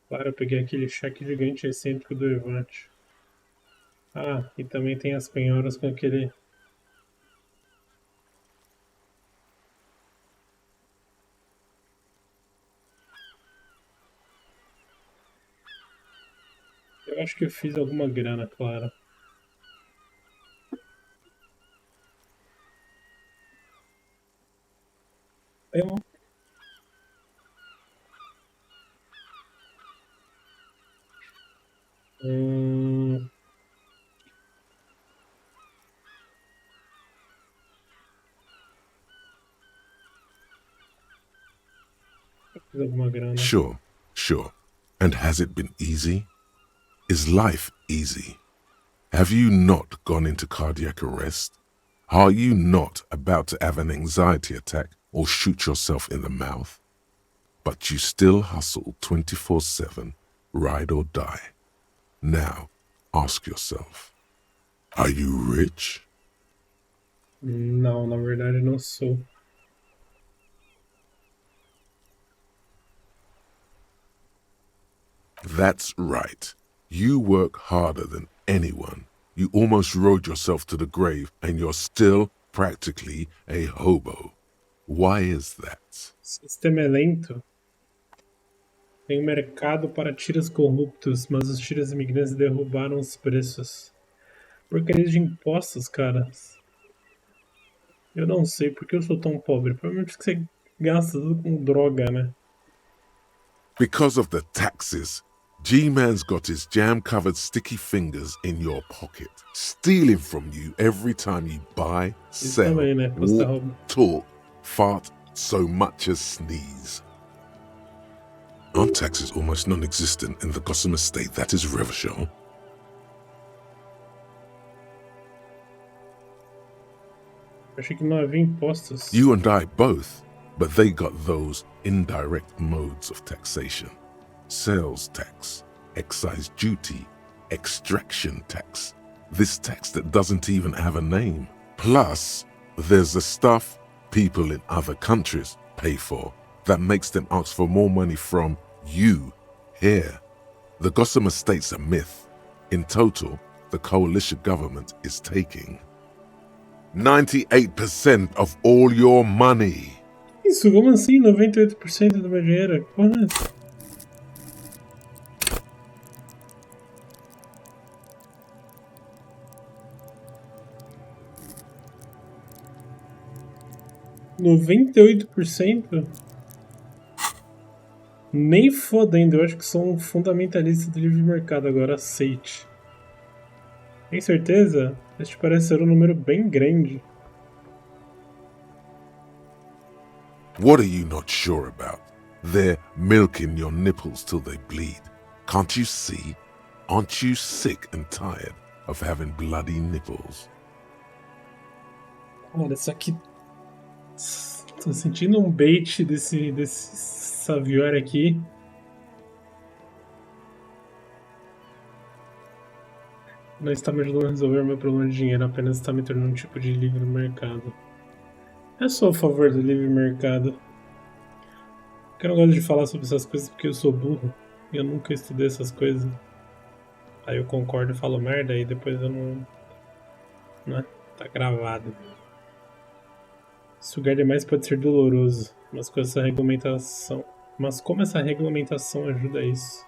Claro, eu peguei aquele cheque gigante excêntrico do Evante. Ah, e também tem as penhoras com aquele... Eu acho que eu fiz alguma grana, claro. Eu... Fiz alguma grana. Sure. And has it been easy? Is life easy? Have you not gone into cardiac arrest? Are you not about to have an anxiety attack or shoot yourself in the mouth? But you still hustle 24/7, ride or die. Now, ask yourself, are you rich? Não, na verdade não sou. That's right. You work harder than anyone. You almost rode yourself to the grave and you're still practically a hobo. Why is that? O sistema é lento. Tem um mercado para tiras corruptos, mas os tiras imigrantes derrubaram os preços. Porcaria de impostos, cara. Eu não sei porque eu sou tão pobre. Provavelmente porque você gasta tudo com droga, né? Because of the taxes. G-Man's got his jam-covered sticky fingers in your pocket, stealing from you every time you buy, sell, também, né? walk, talk, fart, so much as sneeze. Aren't taxes almost non-existent in the Gotham estate that is Revachol? Achei que não havia impostos. You and I both, but they got those indirect modes of taxation. Sales tax, excise duty, extraction tax, this tax that doesn't even have a name. Plus, there's the stuff people in other countries pay for that makes them ask for more money from you here. The Gotham estate's a myth. In total, the coalition government is taking 98% of all your money. Isso, como assim? 98% do meu dinheiro? Porra, é essa? %? Nem fodendo, eu acho que sou um fundamentalista do livre mercado agora, aceite. Tem certeza? Este parece ser um número bem grande. What are you not sure about? They're milking your nipples till they bleed. Can't you see? Aren't you sick and tired of having bloody nipples? Olha, só que... Tô sentindo um bait desse Savior aqui. Não está me ajudando a resolver o meu problema de dinheiro, apenas está me tornando um tipo de livre mercado. Eu sou a favor do livre mercado. Eu não gosto de falar sobre essas coisas porque eu sou burro. E eu nunca estudei essas coisas. Aí eu concordo e falo merda e depois eu não... Né? Tá gravado. Sugar demais pode ser doloroso, mas com essa regulamentação... Mas como essa regulamentação ajuda isso?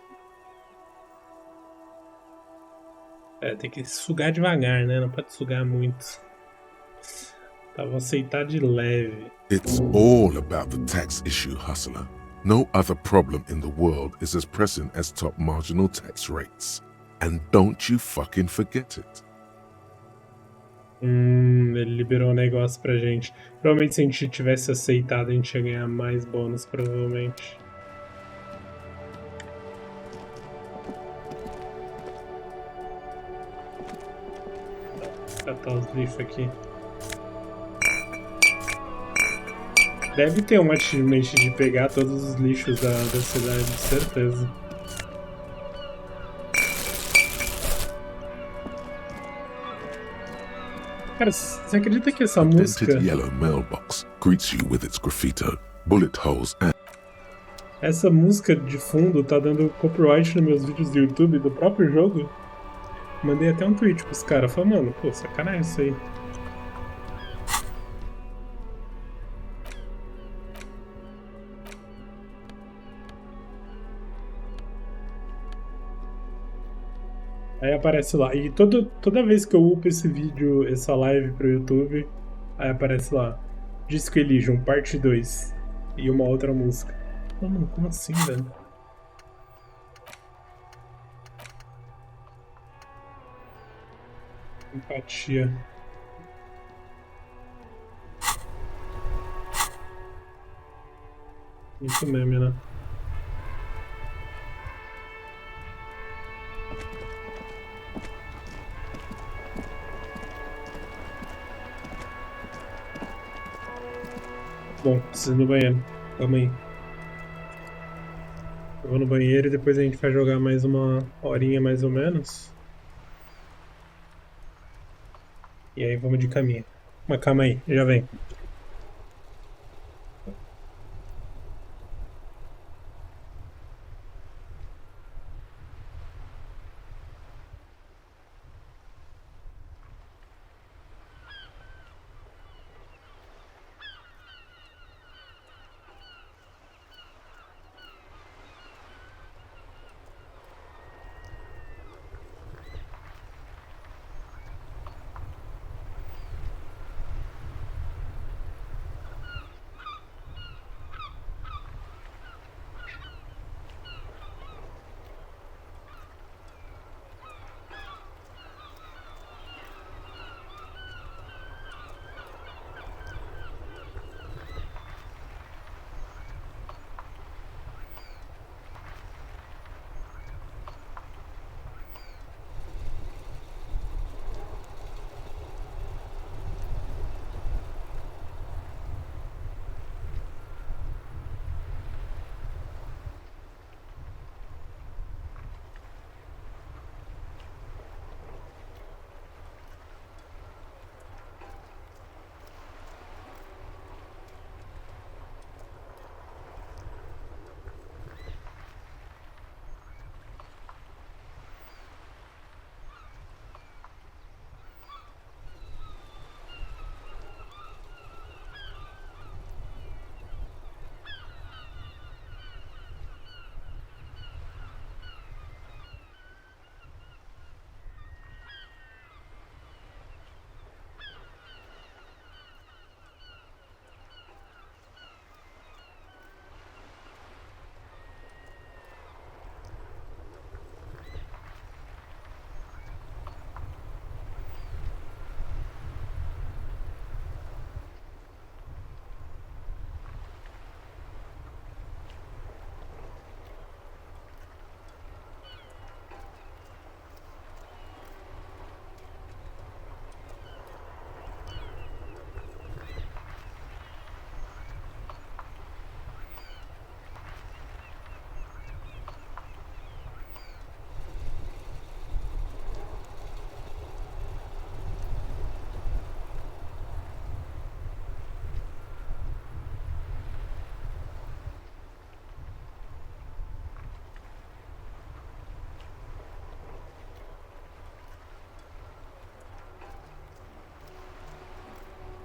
Tem que sugar devagar, né? Não pode sugar muito. Tá, vou aceitar de leve. It's all about the tax issue, hustler. No other problem in the world is as pressing as top marginal tax rates. And don't you fucking forget it. Ele liberou um negócio pra gente. Provavelmente se a gente tivesse aceitado, a gente ia ganhar mais bônus, provavelmente. Catar os lixos aqui. Deve ter uma achievement de pegar todos os lixos da cidade, certeza. Cara, você acredita que essa música... Dented yellow mailbox greets you with its graffito, bullet holes and... Essa música de fundo tá dando copyright nos meus vídeos do YouTube do próprio jogo. Mandei até um tweet pros caras, falando, mano, pô, sacanagem isso aí. Aí aparece lá, e toda vez que eu upo esse vídeo, essa live pro YouTube, aí aparece lá, Disco Elysium, parte 2, e uma outra música. Mano, como assim, velho? Empatia. Muito meme, né? Bom, preciso ir no banheiro. Calma aí. Eu vou no banheiro e depois a gente vai jogar mais uma horinha mais ou menos. E aí vamos de caminho. Mas calma aí, já vem.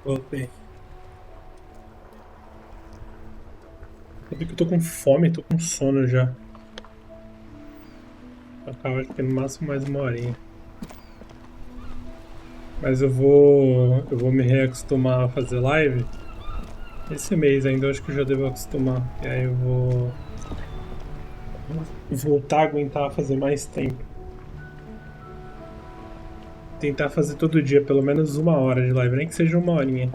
Voltei. Eu vi que eu tô com fome, tô com sono já. Acaba de ter no máximo mais uma horinha. Mas eu vou me reacostumar a fazer live. Esse mês ainda eu acho que eu já devo acostumar. E aí eu vou voltar a aguentar fazer mais tempo. Tentar fazer todo dia pelo menos 1 hora de live, nem que seja 1 horinha.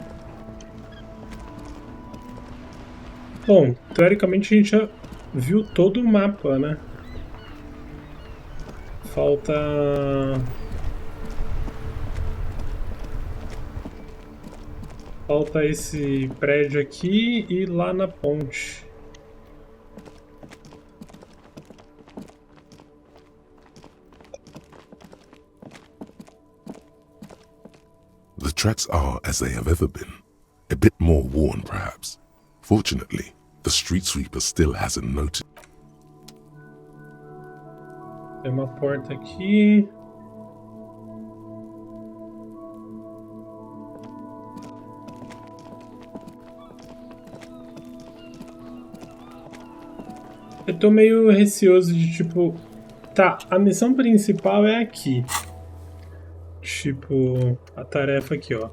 Bom, teoricamente a gente já viu todo o mapa, né? Falta esse prédio aqui e lá na ponte. The tracks are as they have ever been, a bit more worn perhaps. Fortunately, the street sweeper still hasn't noticed. Tem uma porta aqui. Eu tô meio receoso de tipo... Tá, a missão principal é aqui. Tipo, a tarefa aqui, ó.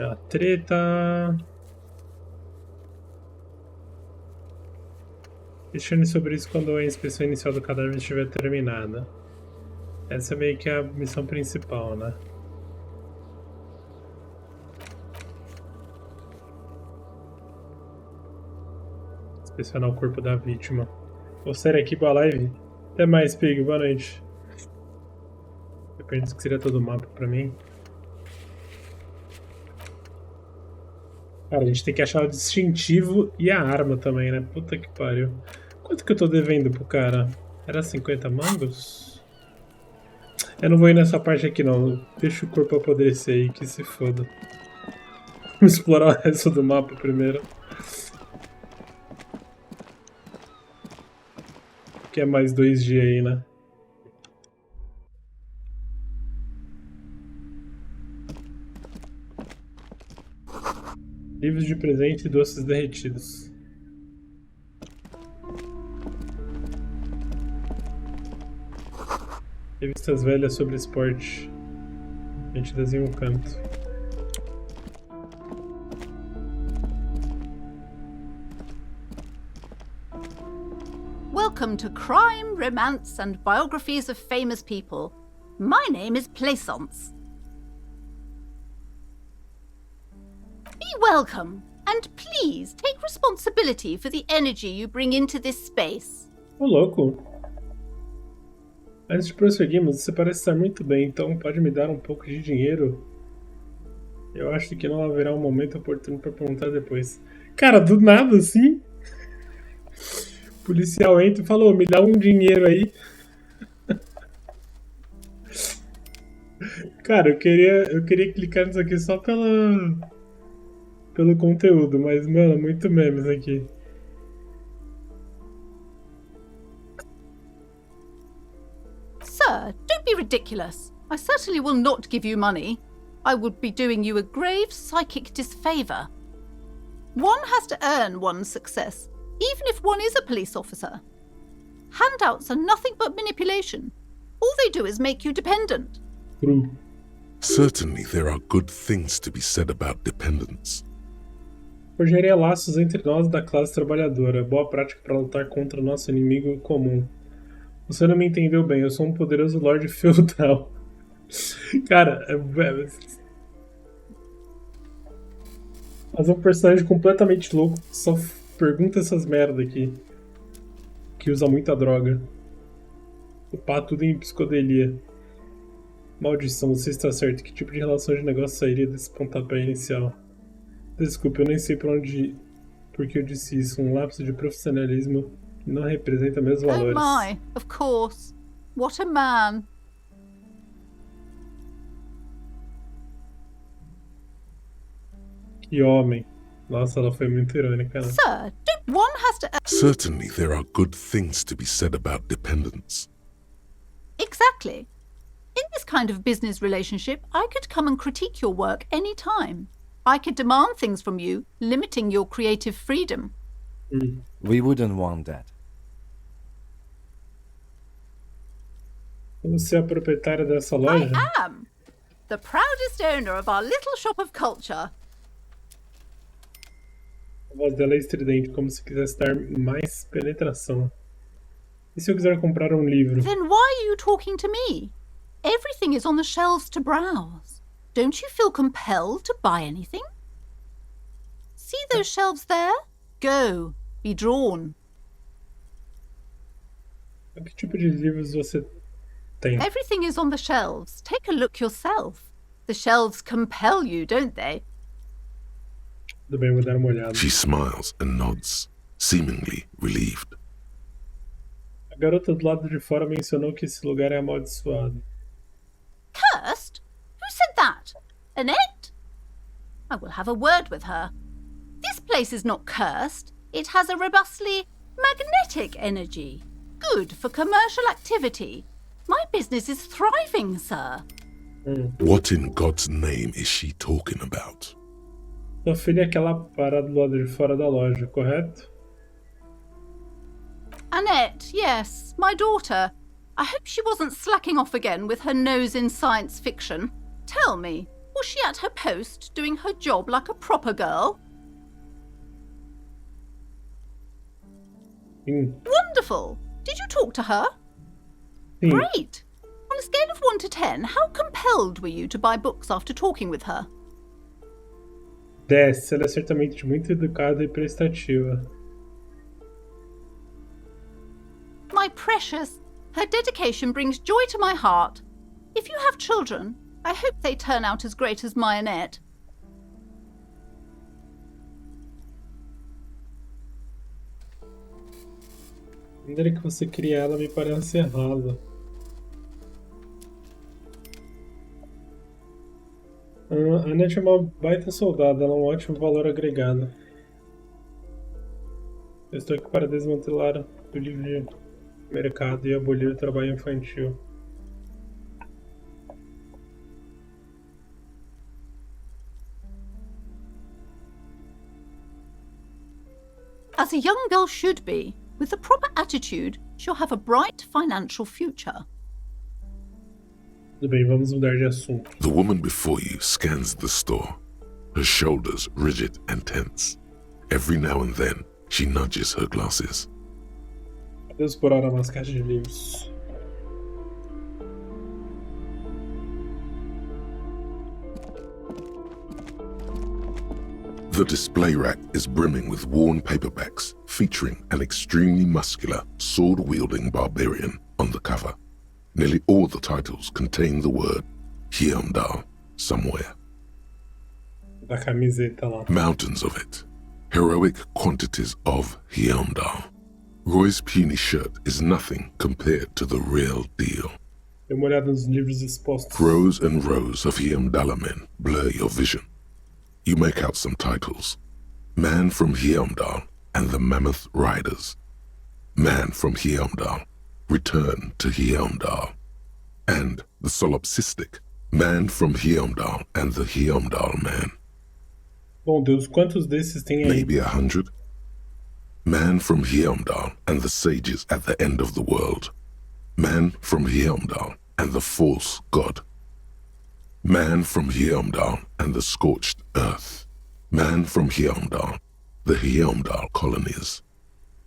A treta... Questione sobre isso quando a inspeção inicial do cadáver estiver terminada. Essa é meio que a missão principal, né? Inspecionar o corpo da vítima. Vou sair aqui pra live. Até mais, Pig. Boa noite. Depende do que seria todo o mapa pra mim. Cara, a gente tem que achar o distintivo e a arma também, né? Puta que pariu. Quanto que eu tô devendo pro cara? Era 50 mangos? Eu não vou ir nessa parte aqui não. Deixa o corpo apodrecer aí, que se foda. Vamos explorar o resto do mapa primeiro. Que é mais 2 dias aí, né? Livros de presente e doces derretidos. Revistas velhas sobre esporte. Metidas em um canto. Welcome to Crime, Romance and Biographies of Famous People. My name is Plaisance. Be welcome, and please take responsibility for the energy you bring into this space. Ô, louco. Antes de prosseguirmos, você parece estar muito bem, então pode me dar um pouco de dinheiro? Eu acho que não haverá um momento oportuno para perguntar depois. Cara, do nada assim? O policial entra e falou, me dá um dinheiro aí. Cara, eu queria clicar nisso aqui só pelo conteúdo, mas, mano, muito memes aqui. Sir, don't be ridiculous. I certainly will not give you money. I would be doing you a grave psychic disfavour. One has to earn one's success, even if one is a police officer. Handouts are nothing but manipulation. All they do is make you dependent. True. Certainly there are good things to be said about dependence. Forjaria laços entre nós da classe trabalhadora. Boa prática para lutar contra o nosso inimigo comum. Você não me entendeu bem, eu sou um poderoso Lorde Feudal. Cara, mas é um personagem completamente louco que só pergunta essas merda aqui. Que usa muita droga. Upar tudo em psicodelia. Maldição, você está certo. Que tipo de relação de negócio sairia desse pontapé inicial? Desculpe, eu nem sei por que eu disse isso. Um lapso de profissionalismo que não representa meus valores. Oh my, of course. What a man. Que homem. Nossa, ela foi muito irônica, né? Sir, one has to... Certainly there are good things to be said about dependence. Exactly. In this kind of business relationship, I could come and critique your work any time. I could demand things from you, limiting your creative freedom. We wouldn't want that. Você é a proprietária dessa loja? I am. The proudest owner of our little shop of culture. A voz dela é estridente, como se quisesse dar mais penetração. E se eu quiser comprar um livro? Then why are you talking to me? Everything is on the shelves to browse. Don't you feel compelled to buy anything? See those shelves there? Go. Be drawn. Que tipo de livros você Tem. Everything is on the shelves. Take a look yourself. The shelves compel you, don't they? Tudo bem, vou dar uma olhada. She smiles and nods, seemingly relieved. A garota do lado de fora mencionou que esse lugar é amaldiçoado. Cursed? Who said that? Annette? I will have a word with her. This place is not cursed. It has a robustly magnetic energy. Good for commercial activity. My business is thriving, sir. What in God's name is she talking about? Sua filha é aquela parada do lado de fora da loja, correto? Annette, yes, my daughter. I hope she wasn't slacking off again with her nose in science fiction. Tell me, was she at her post doing her job like a proper girl? Sim. Wonderful. Did you talk to her? Sim. Great. On a scale of 1 to 10, how compelled were you to buy books after talking with her? 10. Ela é certamente muito educada e prestativa. My precious, her dedication brings joy to my heart. If you have children, I hope they turn out as great as my Annette. A maneira que você cria ela me parece errada. A Annette é uma baita soldada, ela é um ótimo valor agregado. Eu estou aqui para desmantelar o livre mercado e abolir o trabalho infantil. As a young girl should be, with the proper attitude, she'll have a bright financial future. Tudo bem, vamos mudar de assunto. The woman before you scans the store, her shoulders rigid and tense. Every now and then, she nudges her glasses. Adeus por hora nas caixas de livros. The display rack is brimming with worn paperbacks featuring an extremely muscular, sword-wielding barbarian on the cover. Nearly all the titles contain the word Hyundai somewhere. Da camiseta lá. Mountains of it. Heroic quantities of Hyundai. Roy's puny shirt is nothing compared to the real deal. Dê uma olhada nos livros expostos. Rows and rows of Hyundai men blur your vision. You make out some titles. Man from Hyundai and the Mammoth Riders. Man from Hyundai, Return to Hyundai. And the solipsistic Man from Hyundai and the Hyundai Man. Bom Deus, quantos desses tem aí? Maybe 100. Man from Hyundai and the sages at the end of the world. Man from Hyundai and the false god. Man from Hyundai and the scorched earth. Man from Hyundai, the Hyundai colonies.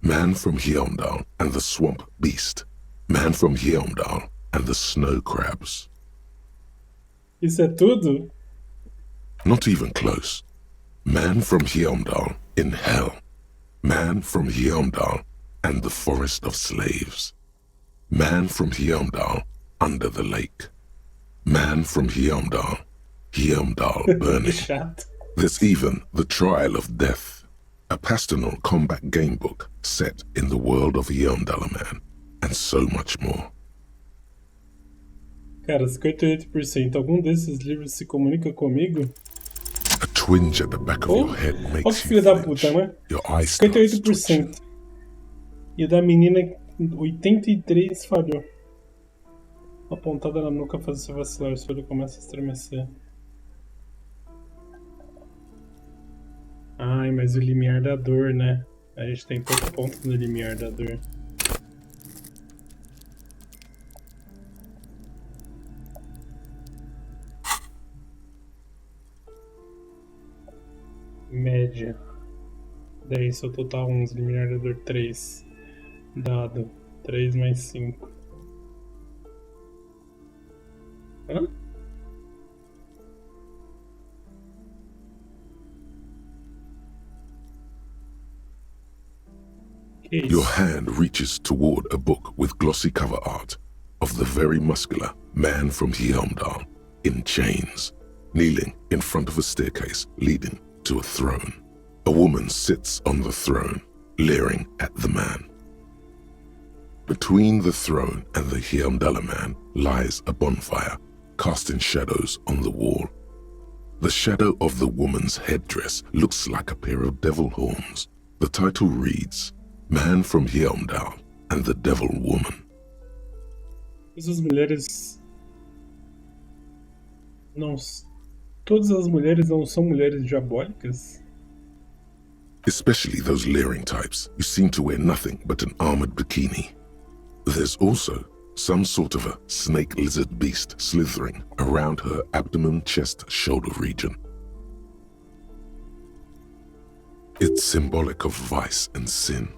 Man from Hyundai and the swamp beast. Man from Hyundai and the snow crabs. Isso é tudo? Not even close. Man from Hyundai in hell. Man from Hyundai and the forest of slaves. Man from Hyundai under the lake. Man from Hyundai, Hyundai burning. Chato. There's even The Trial of Death, a pastoral combat game book set in the world of Hyundai Man, and so much more. Cara, 58%. Algum desses livros se comunica comigo? A twinge at the back of your head Olha makes que you filho da flinch. puta, né? Your eyes start twitching. 58%. E o da menina, 83% falhou. Uma pontada na nuca faz você vacilar, seu olho começa a estremecer. Ai, mas o limiar da dor, né? A gente tem pouco ponto no limiar da dor. Média 10, seu total 11, limiar da dor 3. Dado 3 mais 5. Hã? Que isso? Your hand reaches toward a book with glossy cover art of the very muscular man from Hjelmdal in chains, kneeling in front of a staircase leading to a throne. A woman sits on the throne, leering at the man. Between the throne and the Hjelmdala man lies a bonfire, casting shadows on the wall. The shadow of the woman's headdress looks like a pair of devil horns. The title reads, Man from Hjelmdal and the Devil Woman. Essas mulheres não... Todas as mulheres não são mulheres diabólicas? Especially those leering types who seem to wear nothing but an armored bikini. There's also some sort of a snake lizard beast slithering around her abdomen, chest, shoulder region. It's symbolic of vice and sin.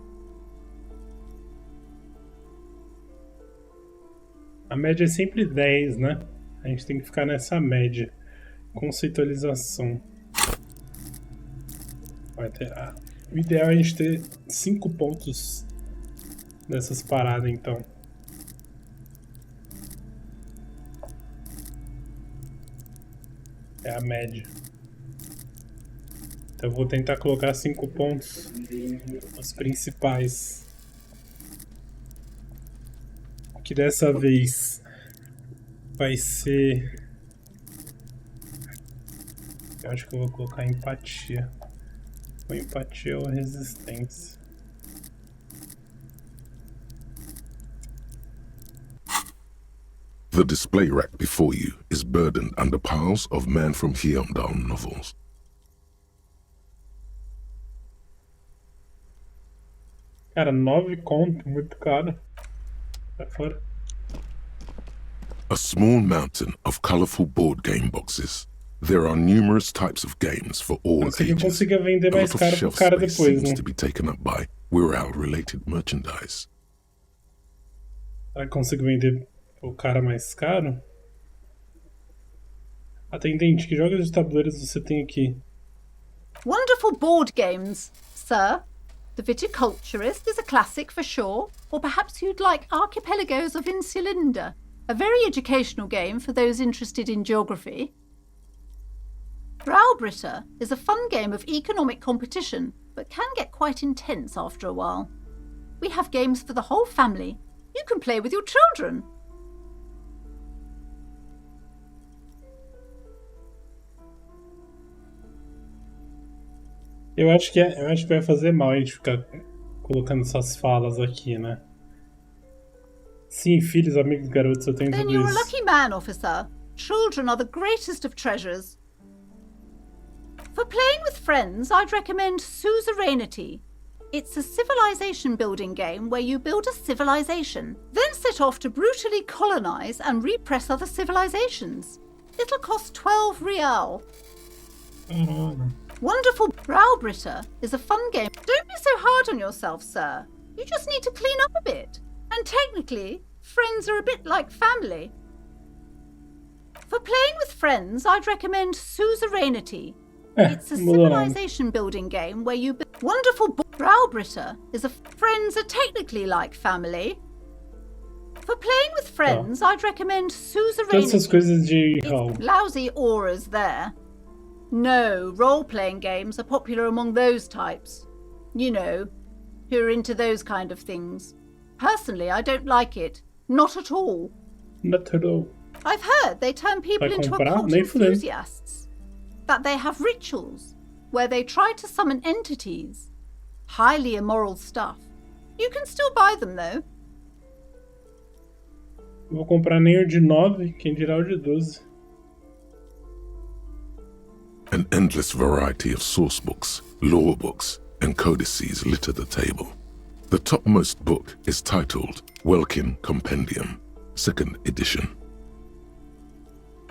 A média é sempre 10, né? A gente tem que ficar nessa média. Conceitualização. O ideal é a gente ter 5 pontos nessas paradas, então. É a média. Então eu vou tentar colocar 5 pontos, os principais. Que dessa vez vai ser... Eu acho que eu vou colocar empatia. Ou empatia ou resistência. The display rack before you is burdened under piles of Man from Hjelmdal novels. Cara, 9 conto, muito caro. Sai fora. A small mountain of colorful board game boxes. There are numerous types of games for all Não sei que eu ages. consiga vender A mais lot of caro pro shelf cara space depois, seems né? to be taken up by IREI-related merchandise. Será que eu consigo vender pro cara mais caro? Atendente, que jogos de tabuleiros você tem aqui? Wonderful board games, sir. The Viticulturist is a classic for sure, or perhaps you'd like Archipelagos of Insulinda, a very educational game for those interested in geography. Browbritter is a fun game of economic competition, but can get quite intense after a while. We have games for the whole family. You can play with your children. Eu acho que vai fazer mal a gente ficar colocando essas falas aqui, né? Sim, filhos, amigos, garotos, eu tenho Then tudo you're a isso. lucky man, officer. Children are the greatest of treasures. For playing with friends, I'd recommend Suzerainty. It's a civilization building game where you build a civilization, then set off to brutally colonize and repress other civilizations. It'll cost 12 real. Caralho. Wonderful Browbritter is a fun game. Don't be so hard on yourself, sir. You just need to clean up a bit. And technically, friends are a bit like family. For playing with friends, I'd recommend Suzerainty. It's a civilization building game where you... Wonderful Browbritter is a... Friends are technically like family. For playing with friends, I'd recommend Suzerainty. Todas essas coisas de hall. Lousy auras there. No, role-playing games are popular among those types. You know, who are into those kind of things. Personally, I don't like it. Not at all. Not at all. I've heard they turn people Vai into comprar? occult Nem fudendo. enthusiasts. That they have rituals where they try to summon entities. Highly immoral stuff. You can still buy them, though. Não vou comprar nem o de 9, quem dirá o de 12. An endless variety of source books, law books, and codices litter the table. The topmost book is titled Welkin Compendium, 2nd edition.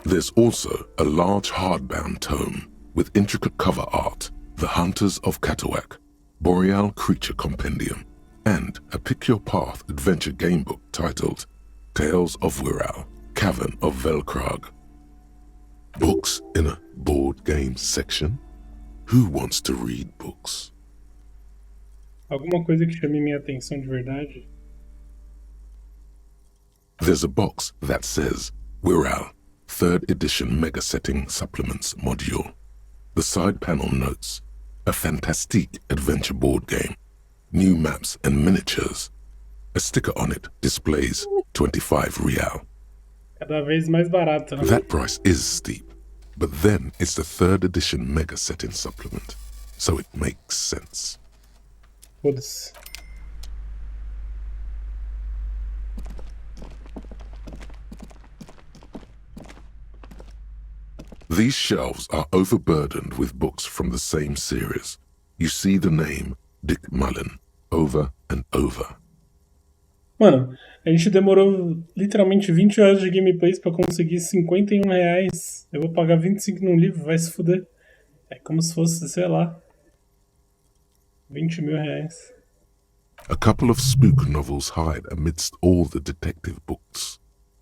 There's also a large hardbound tome with intricate cover art, The Hunters of Katawak, Boreal Creature Compendium, and a Pick Your Path adventure game book titled Tales of Wirral, Cavern of Velkrag. Books in a board game section? Who wants to read books? Alguma coisa que chame minha atenção de verdade? There's a box that says Wirral, 3rd edition Mega Setting Supplements Module. The side panel notes, a fantastique adventure board game, new maps and miniatures. A sticker on it displays 25 real. Cada vez mais barato, né? That price is steep, but then it's the 3rd edition Mega Setting Supplement, so it makes sense. Foda-se. These shelves are overburdened with books from the same series. You see the name Dick Mullen over and over. Mano, a gente demorou literalmente 20 horas de gameplays pra conseguir R$51. Eu vou pagar 25 num livro, vai se fuder. É como se fosse, sei lá, 20 mil reais. A couple of spook novels hide amidst all the detective books.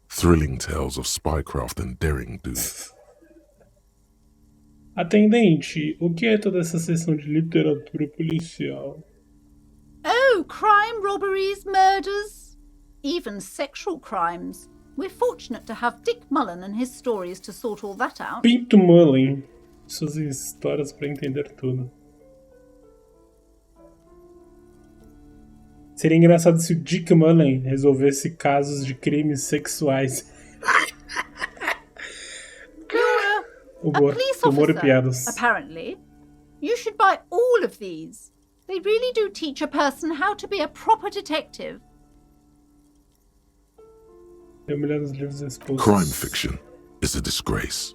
Thrilling tales of spycraft and daring do. Atendente, o que é toda essa sessão de literatura policial? Oh, crime, robberies, murders, even sexual crimes. We're fortunate to have Dick Mullen and his stories to sort all that out. Pinto Mullen, suas histórias pra entender tudo. Seria engraçado se o Dick Mullen resolvesse casos de crimes sexuais. Humor e piadas. Apparently. You should buy all of these. They really do teach a person how to be a proper detective. Crime fiction is a disgrace,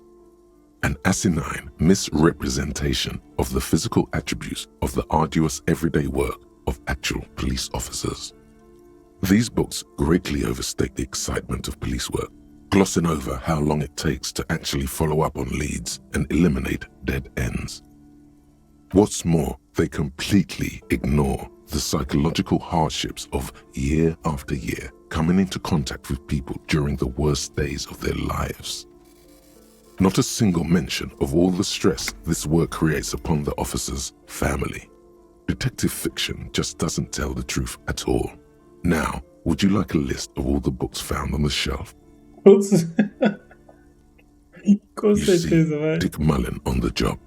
an asinine misrepresentation of the physical attributes of the arduous everyday work of actual police officers. These books greatly overstate the excitement of police work, glossing over how long it takes to actually follow up on leads and eliminate dead ends. What's more, they completely ignore the psychological hardships of year after year coming into contact with people during the worst days of their lives. Not a single mention of all the stress this work creates upon the officer's family. Detective fiction just doesn't tell the truth at all. Now, would you like a list of all the books found on the shelf? Com You certeza, see vai. Dick Mullen on the job.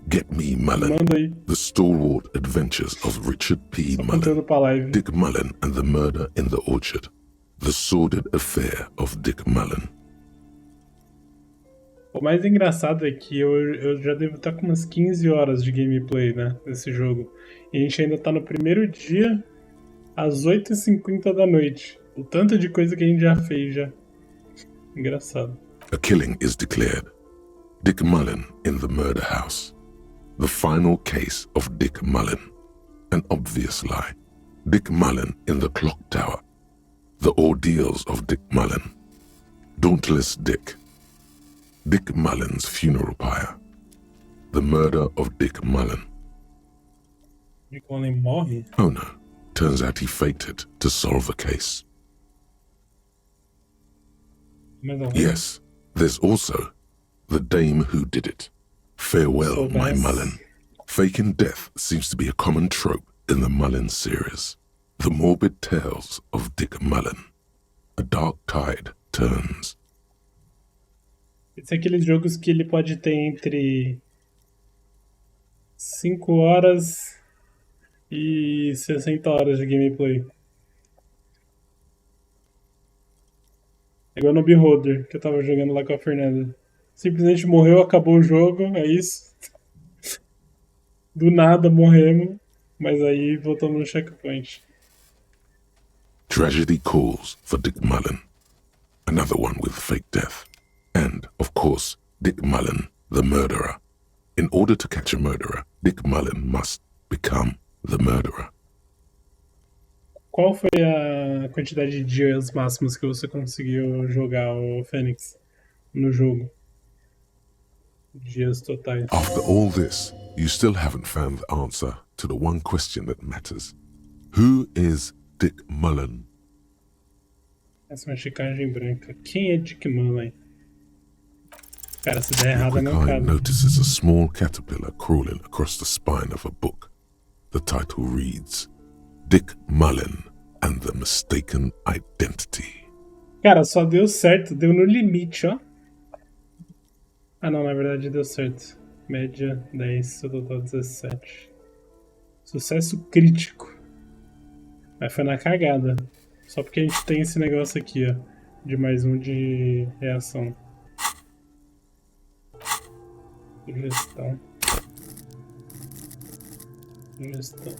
Get Me Mullen. Manda aí. The stalwart adventures of Richard P. Mullen. Conteúdo pra live. Dick Mullen and the Murder in the Orchard. The Sordid Affair of Dick Mullen. O mais engraçado é que eu já devo estar com umas 15 horas de gameplay, né, nesse jogo. E a gente ainda tá no primeiro dia, às 8h50 da noite. O tanto de coisa que a gente já fez já. Engraçado. A killing is declared. Dick Mullen in the murder house. The final case of Dick Mullen. An obvious lie. Dick Mullen in the clock tower. The ordeals of Dick Mullen. Dauntless Dick. Dick Mullen's funeral pyre. The murder of Dick Mullen. Dick Mullen morre? Oh no. Turns out he faked it to solve a case. Yes, there's also the dame who did it. Farewell, So my nice. Mullen. Faking death seems to be a common trope in the Mullen series. The morbid tales of Dick Mullen. A dark tide turns. Esse é aqueles jogos que ele pode ter entre 5 horas e 60 horas de gameplay. É igual no Beholder, que eu tava jogando lá com a Fernanda. Simplesmente morreu, acabou o jogo, é isso. Do nada morremos, mas aí voltamos no checkpoint. Tragedy calls for Dick Mullen. Another one with fake death. And, of course, Dick Mullen, the murderer. In order to catch a murderer, Dick Mullen must become the murderer. Qual foi a quantidade de dias máximos que você conseguiu jogar o Fênix no jogo? Dias totais. After all this, you still haven't found the answer to the one question that matters. Who is Dick Mullen? Essa é uma checagem branca. Quem é Dick Mullen? Cara, se der errado não Quick eye cabe. notices a small caterpillar crawling across the spine of a book. The title reads, Dick Mullen and the Mistaken Identity. Cara, só deu certo, deu no limite, ó. Ah, não, na verdade deu certo. Média 10, total 17. Sucesso crítico. Mas foi na cagada. Só porque a gente tem esse negócio aqui, ó. De mais um de reação. Sugestão. Sugestão.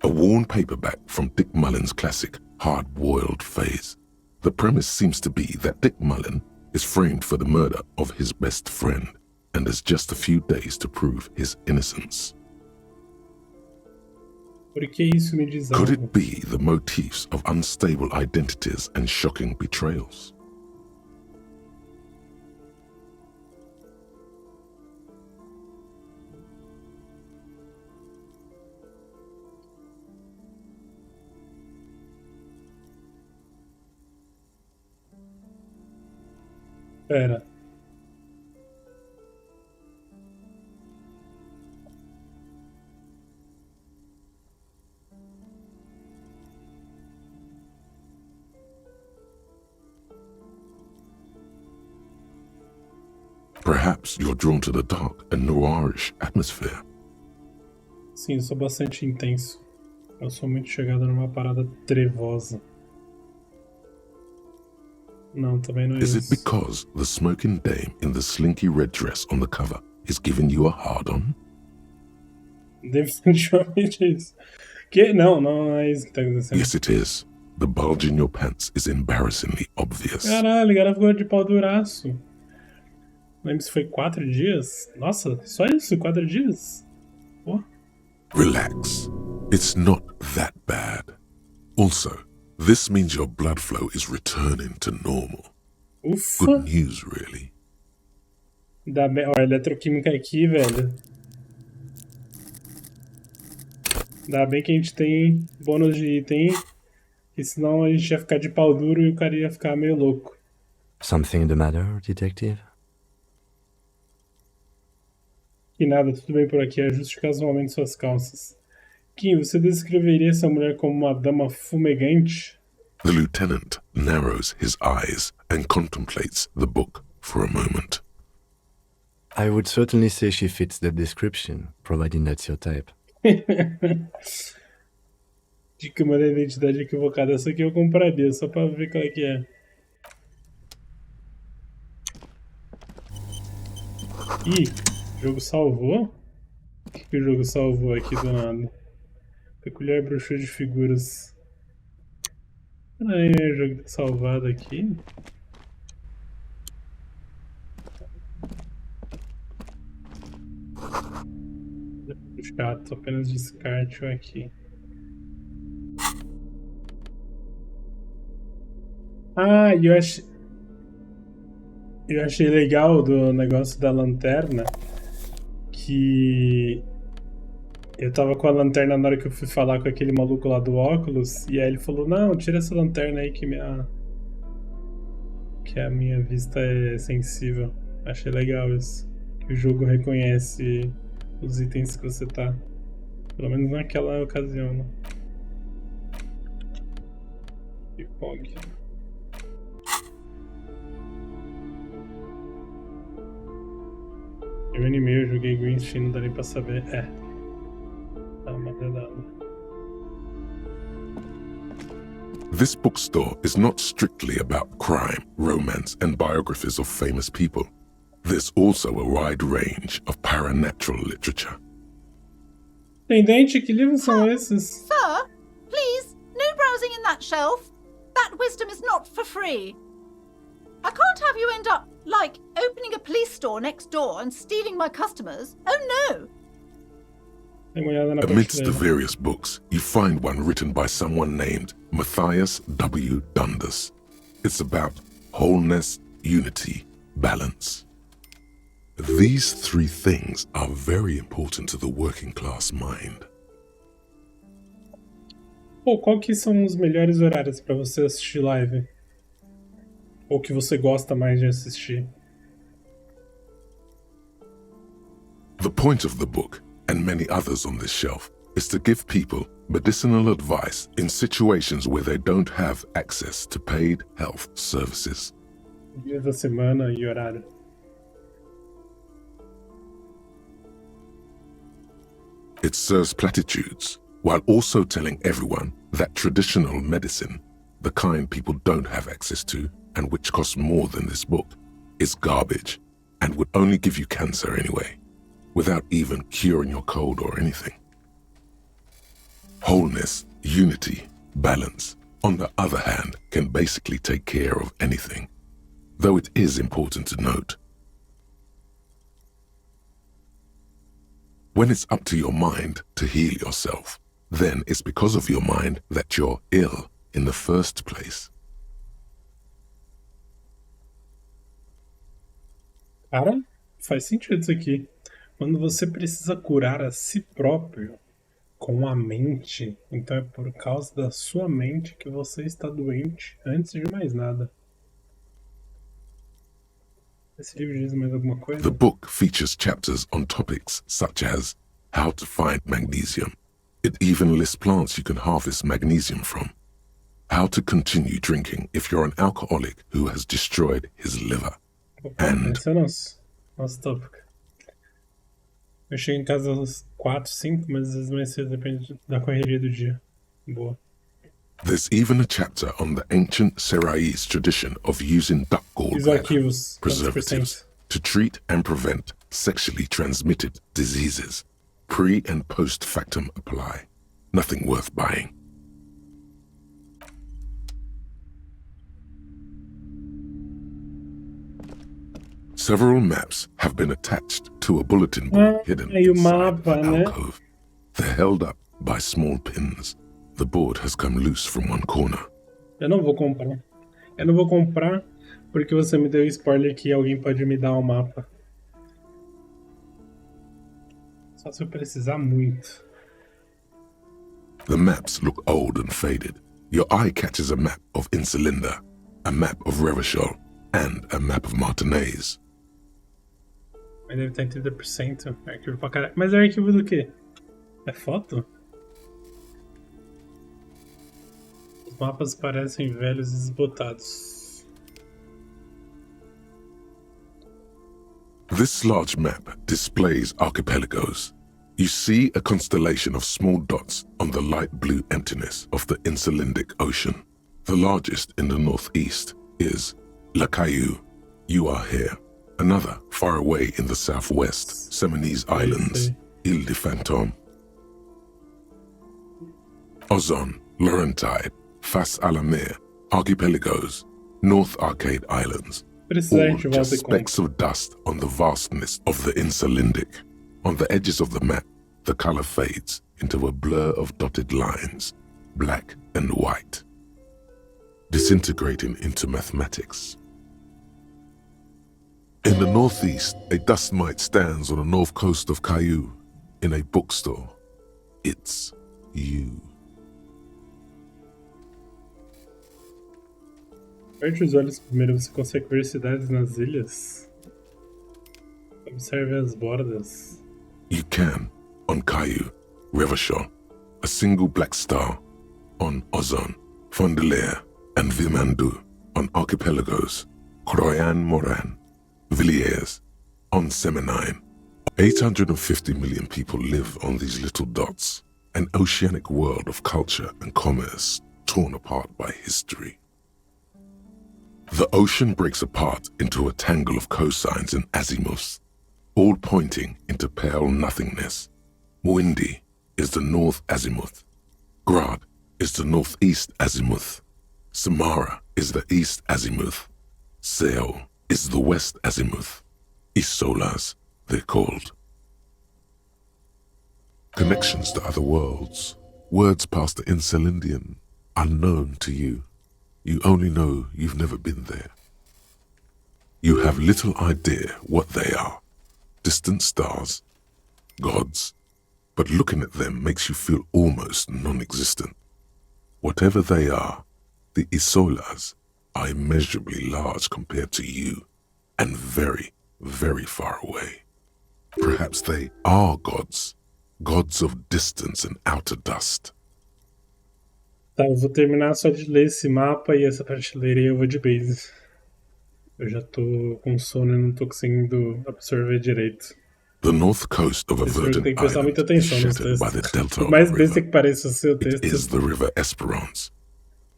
A worn paperback from Dick Mullen's classic Hard-Boiled Phase. The premise seems to be that Dick Mullen is framed for the murder of his best friend and has just a few days to prove his innocence. Por que isso me diz Could algo? it be the motifs of unstable identities and shocking betrayals? Pera. Perhaps you're drawn to the dark and noirish atmosphere. Sim, eu sou bastante intenso. Eu sou muito chegado numa parada trevosa. Não, também não é Is isso. it because the smoking dame in the slinky red dress on the cover is giving you a hard-on? Definitivamente é isso. Que? Não, não é isso que tá acontecendo. Yes, it is. The bulge in your pants is embarrassingly obvious. Caralho, o cara ficou de pau duraço. Lembra se foi 4 dias? Nossa, só isso? 4 dias? Pô. Relax. It's not that bad. Also, this means your blood flow is returning to normal. Ufa. Good news, really. Dá bem. Ó, a eletroquímica aqui, velho. Dá bem que a gente tem bônus de item, que senão a gente ia ficar de pau duro e o cara ia ficar meio louco. Something the matter, detective? Que nada, tudo bem por aqui, ajuste casualmente suas calças. Kim, você descreveria essa mulher como uma dama fumegante? The lieutenant narrows his eyes and contemplates the book for a moment. I would certainly say she fits that description, providing that's your type. Dica uma identidade equivocada. Essa aqui eu compraria, só pra ver qual é que é. Ih, o jogo salvou? O que o jogo salvou aqui do nada? Peculiar brochura de figuras. O jogo tá salvado aqui. Chato, apenas descarte aqui. Ah, e eu achei legal do negócio da lanterna que eu tava com a lanterna na hora que eu fui falar com aquele maluco lá do óculos e aí ele falou, não, tira essa lanterna aí que a minha vista é sensível. Achei legal isso. Que o jogo reconhece os itens que você tá. Pelo menos naquela ocasião, né? Pipog. Eu animei, eu joguei Green Steam, não dá nem pra saber. É. Tá uma dedada. This bookstore is not strictly about crime, romance, and biographies of famous people. There's also a wide range of paranatural literature. Tendente, que livros são esses? Sir, please, no browsing in that shelf. That wisdom is not for free. I can't have you end up, like, opening a police store next door and stealing my customers. Oh no! Dê uma olhada na Amidst the prateleira. various books, you find one written by someone named Matthias W. Dundas. It's about wholeness, unity, balance. These three things are very important to the working class mind. Pô, qual que são os melhores horários pra você assistir live? Ou que você gosta mais de assistir? The point of the book, and many others on this shelf, is to give people medicinal advice in situations where they don't have access to paid health services. Dia da semana e horário. It serves platitudes, while also telling everyone that traditional medicine, the kind people don't have access to and which costs more than this book, is garbage and would only give you cancer anyway, without even curing your cold or anything. Wholeness, unity, balance, on the other hand, can basically take care of anything, though it is important to note. When it's up to your mind to heal yourself, then it's because of your mind that you're ill in the first place. Cara, faz sentido isso aqui. Quando você precisa curar a si próprio com a mente, então é por causa da sua mente que você está doente antes de mais nada. Esse livro diz mais alguma coisa? The book features chapters on topics such as how to find magnesium. It even lists plants you can harvest magnesium from. How to continue drinking if you're an alcoholic who has destroyed his liver. And esse é nosso tópico. Eu chego em casa às 4, 5, mas às vezes mais cedo, depende da correria do dia. Boa. there's even a chapter on the ancient Seraï's tradition of using duck Os gallbladder arquivos, preservatives to treat and prevent sexually transmitted diseases. Pre and post factum apply. Nothing worth buying. Several maps have been attached to a bulletin board hidden aí o inside mapa, the né? alcove. They're held up by small pins. The board has come loose from one corner. Eu não vou comprar. Eu não vou comprar porque você me deu spoiler que alguém pode me dar um mapa. Só se eu precisar muito. The maps look old and faded. Your eye catches a map of Insulinda, a map of Revachol, and a map of Martinez. Mas deve estar em 30%. É arquivo pra caralho. Mas é arquivo do quê? É foto? Os mapas parecem velhos e desbotados. This large map displays archipelagos. You see a constellation of small dots on the light blue emptiness of the Insulindic Ocean. The largest in the northeast is La Caillou. You are here. Another far away in the southwest, Seminese Islands, Ile de Fantôme. Ozon, Laurentide, Fas à la Mer, Archipelagos, North Arcade Islands. Precisar All de volta just e specks of dust on the vastness of the Insulindic. On the edges of the map, the color fades into a blur of dotted lines, black and white, disintegrating into mathematics. In the northeast, a dust mite stands on the north coast of Caillou, in a bookstore. It's you. Aperte os olhos primeiro, você consegue ver cidades nas ilhas? Observe as bordas. You can, on Caillou, Revachol, a single black star, on Ozon, Fondelier, and Vimandu, on archipelagos, Croyan Moran, Villiers, on Seminine. 850 million people live on these little dots, an oceanic world of culture and commerce torn apart by history. The ocean breaks apart into a tangle of cosines and azimuths, all pointing into pale nothingness. Windy is the north azimuth. Grad is the northeast azimuth. Samara is the east azimuth. Seo is the west azimuth. Isolas, they're called. Connections to other worlds, words past the Insulindian, unknown to you. You only know you've never been there. You have little idea what they are. Distant stars, gods, but looking at them makes you feel almost non-existent. Whatever they are, the Isolas are immeasurably large compared to you, and very, very far away. Perhaps they are gods, gods of distance and outer dust. Tá, eu vou terminar só de ler esse mapa e essa prateleira e eu vou de base. Eu já tô com sono e não tô conseguindo absorver direito. The north coast of a Esse jogo verdant tem que prestar muita island is atenção nos shattered by the textos. delta Por of mais the besta river. que pareça o seu It texto, is the river Esperance.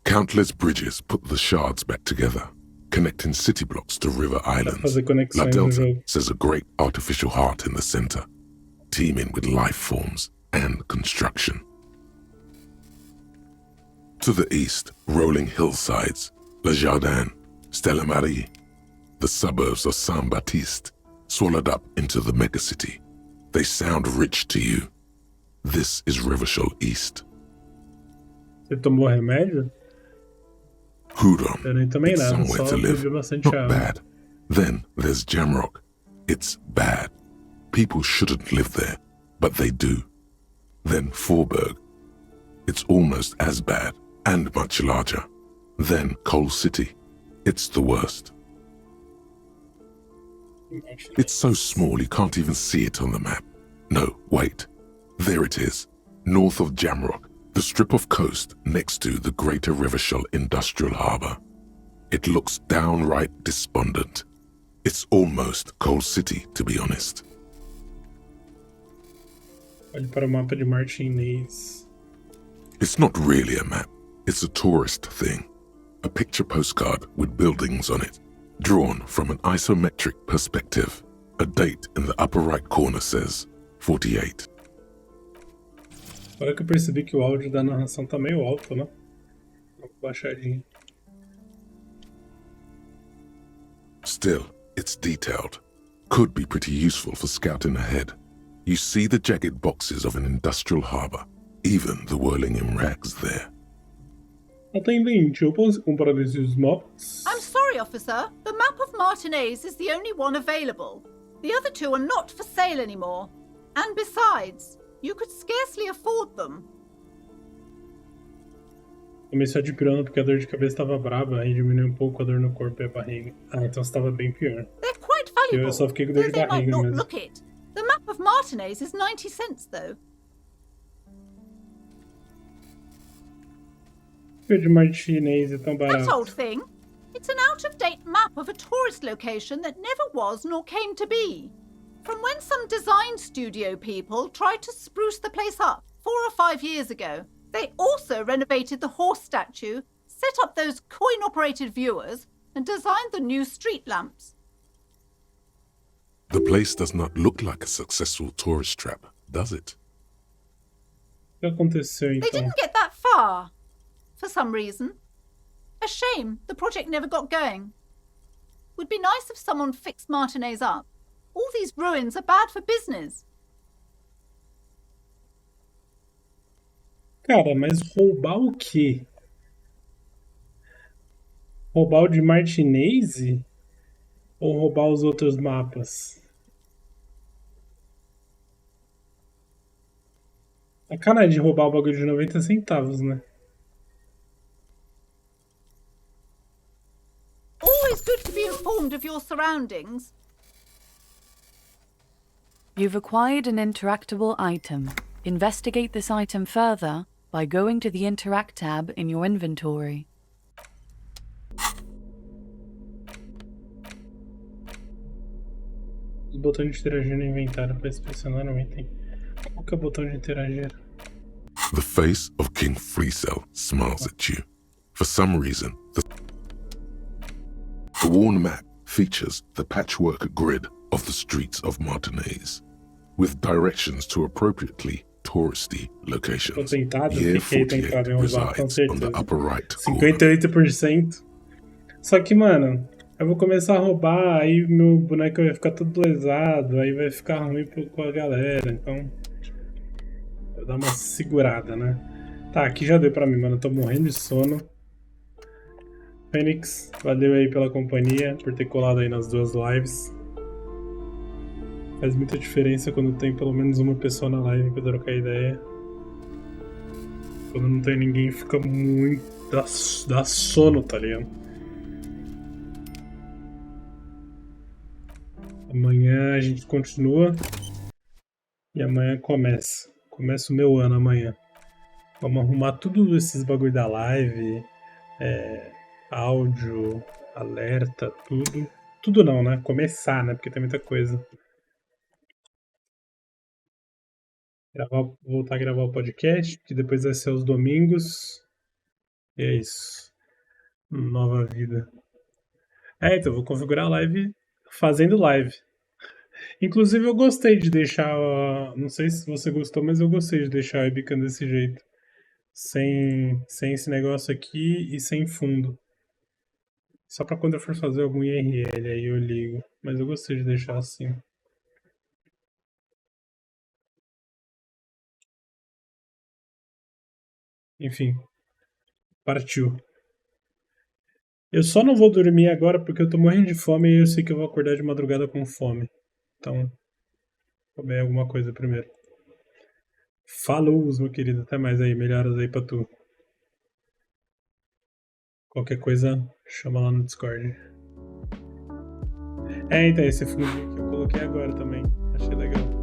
Countless bridges put the shards back together, connecting city blocks to river dá pra islands. fazer La conexões no Delta jogo. says a great artificial heart in the center, teeming with life forms and construction. To the east, rolling hillsides, Le Jardin, Stella Marie, the suburbs of Saint-Baptiste, swallowed up into the megacity. They sound rich to you. This is Rivershell East. Você tomou remédio? Hudon, Eu nem tomei it's nada, somewhere só to live. bebi bastante Not água. bad. Then there's Jamrock. It's bad. People shouldn't live there, but they do. Then Forburg. It's almost as bad and much larger. Then Coal City. It's the worst. It's so small you can't even see it on the map. No, wait. There it is. North of Jamrock, the strip of coast next to the Greater Rivershell Industrial Harbour. It looks downright despondent. It's almost Coal City, to be honest. Olhe para o mapa de Martinez. It's not really a map. It's a tourist thing. A picture postcard with buildings on it, drawn from an isometric perspective. A date in the upper right corner says 48. Agora que eu percebi que o áudio da narração tá meio alto, né? Baixadinho. Still, it's detailed. Could be pretty useful for scouting ahead. You see the jagged boxes of an industrial harbour, even the whirling in rags there. Atendente, eu posso comprar esses mapas? I'm sorry, officer. The map of Martinez is the only one available. The other two are not for sale anymore. And besides, you could scarcely afford them. Comecei adipirando porque a dor de cabeça estava braba, aí diminuiu um pouco a dor no corpo e a barriga. Ah, então estava bem pior. They're quite valuable, Eu só fiquei com dor de though they might barriga not mesmo. look it. The map of Martinez is 90 cents, though. O de Martinez é tão That barato. old thing. It's an out-of-date map of a tourist location that never was nor came to be. From when some design studio people tried to spruce the place up 4 or 5 years ago. They also renovated the horse statue, set up those coin-operated viewers, and designed the new street lamps. The place does not look like a successful tourist trap, does it? O que aconteceu They então? didn't get that far, for some reason. A shame the project never got going. Would be nice if someone fixed Martinez up. All these ruins are bad for business. Cara, mas roubar o quê? Roubar o de Martinez? Ou roubar os outros mapas? Sacanagem de roubar o bagulho de 90 centavos, né? Always good to be informed of your surroundings. You've acquired an interactable item. Investigate this item further by going to the Interact tab in your inventory. Os botões de interagir no inventário para inspecionar o item. Qual que é o botão de interagir? The face of King Freecell smiles at you. For some reason, the worn map features the patchwork grid of the streets of Martinez, with directions to appropriately touristy Tô locations. tentado, Year fiquei 48 tentado em roubar, com resides on the certeza. upper right corner. 58%. Só que, mano, eu vou começar a roubar, aí meu boneco vai ficar todo lesado, aí vai ficar ruim com a galera, então... Vou dar uma segurada, né? Tá, aqui já deu pra mim, mano, eu tô morrendo de sono. Fênix, valeu aí pela companhia, por ter colado aí nas 2 lives. Faz muita diferença quando tem pelo menos uma pessoa na live pra trocar ideia. Quando não tem ninguém fica muito... dá sono, tá ligado? Amanhã a gente continua. E amanhã começa. Começa o meu ano amanhã. Vamos arrumar tudo esses bagulho da live, áudio, alerta, tudo. Tudo não, né? Começar, né? Porque tem muita coisa. Voltar a gravar o podcast, que depois vai ser aos domingos. E é isso. Nova vida. Então, vou configurar a live fazendo live. Inclusive, eu gostei de deixar. Não sei se você gostou, mas eu gostei de deixar a webcam desse jeito. Sem esse negócio aqui e sem fundo. Só pra quando eu for fazer algum IRL aí eu ligo. Mas eu gostei de deixar assim. Enfim. Partiu. Eu só não vou dormir agora porque eu tô morrendo de fome e eu sei que eu vou acordar de madrugada com fome. Então, comer alguma coisa primeiro. Falou, meu querido. Até mais aí. Melhoras aí pra tu. Qualquer coisa, chama lá no Discord. Então, esse fundinho que eu coloquei agora também. Achei legal.